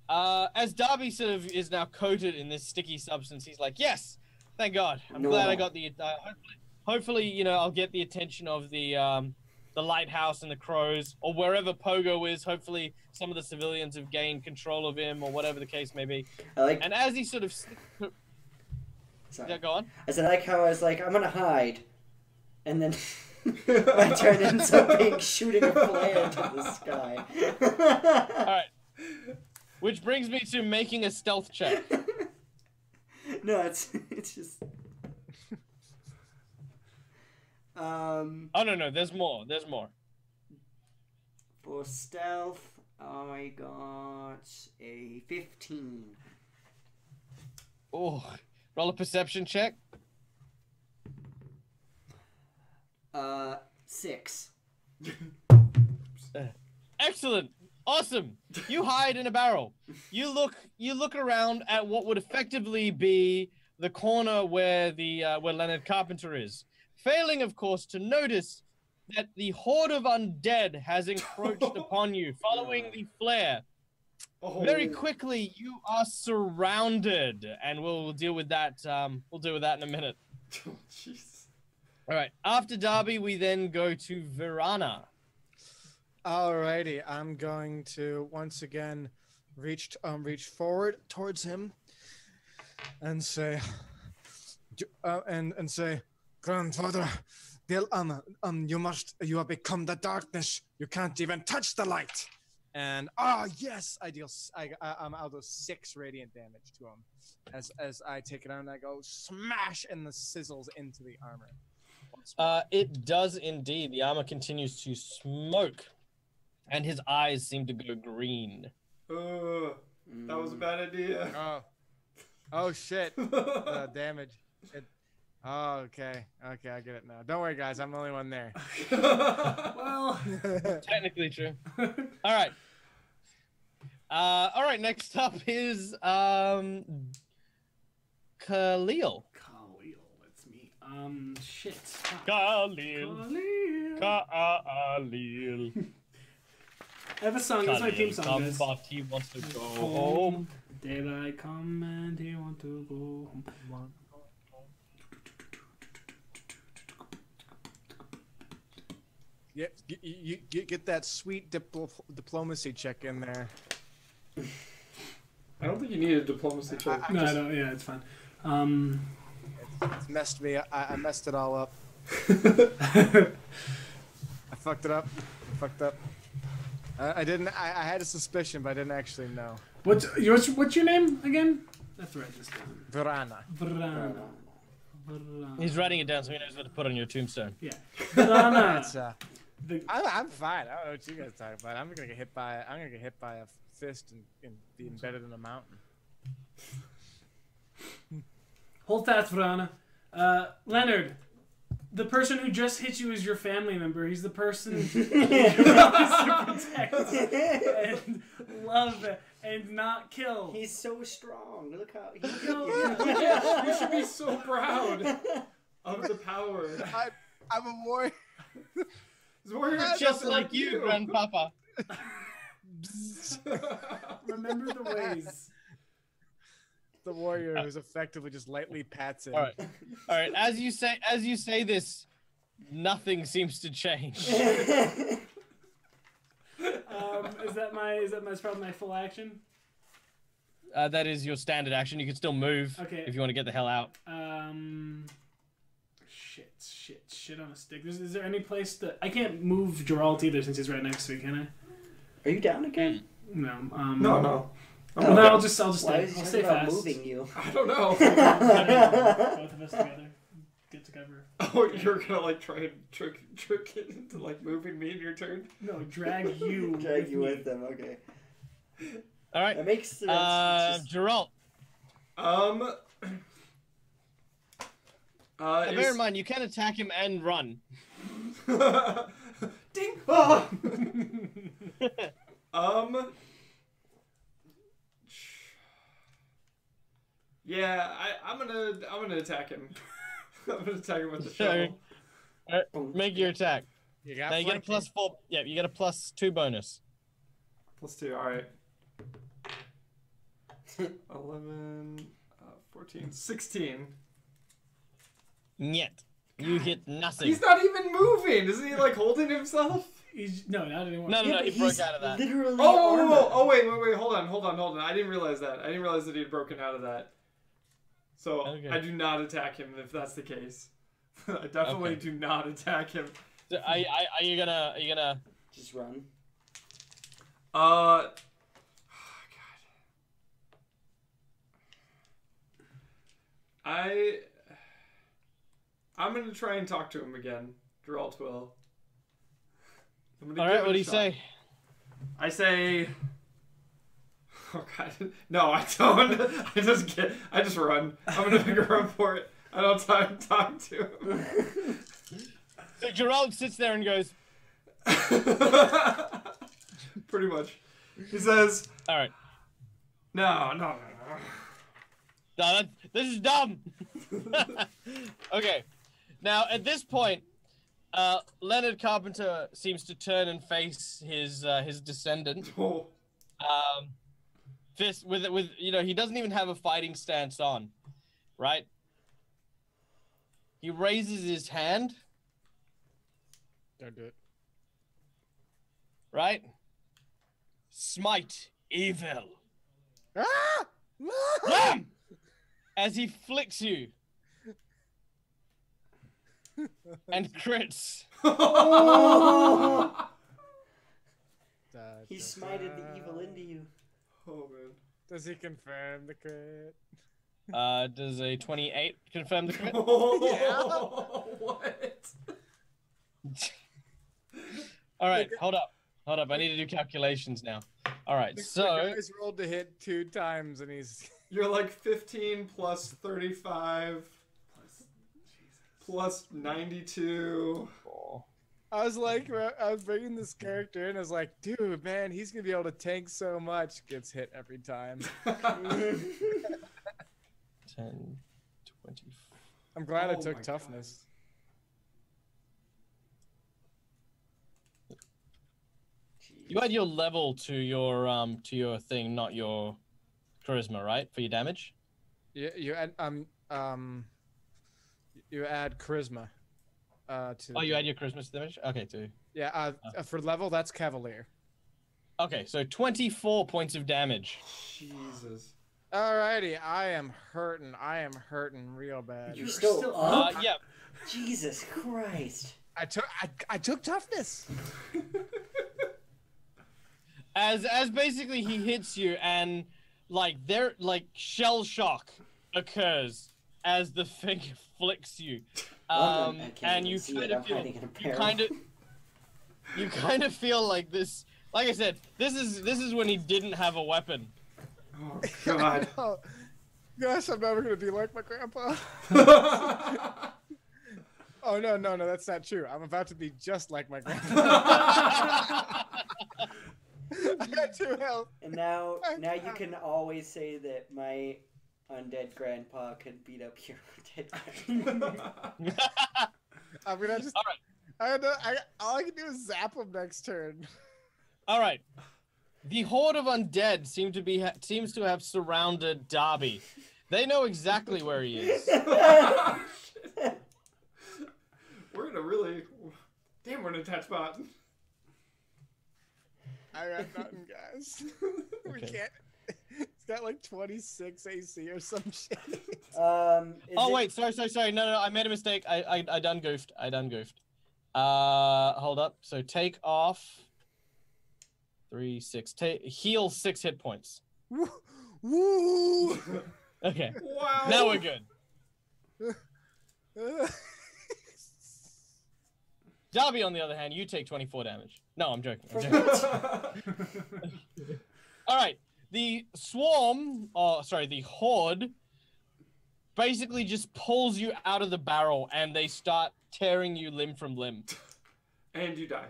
as Darby sort of is now coated in this sticky substance, he's like, "Yes, thank God. I'm glad I got the. Hopefully, I'll get the attention of the lighthouse and the crows, or wherever Pogo is. Hopefully, some of the civilians have gained control of him, or whatever the case may be." And as he sort of, Sorry. yeah, go on. I said, I like how I was like, I'm gonna hide. And then I turned into being shooting a flare into the sky. All right. Which brings me to making a stealth check. No, it's just. Oh no, there's more. For stealth, I got a 15. Oh, roll a perception check. 6. Excellent. Awesome. You hide in a barrel. You look around at what would effectively be the corner where where Leonard Carpenter is. Failing, of course, to notice that the horde of undead has encroached upon you following the flare. Oh. Very quickly, you are surrounded, and we'll deal with that. We'll deal with that in a minute. Oh, jeez. All right. After Darby, we then go to Virana. Alrighty, I'm going to once again reach forward towards him and say, "Grandfather, you have become the darkness. You can't even touch the light." And yes, I'll do 6 radiant damage to him as I take it out and I go smash, and the sizzles into the armor. It does indeed. The armor continues to smoke, and his eyes seem to go green. That was a bad idea. Oh shit! Damage. Okay, I get it now. Don't worry, guys. I'm the only one there. Well, Technically true. All right. Next up is Khalil. That's me. Shit. Khalil. I have a song. That's my theme song, guys. But he wants to go home. Daylight come and he want to go home. Yeah, you get that sweet diplomacy check in there. I don't think you need a diplomacy check. No, I don't. Yeah, it's fine. It's messed me. I messed it all up. I fucked it up. I didn't. I had a suspicion, but I didn't actually know. What's your name again? Let's write this down. Virana. He's writing it down so he knows what to put on your tombstone. Yeah. Virana. I'm fine. I don't know what you guys talk about. I'm gonna get hit by a fist and be embedded in a mountain. Hold fast, Virana. Leonard, the person who just hit you is your family member. He's the person you're supposed to protect and love and not kill. He's so strong. Look how he You should be so proud of the power. I'm a warrior. Just like you, Grandpapa. Remember the ways. The warrior who's effectively just lightly pats him. All right. As you say this, nothing seems to change. Is that probably my full action? That is your standard action. You can still move if you want to get the hell out. Shit on a stick. Is there any place that I can't move Geralt either since he's right next to me? Can I? Are you down again? No. No. Well, no, I'll just Why stay. is he I'll stay talking about fast. moving you? I don't know. Both of us together. Get to cover. Oh, you're gonna like try and trick it into like moving me in your turn? No, drag you. Drag with you me. with them, okay. All right. That makes sense. It's just- Geralt. Bear in mind, you can attack him and run. Ding! Ah! Yeah, I'm gonna attack him. I'm gonna attack him with the shovel. All right, make your attack. You got Now you get a +4. Yeah, you get a +2 bonus. +2. All right. 11, 14, 16. Yet you hit nothing. He's not even moving. Isn't he like holding himself? No, not anymore. No, Yeah, he but broke he's out of that. Literally Oh, wait, hold on. I didn't realize that. I didn't realize that he had broken out of that. So Okay. I do not attack him if that's the case. I definitely do not attack him. So are you gonna? Just run. God. I'm gonna try and talk to him again. Geralt will. I'm gonna All give right, it what a do you shot. say? I say. Oh god, no, I don't. I just run. I'm gonna make a run for it. I don't time to talk to him. So Geralt sits there and goes, Pretty much. He says, "All right, no. no, this is dumb." Okay, now at this point, Leonard Carpenter seems to turn and face his descendant. Oh. Fist with he doesn't even have a fighting stance on, right? He raises his hand, Don't do it. right? Smite evil. Ah! Wham! As he flicks you and crits. He smited the evil into you. Oh man. Does he confirm the crit? Does a 28 confirm the crit? What? All right, hold up. I need to do calculations now. All right, The so guy's rolled to hit 2 times and he's. You're like 15 plus 35 plus 92. I was bringing this character in. I was like, dude, man, he's gonna be able to tank so much. Gets hit every time. 10, 20. I'm glad I Oh took my toughness. You add your level to your thing, not your charisma, right? For your damage. You add charisma. To Oh, you add your charisma to damage. Okay, too. Yeah. For level, that's Cavalier. Okay, so 24 points of damage. Jesus. Alrighty, I am hurting real bad. You're still up? Yeah. Jesus Christ. I took toughness. As basically he hits you and shell shock occurs as the thing flicks you. I can't And even you see kind it. of I'm feel hiding in a barrel. you kind of feel like this. Like I said, this is when he didn't have a weapon. Oh god. Oh, gosh, I'm never gonna be like my grandpa. Oh no, that's not true. I'm about to be just like my grandpa. I got 2 health. And now you can always say that my undead grandpa can beat up your undead grandpa. I'm gonna just. All right. All I can do is zap him next turn. All right. The horde of undead seems to have surrounded Darby. They know exactly where he is. We're in a tight spot. I got nothing, guys. We Okay. can't. It's got like 26 AC or some shit. Wait, sorry. No, I made a mistake. I done goofed. Hold up. So take off 3, 6. Heal 6 hit points. Woo! Okay. Wow. Now we're good. Darby, on the other hand, you take 24 damage. No, I'm joking. All right. The swarm, the horde, basically just pulls you out of the barrel and they start tearing you limb from limb. And you die.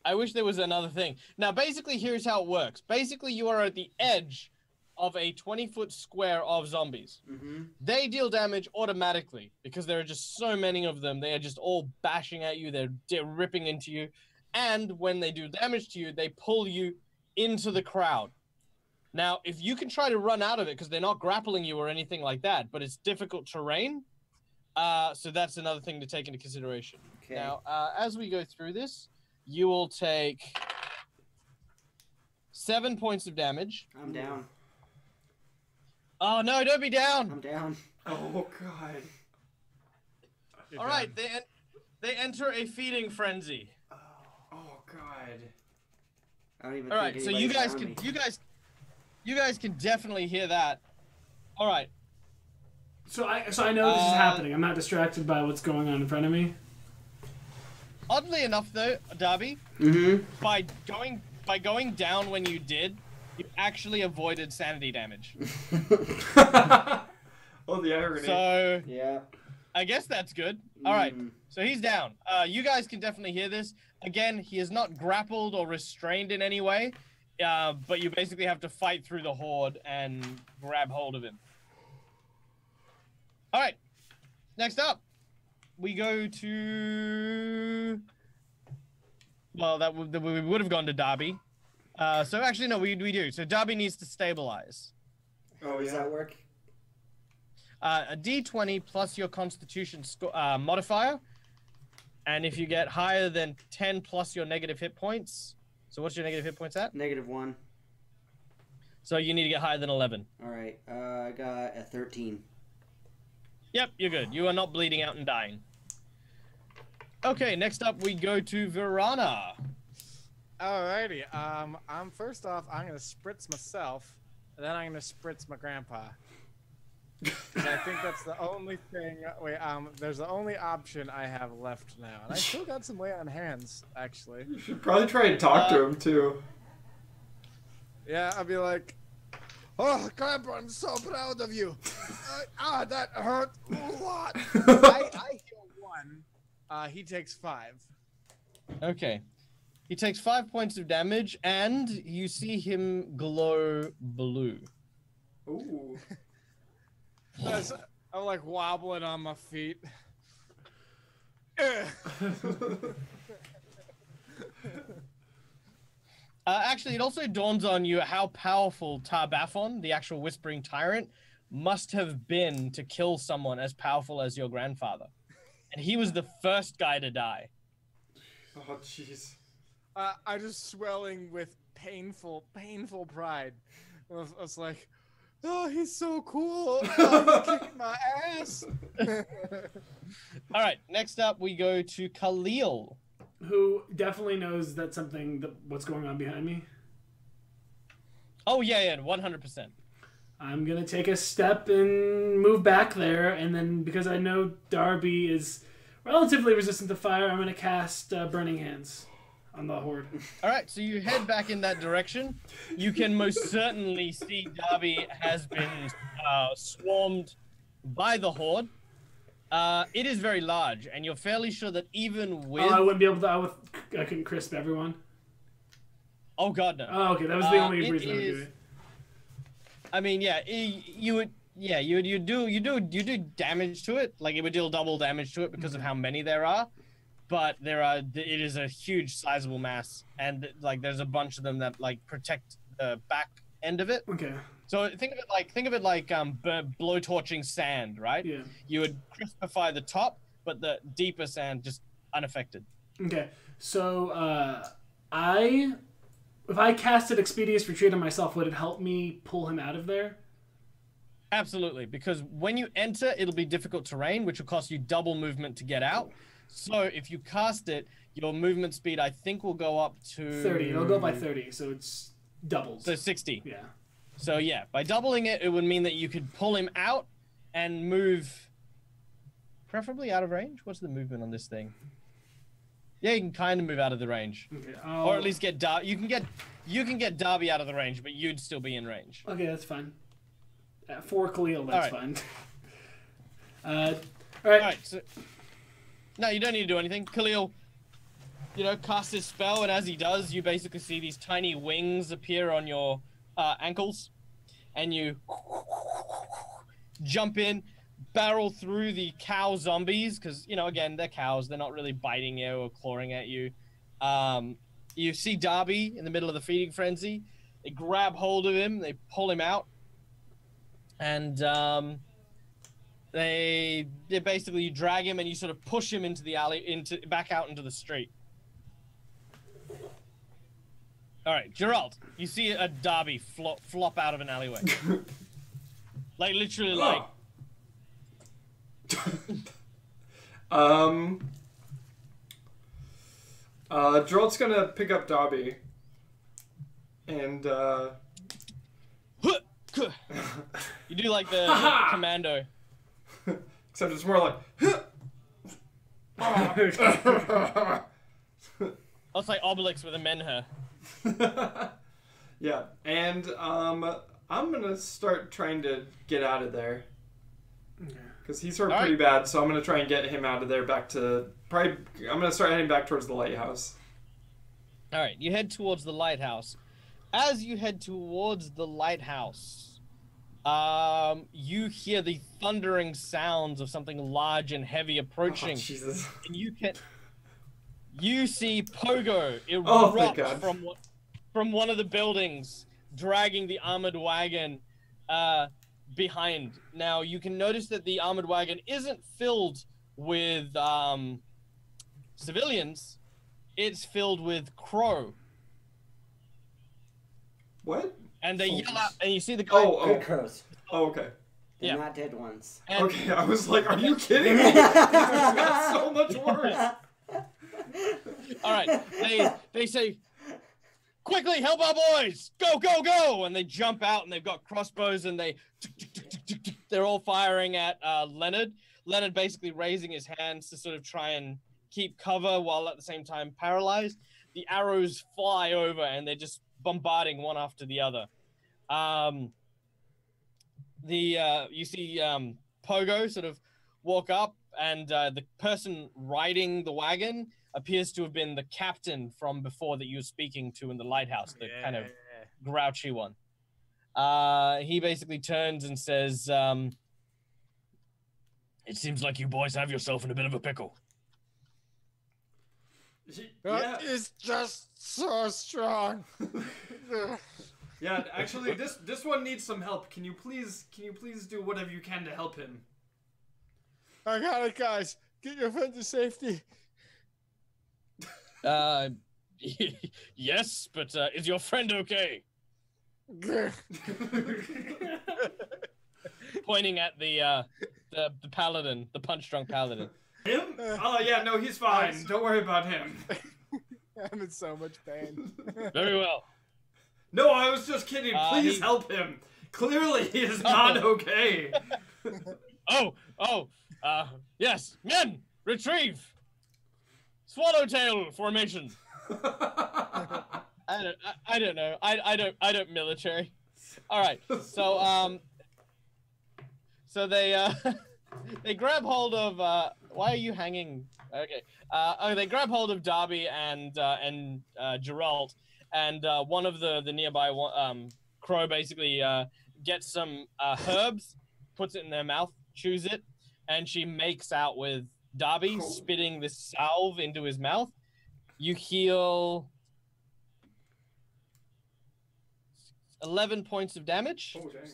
I wish there was another thing. Now, basically, here's how it works. Basically, you are at the edge of a 20-foot square of zombies. Mm-hmm. They deal damage automatically because there are just so many of them. They are just all bashing at you. They're ripping into you. And when they do damage to you, they pull you into the crowd. Now, if you can try to run out of it, because they're not grappling you or anything like that, but it's difficult terrain, so that's another thing to take into consideration. Okay. Now, as we go through this, you will take 7 points of damage. I'm down. Oh, no, don't be down. I'm down. Oh, God. You're All done. right, they enter a feeding frenzy. Oh, God. I don't even All think right, so anybody's around me. you guys can definitely hear that. All right. So I know this is happening. I'm not distracted by what's going on in front of me. Oddly enough, though, Darby, Mm-hmm. by going down when you did, you actually avoided sanity damage. Oh, the irony. So Yeah. I guess that's good. All right, Mm. so he's down. You guys can definitely hear this. Again, he is not grappled or restrained in any way, but you basically have to fight through the horde and grab hold of him. All right, next up, we go to... Well, we would have gone to Darby. So actually, no, we do. So Darby needs to stabilize. Oh, How does yeah. that work? A D20 plus your Constitution modifier, and if you get higher than 10 plus your negative hit points. So what's your negative hit points at? -1. So you need to get higher than 11. All right. I got a 13. Yep, you're good. You are not bleeding out and dying. Okay, next up we go to Verana. Alrighty. I'm first off, I'm gonna spritz myself, and then I'm gonna spritz my grandpa. And I think that's the only thing. Wait, there's the only option I have left now, and I still got some lay on hands, actually. You should probably try and talk to him, too. Yeah, I'd be like, "Oh, Grandpa, I'm so proud of you. That hurt a lot." I heal 1. He takes 5. Okay. He takes 5 points of damage, and you see him glow blue. Ooh. I'm like wobbling on my feet. Actually, it also dawns on you how powerful Tar-Baphon, the actual Whispering Tyrant, must have been to kill someone as powerful as your grandfather. And he was the first guy to die. Oh, jeez. I'm just swelling with painful pride. I was like, "Oh, he's so cool. Oh, he's kicking my ass." All right, next up we go to Khalil. Who definitely knows that what's going on behind me. Oh, yeah, 100%. I'm gonna take a step and move back there, and then because I know Darby is relatively resistant to fire, I'm gonna cast Burning Hands on the horde. All right, so you head back in that direction. You can most certainly see Darby has been swarmed by the horde. It is very large, and you're fairly sure that even with... Oh, I wouldn't be able to. I couldn't crisp everyone. Oh, God, no. Oh, okay, that was the only it reason I would do is- it. I mean, yeah, you would... Yeah, you do damage to it. Like, it would deal double damage to it because of how many there are. But it is a huge, sizable mass, and like there's a bunch of them that like protect the back end of it. Okay. So think of it like blowtorching sand, right? Yeah. You would crispify the top, but the deeper sand just unaffected. Okay. So if I casted Expeditious Retreat on myself, would it help me pull him out of there? Absolutely, because when you enter, it'll be difficult terrain, which will cost you double movement to get out. So if you cast it, your movement speed, I think, will go up to 30. It'll go by 30, so it's doubles. So 60. Yeah. So yeah, by doubling it, it would mean that you could pull him out and move, preferably out of range. What's the movement on this thing? Yeah, you can kind of move out of the range, Okay, or at least get Darby. You can get Darby out of the range, but you'd still be in range. Okay, that's fine. For Khalil, that's All fine. All right. So, no, you don't need to do anything. Khalil, casts his spell, and as he does, you basically see these tiny wings appear on your ankles, and you jump in, barrel through the cow zombies, because, again, they're cows. They're not really biting you or clawing at you. You see Darby in the middle of the feeding frenzy. They grab hold of him. They pull him out. And they basically, you drag him and you sort of push him into the alley, back out into the street. All right, Gerald, you see a Darby flop out of an alleyway. Like, literally, like... Gerald's gonna pick up Darby. And, You do like the commando. Except it's more like... Oh, it's like Obelix with a menher. Yeah, and I'm gonna start trying to get out of there. Because he's hurt pretty bad, so I'm gonna try and get him out of there back to... I'm gonna start heading back towards the lighthouse. Alright, you head towards the lighthouse. As you head towards the lighthouse, you hear the thundering sounds of something large and heavy approaching. Oh, Jesus. And you see Pogo erupt from one of the buildings, dragging the armored wagon behind. Now, you can notice that the armored wagon isn't filled with civilians. It's filled with crow. What? And they yell out, and you see the guy. Good crows. Oh, okay. They're not dead ones. And okay, I was like, are you kidding me? This got so much worse. All right, they say, quickly, help our boys! Go, go, go! And they jump out, and they've got crossbows, and they're all firing at Leonard. Leonard basically raising his hands to sort of try and keep cover while at the same time paralyzed. The arrows fly over, and they're just bombarding one after the other. You see Pogo sort of walk up, and the person riding the wagon appears to have been the captain from before that you were speaking to in the lighthouse, the kind of grouchy one. He basically turns and says, it seems like you boys have yourself in a bit of a pickle. That is just so strong. Yeah, actually, this one needs some help. Can you please do whatever you can to help him? I got it, guys. Get your friend to safety. Yes, but is your friend okay? Pointing at the paladin, the punch-drunk paladin. Him? Oh yeah, no, he's fine. Don't worry about him. I'm in so much pain. Very well. No, I was just kidding. Please help him. Clearly, he is not okay. Yes, men, retrieve. Swallowtail formation. I don't know. I don't military. All right. So they they grab hold of why are you hanging? Okay. They grab hold of Darby and Geralt, and one of the nearby crow basically gets some herbs, puts it in their mouth, chews it, and she makes out with Darby, spitting this salve into his mouth. You heal 11 points of damage. Oh, dang.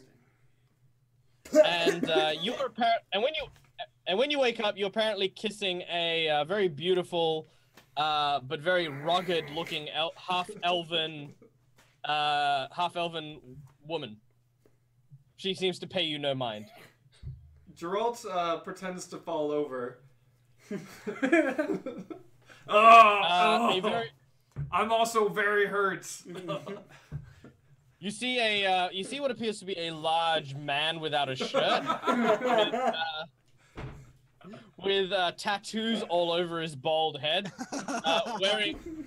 And when you wake up, you're apparently kissing a very beautiful, but very rugged-looking half-elven woman. She seems to pay you no mind. Geralt pretends to fall over. I'm also very hurt. You see what appears with tattoos all over his bald head,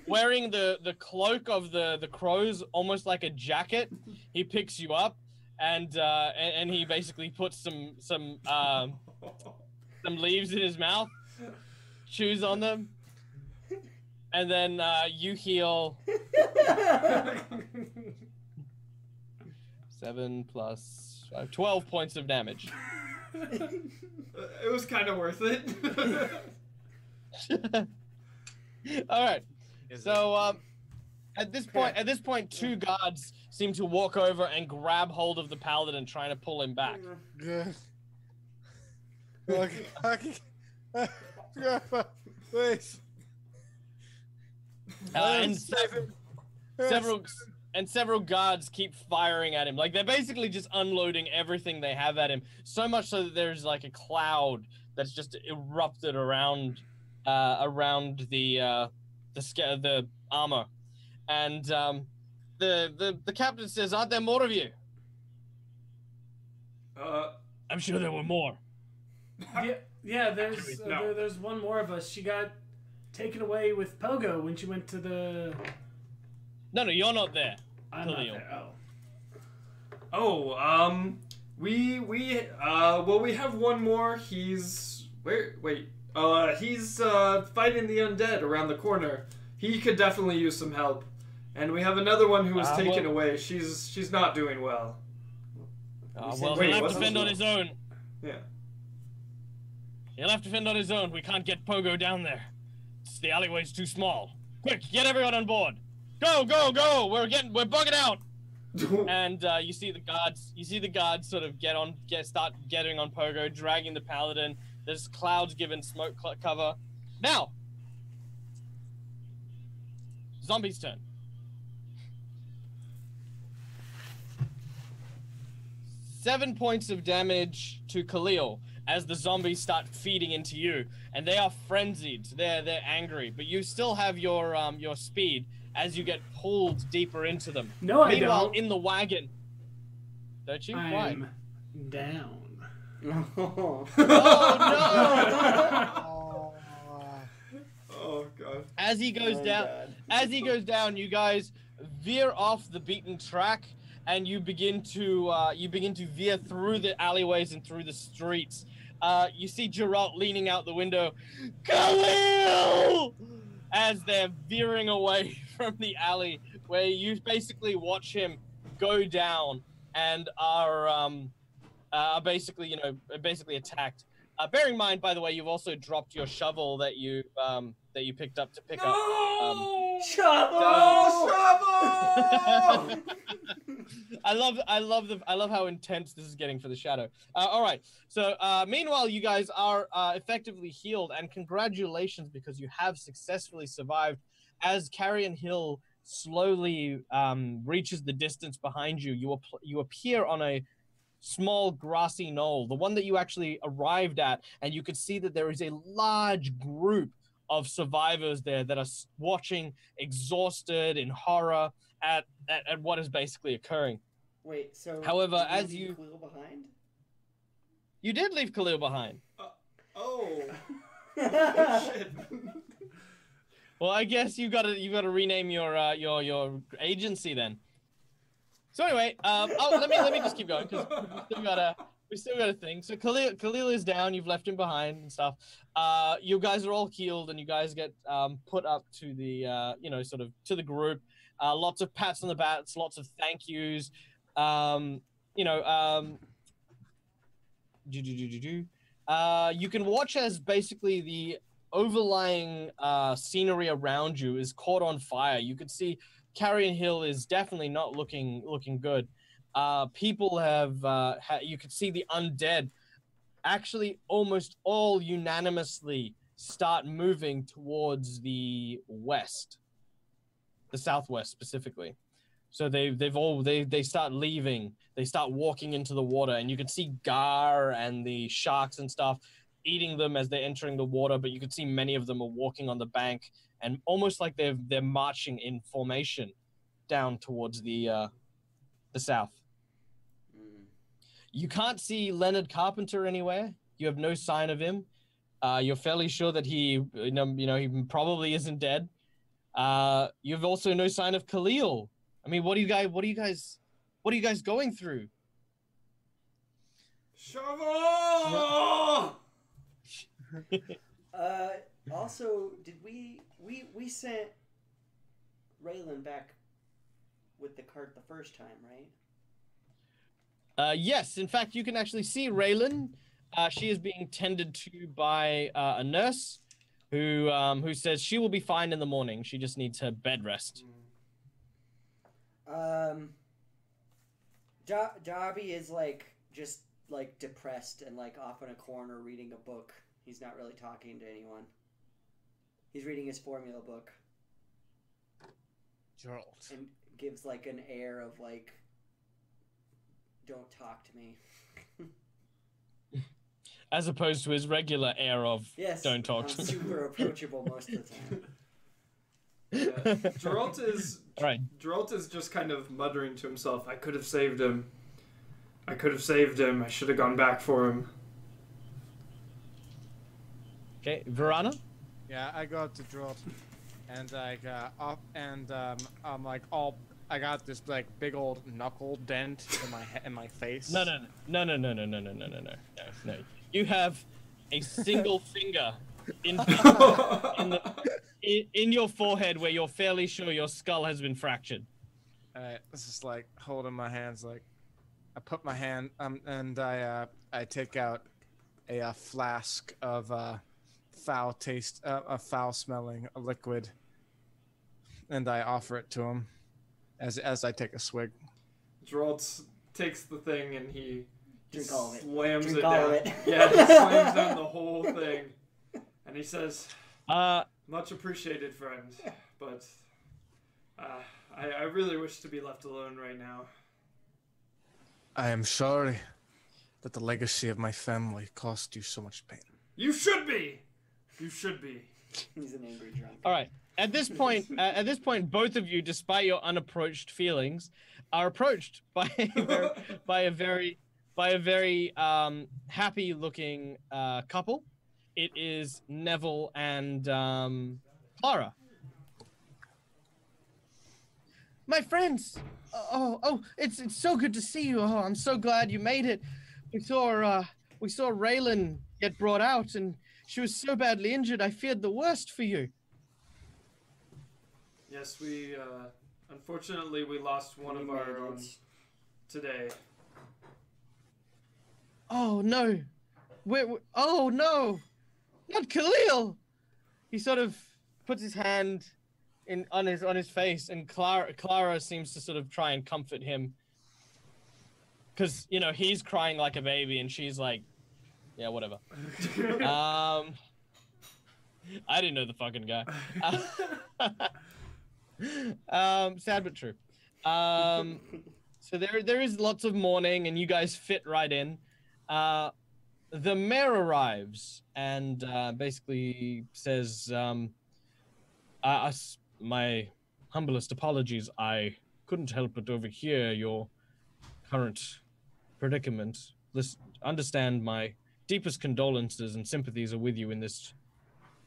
wearing the cloak of the crows, almost like a jacket. He picks you up, and he basically puts some leaves in his mouth, chews on them, and then you heal 7 plus 5, 12 points of damage. It was kind of worth it. All right. So at this point, 2 guards seem to walk over and grab hold of the paladin, trying to pull him back. Good. Please. And several guards keep firing at him. Like, they're basically just unloading everything they have at him. So much so that there's like a cloud that's just erupted around the armor. And the captain says, "Aren't there more of you?" I'm sure there were more. Yeah. There's one more of us. She got taken away with Pogo when she went to the. No, you're not there. I'm not there. We have one more. He's he's fighting the undead around the corner. He could definitely use some help. And we have another one who was taken away. She's not doing well. He'll have to fend on his own. Yeah. He'll have to fend on his own. We can't get Pogo down there. The alleyway's too small. Quick, get everyone on board. Go! We're bugging out. And you see the guards sort of start getting on Pogo, dragging the paladin. There's clouds giving smoke cover. Now, zombie's turn. 7 points of damage to Khalil as the zombies start feeding into you, and they are frenzied. They're angry, but you still have your speed as you get pulled deeper into them. No, I Meanwhile, don't. in the wagon, don't you? Why? I'm down. Oh no! Oh god. As he goes down, you guys veer off the beaten track, and you begin to veer through the alleyways and through the streets. You see Geralt leaning out the window, Khalil! As they're veering away from the alley, where you basically watch him go down and are basically attacked. Bearing in mind, by the way, you've also dropped your shovel that you picked up to pick up. Shovel! I love how intense this is getting for the shadow. All right. So meanwhile, you guys are effectively healed, and congratulations because you have successfully survived. As Carrion Hill slowly reaches the distance behind you, you appear on a small grassy knoll, the one that you actually arrived at, and you can see that there is a large group of survivors there that are watching, exhausted in horror at what is basically occurring. Wait, so however, did as leave Khalil behind? You did leave Khalil behind. Oh shit. Well, I guess you gotta rename your agency then. So anyway, let me just keep going because we still got a thing. So Khalil is down. You've left him behind and stuff. You guys are all healed, and you guys get put up to the sort of to the group. Lots of pats on the backs, lots of thank yous. You can watch as basically the overlying scenery around you is caught on fire. You could see Carrion Hill is definitely not looking good. People have you could see the undead actually almost all unanimously start moving towards the west, the southwest specifically. So they start leaving. They start walking into the water, and you can see Gar and the sharks and stuff eating them as they're entering the water. But you can see many of them are walking on the bank, and almost like they're marching in formation down towards the south. You can't see Leonard Carpenter anywhere. You have no sign of him. You're fairly sure that he he probably isn't dead. You've also no sign of Khalil. I mean, what are you guys going through? Shovel! Also, did we sent Raylan back with the cart the first time, right? Yes, in fact, you can actually see Raylan. She is being tended to by a nurse who says she will be fine in the morning. She just needs her bed rest. Darby is just depressed and off in a corner reading a book. He's not really talking to anyone. He's reading his formula book. Gerald. And gives an air of don't talk to me. As opposed to his regular air of yes, don't talk to me. Super approachable most of the time. Geralt is just kind of muttering to himself, I could have saved him. I should have gone back for him. Okay, Verana? Yeah, I go up to Geralt, and I got this big old knuckle dent in my face. No. You have a single finger in your forehead where you're fairly sure your skull has been fractured. This is holding my hands. I put my hand and I take out a flask of foul smelling liquid, and I offer it to him as I take a swig. Geralt takes the thing and he Drink all of it. slams Drink it all down. of it. Yeah, he slams down the whole thing. And he says, much appreciated, friend, but I really wish to be left alone right now. I am sorry that the legacy of my family caused you so much pain. You should be! You should be. He's an angry drunk. All right. At this point, both of you, despite your unapproached feelings, are approached by a very happy-looking couple. It is Neville and Clara. My friends. Oh! It's so good to see you. Oh, I'm so glad you made it. We saw Raylan get brought out, and she was so badly injured. I feared the worst for you. Yes, we unfortunately we lost one of our own today. Oh no! Oh no! Not Khalil! He sort of puts his hand on his face, and Clara seems to sort of try and comfort him, because he's crying like a baby, and she's like, yeah, whatever. I didn't know the fucking guy. Sad but true. So there is lots of mourning, and you guys fit right in. The mayor arrives and basically says, my humblest apologies. I couldn't help but overhear your current predicament. Understand my deepest condolences and sympathies are with you in this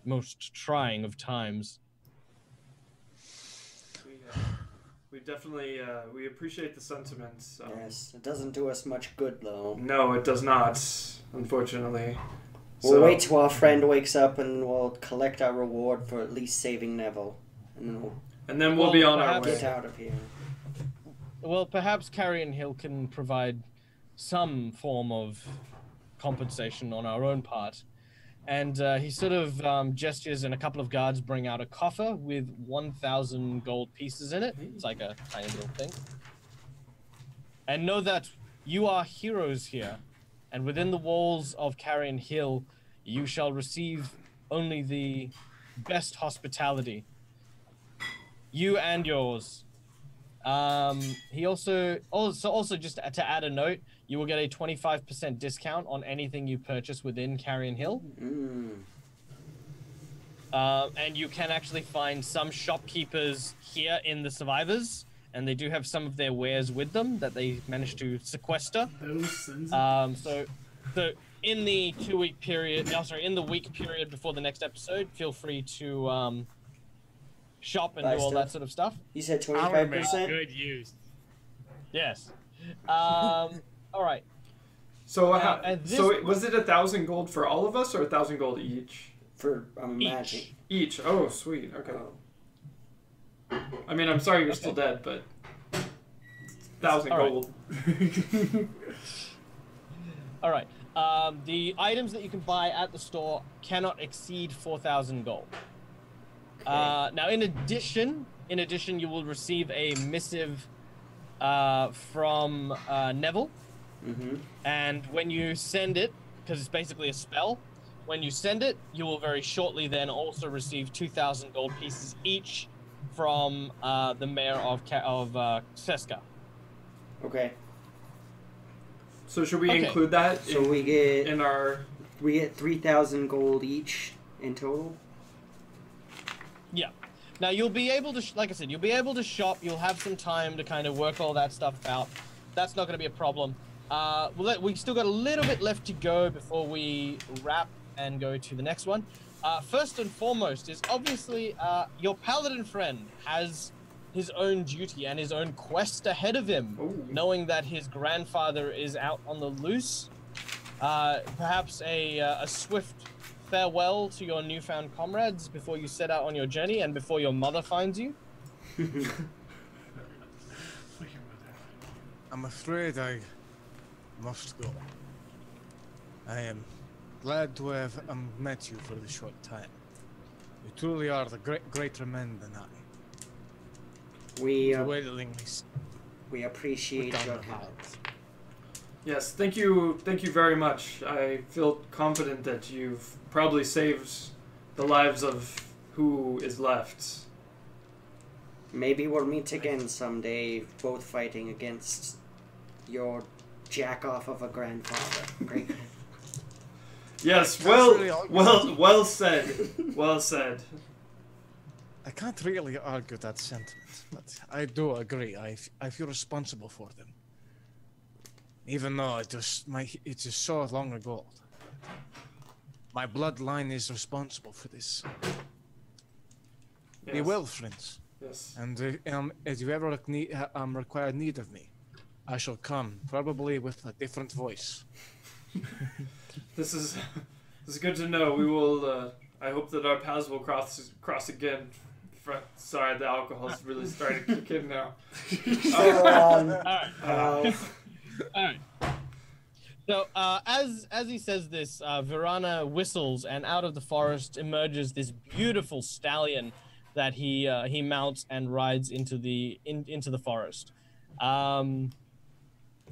most trying of times. We definitely we appreciate the sentiments. Yes, it doesn't do us much good though. No, it does not, unfortunately. We'll wait till our friend wakes up and we'll collect our reward for at least saving Neville. And then we'll be on our way. Get out of here. Well, perhaps Carrion Hill can provide some form of compensation on our own part. And he sort of gestures, and a couple of guards bring out a coffer with 1,000 gold pieces in it. It's like a tiny little thing. And know that you are heroes here, and within the walls of Carrion Hill, you shall receive only the best hospitality. You and yours. He also just to add a note, you will get a 25% discount on anything you purchase within Carrion Hill. And you can actually find some shopkeepers here in the Survivors, and they do have some of their wares with them that they managed to sequester. So in the 2-week period, in the week period before the next episode, feel free to shop and Buy do all stuff. that sort of stuff. You said I want to make 25%? good use. Yes. All right. So, at this was it 1,000 gold for all of us or 1,000 gold each? For, I'm imagining. Each. Oh, sweet. Okay. Oh. I mean, I'm sorry you're still dead, but 1,000 All right. gold. All right. The items that you can buy at the store cannot exceed 4,000 gold. Now, in addition, you will receive a missive from Neville, and when you send it, because it's basically a spell, when you send it, you will very shortly then also receive 2,000 gold pieces each from the mayor of Seska. Okay. So should we Okay. include that So we get in our... 3,000 gold each in total? Yeah. Now you'll be able to, like I said, you'll be able to shop. You'll have some time to kind of work all that stuff out. That's not going to be a problem. We still got a little bit left to go before we wrap and go to the next one. First and foremost is obviously your paladin friend has his own duty and his own quest ahead of him, knowing that his grandfather is out on the loose. Perhaps a swift farewell to your newfound comrades before you set out on your journey and before your mother finds you. I'm afraid I must go. I am glad to have met you for the short time. You truly are the greater men than I. We Willingly we appreciate put down your the help. hands. Yes, thank you very much. I feel confident that you've probably saved the lives of who is left. Maybe we'll meet again someday, both fighting against your jack-off of a grandfather. Great. Yes, That's really all well said. Well said. I can't really argue that sentiment, but I do agree. I feel responsible for them. Even though it is so long ago. My bloodline is responsible for this. Be Yes. well, friends. Yes. And if you ever require need of me, I shall come, probably with a different voice. This is good to know. We will. I hope that our paths will cross again. Sorry, the alcohol is really starting to kick in now. So, All right. So as he says this, Virana whistles, and out of the forest emerges this beautiful stallion that he mounts and rides into the forest.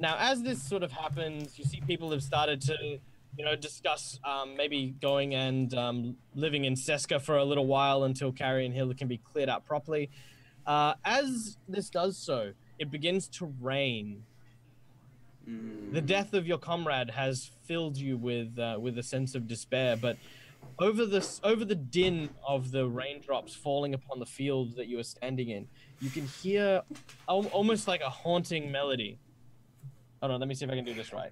Now, as this sort of happens, you see people have started to, discuss maybe going and living in Seska for a little while until Carrion Hill can be cleared out properly. As this does so, it begins to rain. The death of your comrade has filled you with a sense of despair, but over the din of the raindrops falling upon the field that you are standing in, you can hear almost like a haunting melody. Hold on, let me see if I can do this right.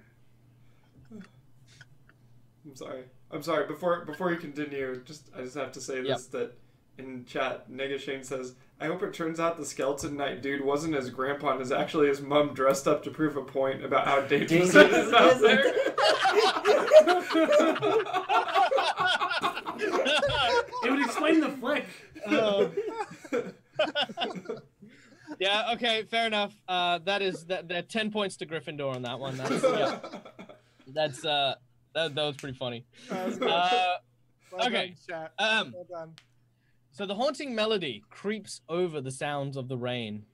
I'm sorry. Before you continue, I just have to say this, that in chat, Negashane says, I hope it turns out the Skeleton Knight dude wasn't his grandpa and is actually his mom dressed up to prove a point about how dangerous it is out there. It would explain the flick. Yeah, okay, fair enough. That 10 points to Gryffindor on that one. That was pretty funny. Okay. Well done. So the haunting melody creeps over the sounds of the rain.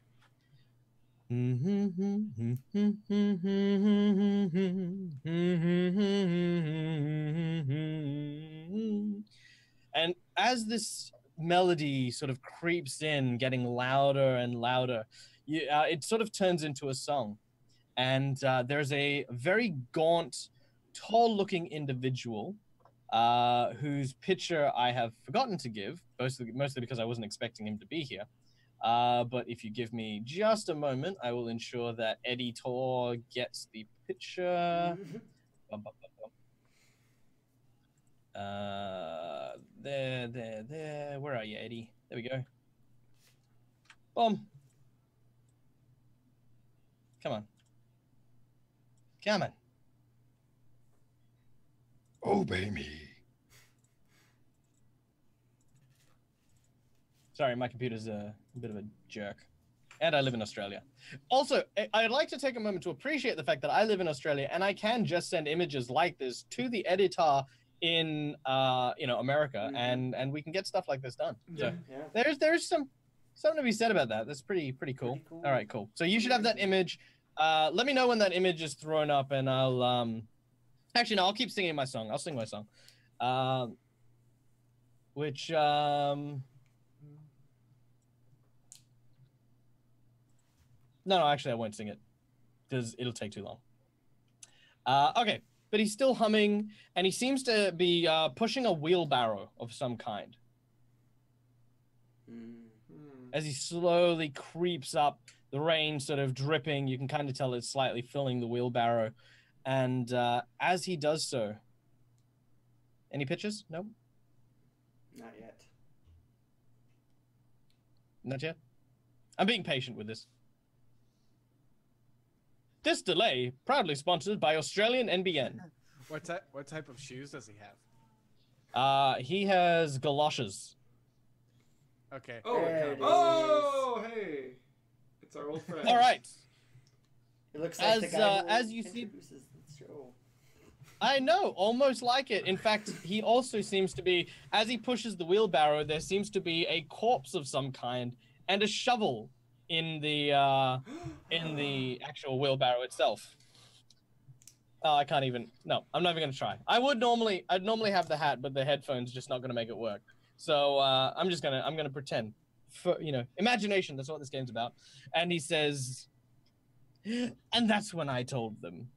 And as this melody sort of creeps in, getting louder and louder, it sort of turns into a song. And there's a very gaunt, tall-looking individual whose picture I have forgotten to give, mostly because I wasn't expecting him to be here. But if you give me just a moment, I will ensure that Eddie Tor gets the picture. There. Where are you, Eddie? There we go. Boom. Come on. Come on. Obey me. Sorry, my computer's a bit of a jerk. And I live in Australia. Also, I'd like to take a moment to appreciate the fact that I live in Australia and I can just send images like this to the editor in America, and we can get stuff like this done. So there's something to be said about that. That's pretty cool. All right, cool. So you should have that image. Let me know when that image is thrown up, and I'll actually no, I'll keep singing my song. I'll sing my song. No, actually, I won't sing it because it'll take too long. Okay, but he's still humming, and he seems to be pushing a wheelbarrow of some kind. As he slowly creeps up, the rain sort of dripping, you can kind of tell it's slightly filling the wheelbarrow. And as he does so, any pictures? No? Not yet. Not yet? I'm being patient with this. This delay, proudly sponsored by Australian NBN. What type of shoes does he have? He has galoshes. Okay. Hey. It's our old friend. All right. It looks like the guy who as you see, introduces the show. I know, almost like it. In fact, he also seems to be, as he pushes the wheelbarrow, there seems to be a corpse of some kind and a shovel in the actual wheelbarrow itself. Oh, I can't even. No, I'm not even gonna try. I'd normally have the hat, but the headphones just not gonna make it work. So I'm gonna pretend. For imagination. That's what this game's about. And he says, and that's when I told them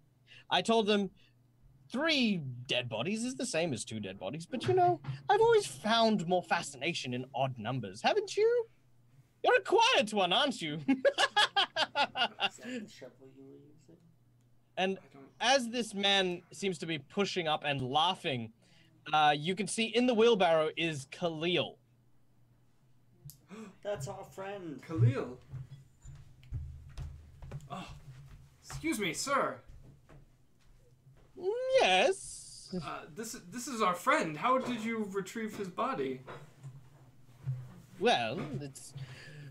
3 dead bodies is the same as 2 dead bodies. But I've always found more fascination in odd numbers, haven't you? You're a quiet one, aren't you? Is that the shovel you were using? And as this man seems to be pushing up and laughing, you can see in the wheelbarrow is Khalil. That's our friend. Khalil. Oh, excuse me, sir. Yes. This is our friend. How did you retrieve his body? Well, it's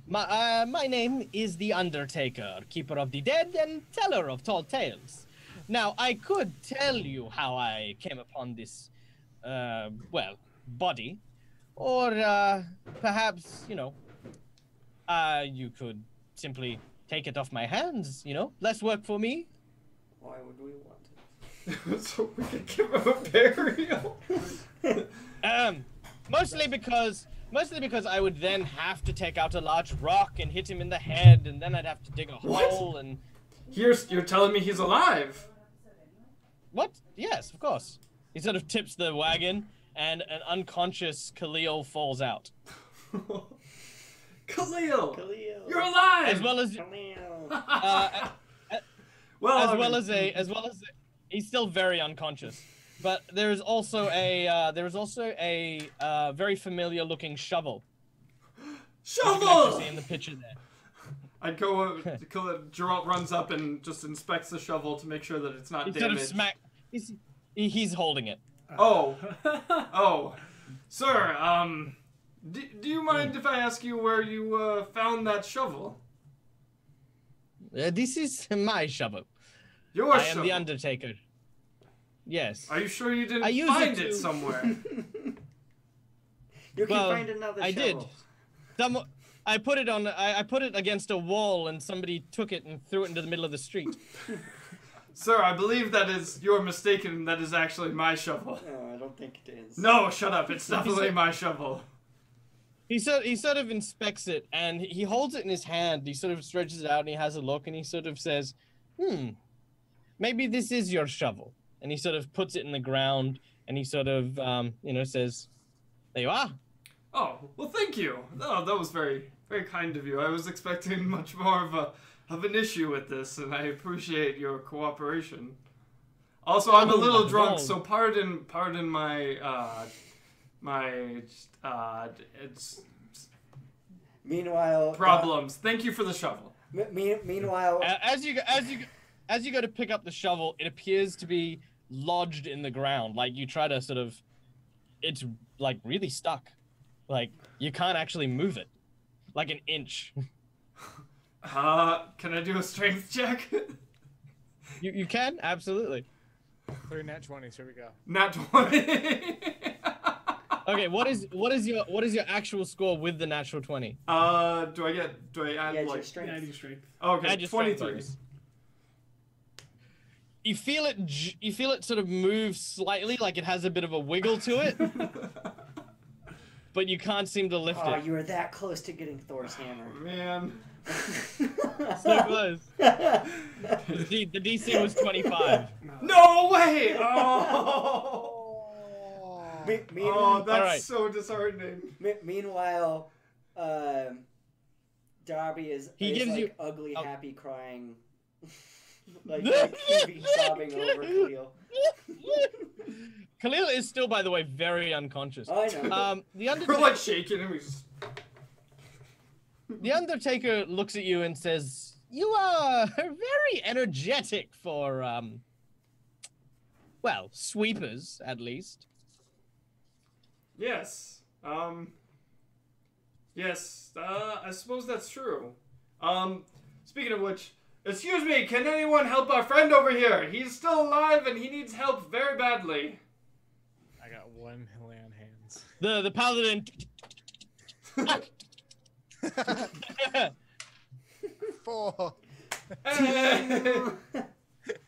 my name is the Undertaker, keeper of the dead and teller of tall tales. Now, I could tell you how I came upon this, body, or perhaps you could simply take it off my hands. Less work for me. Why would we want it? So we could give him a burial. Mostly because I would then have to take out a large rock and hit him in the head, and then I'd have to dig a hole and. You're telling me he's alive? What? Yes, of course. He sort of tips the wagon, and an unconscious Khalil falls out. Khalil, you're alive. As well as. As well as he's still very unconscious. But there is also a very familiar looking shovel. Shovel! You can actually see in the picture there. I'd go. Geralt runs up and just inspects the shovel to make sure that it's not damaged. He's holding it. Oh, sir. Do you mind if I ask you where you found that shovel? This is my shovel. Your shovel. I am the Undertaker. Yes. Are you sure you didn't find it somewhere? You can find another shovel. I did. I put it on. I put it against a wall, and somebody took it and threw it into the middle of the street. Sir, I believe you're mistaken. That is actually my shovel. No, I don't think it is. No, shut up. It's definitely my shovel. He sort of inspects it, and he holds it in his hand. He sort of stretches it out, and he has a look, and he sort of says, maybe this is your shovel. And he sort of puts it in the ground, and he sort of, says, there you are. Oh, well, thank you. Oh, that was very, very kind of you. I was expecting much more of an issue with this, and I appreciate your cooperation. Also, I'm a little Oh, drunk, no. so pardon my it's Meanwhile, problems. Thank you for the shovel. Meanwhile, As you go to pick up the shovel, it appears to be lodged in the ground. Like you try to sort of, it's like really stuck. Like you can't actually move it, like an inch. Can I do a strength check? You can absolutely. 3 nat 20s. Here we go. Nat 20. Okay, what is your actual score with the natural 20? do I add yeah, it's like your strength. Yeah, I do strength. okay, Add your strength 23. bonus. You feel it sort of move slightly, like it has a bit of a wiggle to it, but you can't seem to lift Oh, it. you were that close to getting Thor's hammer. Man. So close. The DC was 25. No way! Oh, oh that's Alright. so disheartening. Meanwhile, Darby is gives like you- ugly, oh. happy, crying, like heaving, sobbing over Khalil. Khalil is still, by the way, very unconscious. I know. The We're Undertaker, like shaking and we just. the Undertaker looks at you and says, "You are very energetic for, well, sweepers at least." Yes. Yes. I suppose that's true. Speaking of which, excuse me, can anyone help our friend over here? He's still alive and he needs help very badly. I got 1 lay on hands. The paladin. 4. Hey!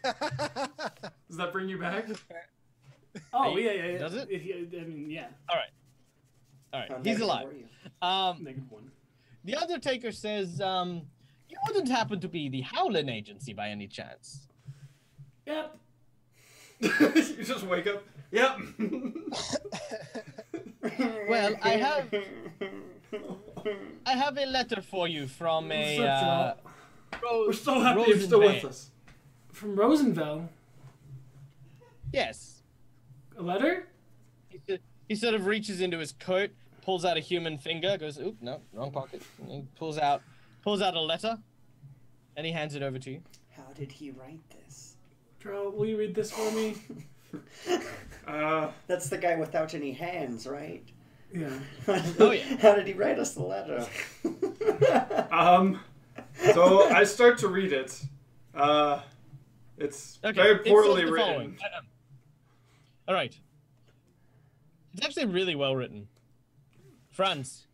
Does that bring you back? Oh, yeah. Does it? I mean, yeah. All right, How he's negative alive. were you? -1. The Undertaker says, "You wouldn't happen to be the Howlin' Agency by any chance?" Yep. You just wake up. Yep. Well, I have a letter for you from What's a up, We're Rose. so happy you're still with us. From Rosenville. Yes. A letter? He sort of reaches into his coat, pulls out a human finger, goes, "Oop, no, wrong pocket." And he pulls out a letter, and he hands it over to you. How did he write this? Dro, will you read this for me? That's the guy without any hands, right? Yeah. Oh, yeah. How did he write us the letter? So I start to read it. It's Okay, very it poorly says the written. following. All right. It's actually really well written. Franz,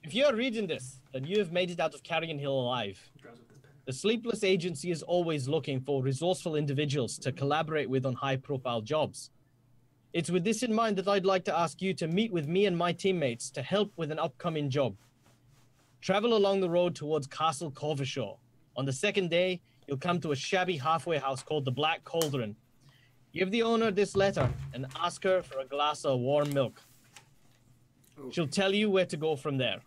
if you're reading this, then you have made it out of Carrion Hill alive. The Sleepless Agency is always looking for resourceful individuals to collaborate with on high-profile jobs. It's with this in mind that I'd like to ask you to meet with me and my teammates to help with an upcoming job. Travel along the road towards Castle Corvishaw. On the second day, you'll come to a shabby halfway house called the Black Cauldron. Give the owner this letter and ask her for a glass of warm milk. She'll tell you where to go from there.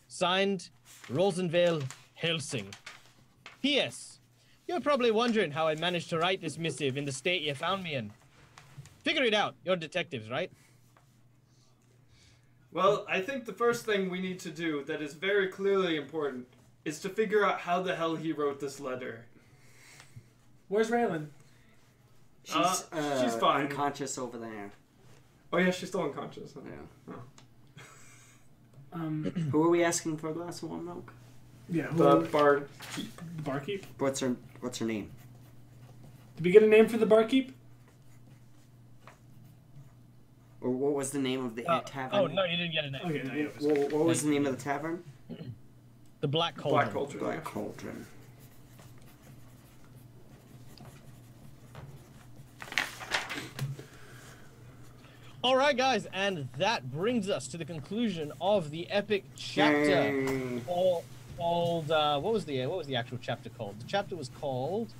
Signed, Rosenvale Helsing. P.S. You're probably wondering how I managed to write this missive in the state you found me in. Figure it out. You're detectives, right? Well, I think the first thing we need to do that is very clearly important is to figure out how the hell he wrote this letter. Where's Raylan? She's fine. Unconscious over there. Oh yeah, she's still unconscious. Huh? Yeah. Um, Who are we asking for a glass of warm milk? yeah. The Who, bard. the barkeep? What's her name? Did we get a name for the barkeep? Or what was the name of the tavern? Oh, no, you didn't get a name. Okay, no, yeah, it was- What was the name of the tavern? The Black Cauldron. Black Cauldron. Black Cauldron. All right, guys, and that brings us to the conclusion of the epic chapter Yay. called what was the actual chapter called? The chapter was called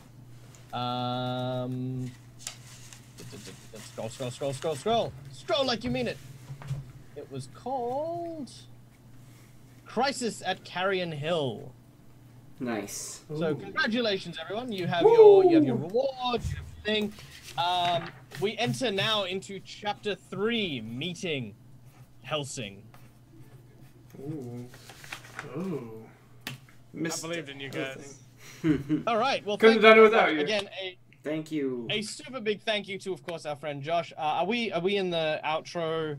scroll like you mean it. It was called Crisis at Carrion Hill. Nice. So Ooh. congratulations, everyone! You have your reward, you have thing. We enter now into chapter 3, meeting Helsing. Ooh. Ooh. I believed in you guys. All right. Well, Couldn't have done it without you. Again, Thank you. a super big thank you to, of course, our friend Josh. Are we in the outro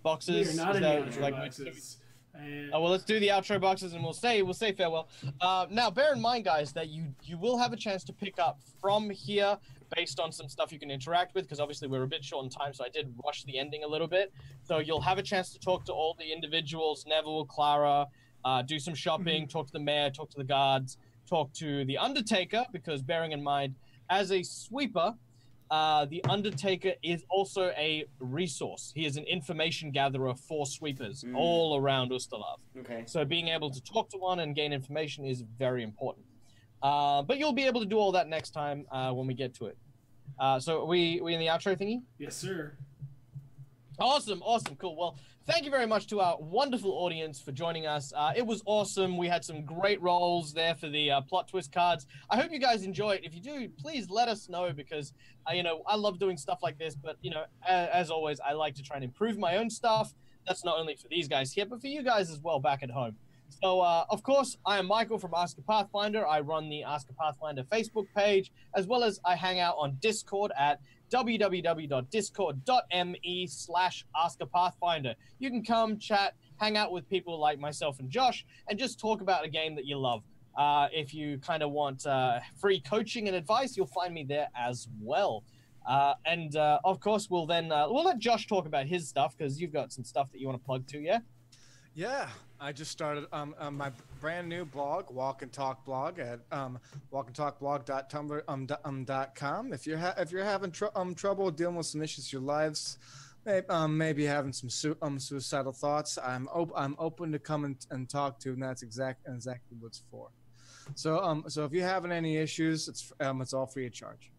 boxes? We are not Is in that, the outro like, boxes. Oh, well, let's do the outro boxes and we'll say farewell. Now, bear in mind, guys, that you will have a chance to pick up from here based on some stuff you can interact with, because obviously we're a bit short on time, so I did rush the ending a little bit. So you'll have a chance to talk to all the individuals, Neville, Clara, do some shopping, talk to the mayor, talk to the guards, talk to the Undertaker, because bearing in mind, as a sweeper, the Undertaker is also a resource. He is an information gatherer for sweepers all around Ustalav. Okay. So being able to talk to one and gain information is very important. But you'll be able to do all that next time when we get to it. So are we in the outro thingy? Yes, sir. Awesome, cool. Well, thank you very much to our wonderful audience for joining us. It was awesome. We had some great rolls there for the plot twist cards. I hope you guys enjoy it. If you do, please let us know, because I love doing stuff like this. But as always, I like to try and improve my own stuff. That's not only for these guys here, but for you guys as well back at home. So, of course, I am Michael from Ask A Pathfinder. I run the Ask A Pathfinder Facebook page, as well as I hang out on Discord at www.discord.me/AskAPathfinder. You can come, chat, hang out with people like myself and Josh, and just talk about a game that you love. If you kind of want free coaching and advice, you'll find me there as well. And of course, we'll let Josh talk about his stuff, because you've got some stuff that you want to plug too, yeah? Yeah, I just started my brand new blog, Walk and Talk blog at walkandtalkblog.tumblr.com. If you're having trouble dealing with some issues in your lives, maybe having some suicidal thoughts, I'm open to come and talk to, and that's exactly what it's for. So if you're having any issues, it's all free of charge.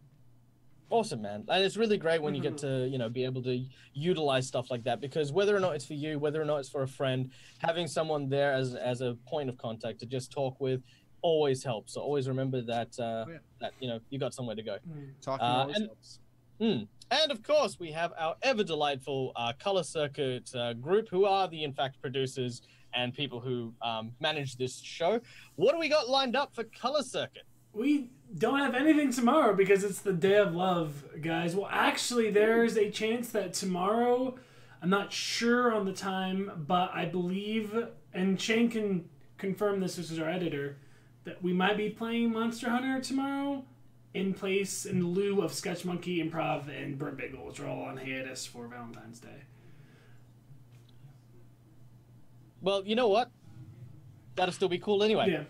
Awesome, man. And it's really great when you get to, be able to utilize stuff like that, because whether or not it's for you, whether or not it's for a friend, having someone there as a point of contact to just talk with always helps. So always remember that, you got somewhere to go. Talking always helps. And of course, we have our ever delightful Color Circuit group, who are in fact, producers and people who manage this show. What do we got lined up for Color Circuit? We don't have anything tomorrow because it's the Day of Love, guys. Well, actually, there's a chance that tomorrow, I'm not sure on the time, but I believe, and Shane can confirm this is our editor, that we might be playing Monster Hunter tomorrow in lieu of Sketch Monkey, Improv, and Burnt Bagel, which are all on hiatus for Valentine's Day. Well, you know what? That'll still be cool anyway.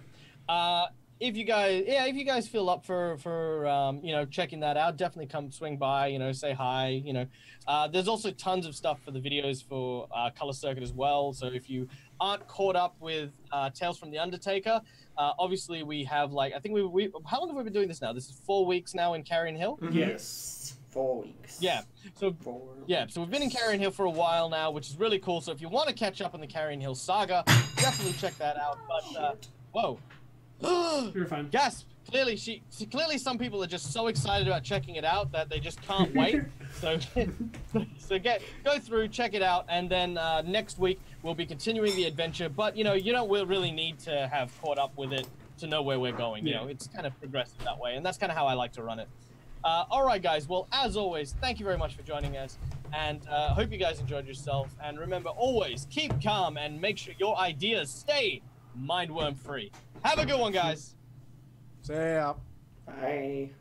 Yeah. If you guys feel up for checking that out, definitely come swing by, say hi, there's also tons of stuff for the videos for Color Circuit as well. So if you aren't caught up with Tales from the Undertaker, obviously we have I think we how long have we been doing this now? This is 4 weeks now in Carrion Hill. Mm-hmm. Yes. 4 weeks. Yeah. So we've been in Carrion Hill for a while now, which is really cool. So if you want to catch up on the Carrion Hill saga, definitely check that out. But whoa. You're fine. Gasp! Clearly, clearly some people are just so excited about checking it out that they just can't wait. So go through, check it out, and then next week we'll be continuing the adventure. But you don't really need to have caught up with it to know where we're going. It's kind of progressive that way, and that's kind of how I like to run it. All right, guys. Well, as always, thank you very much for joining us, and hope you guys enjoyed yourself. And remember, always keep calm and make sure your ideas stay mindworm free. Have a good one, guys. See ya. Bye.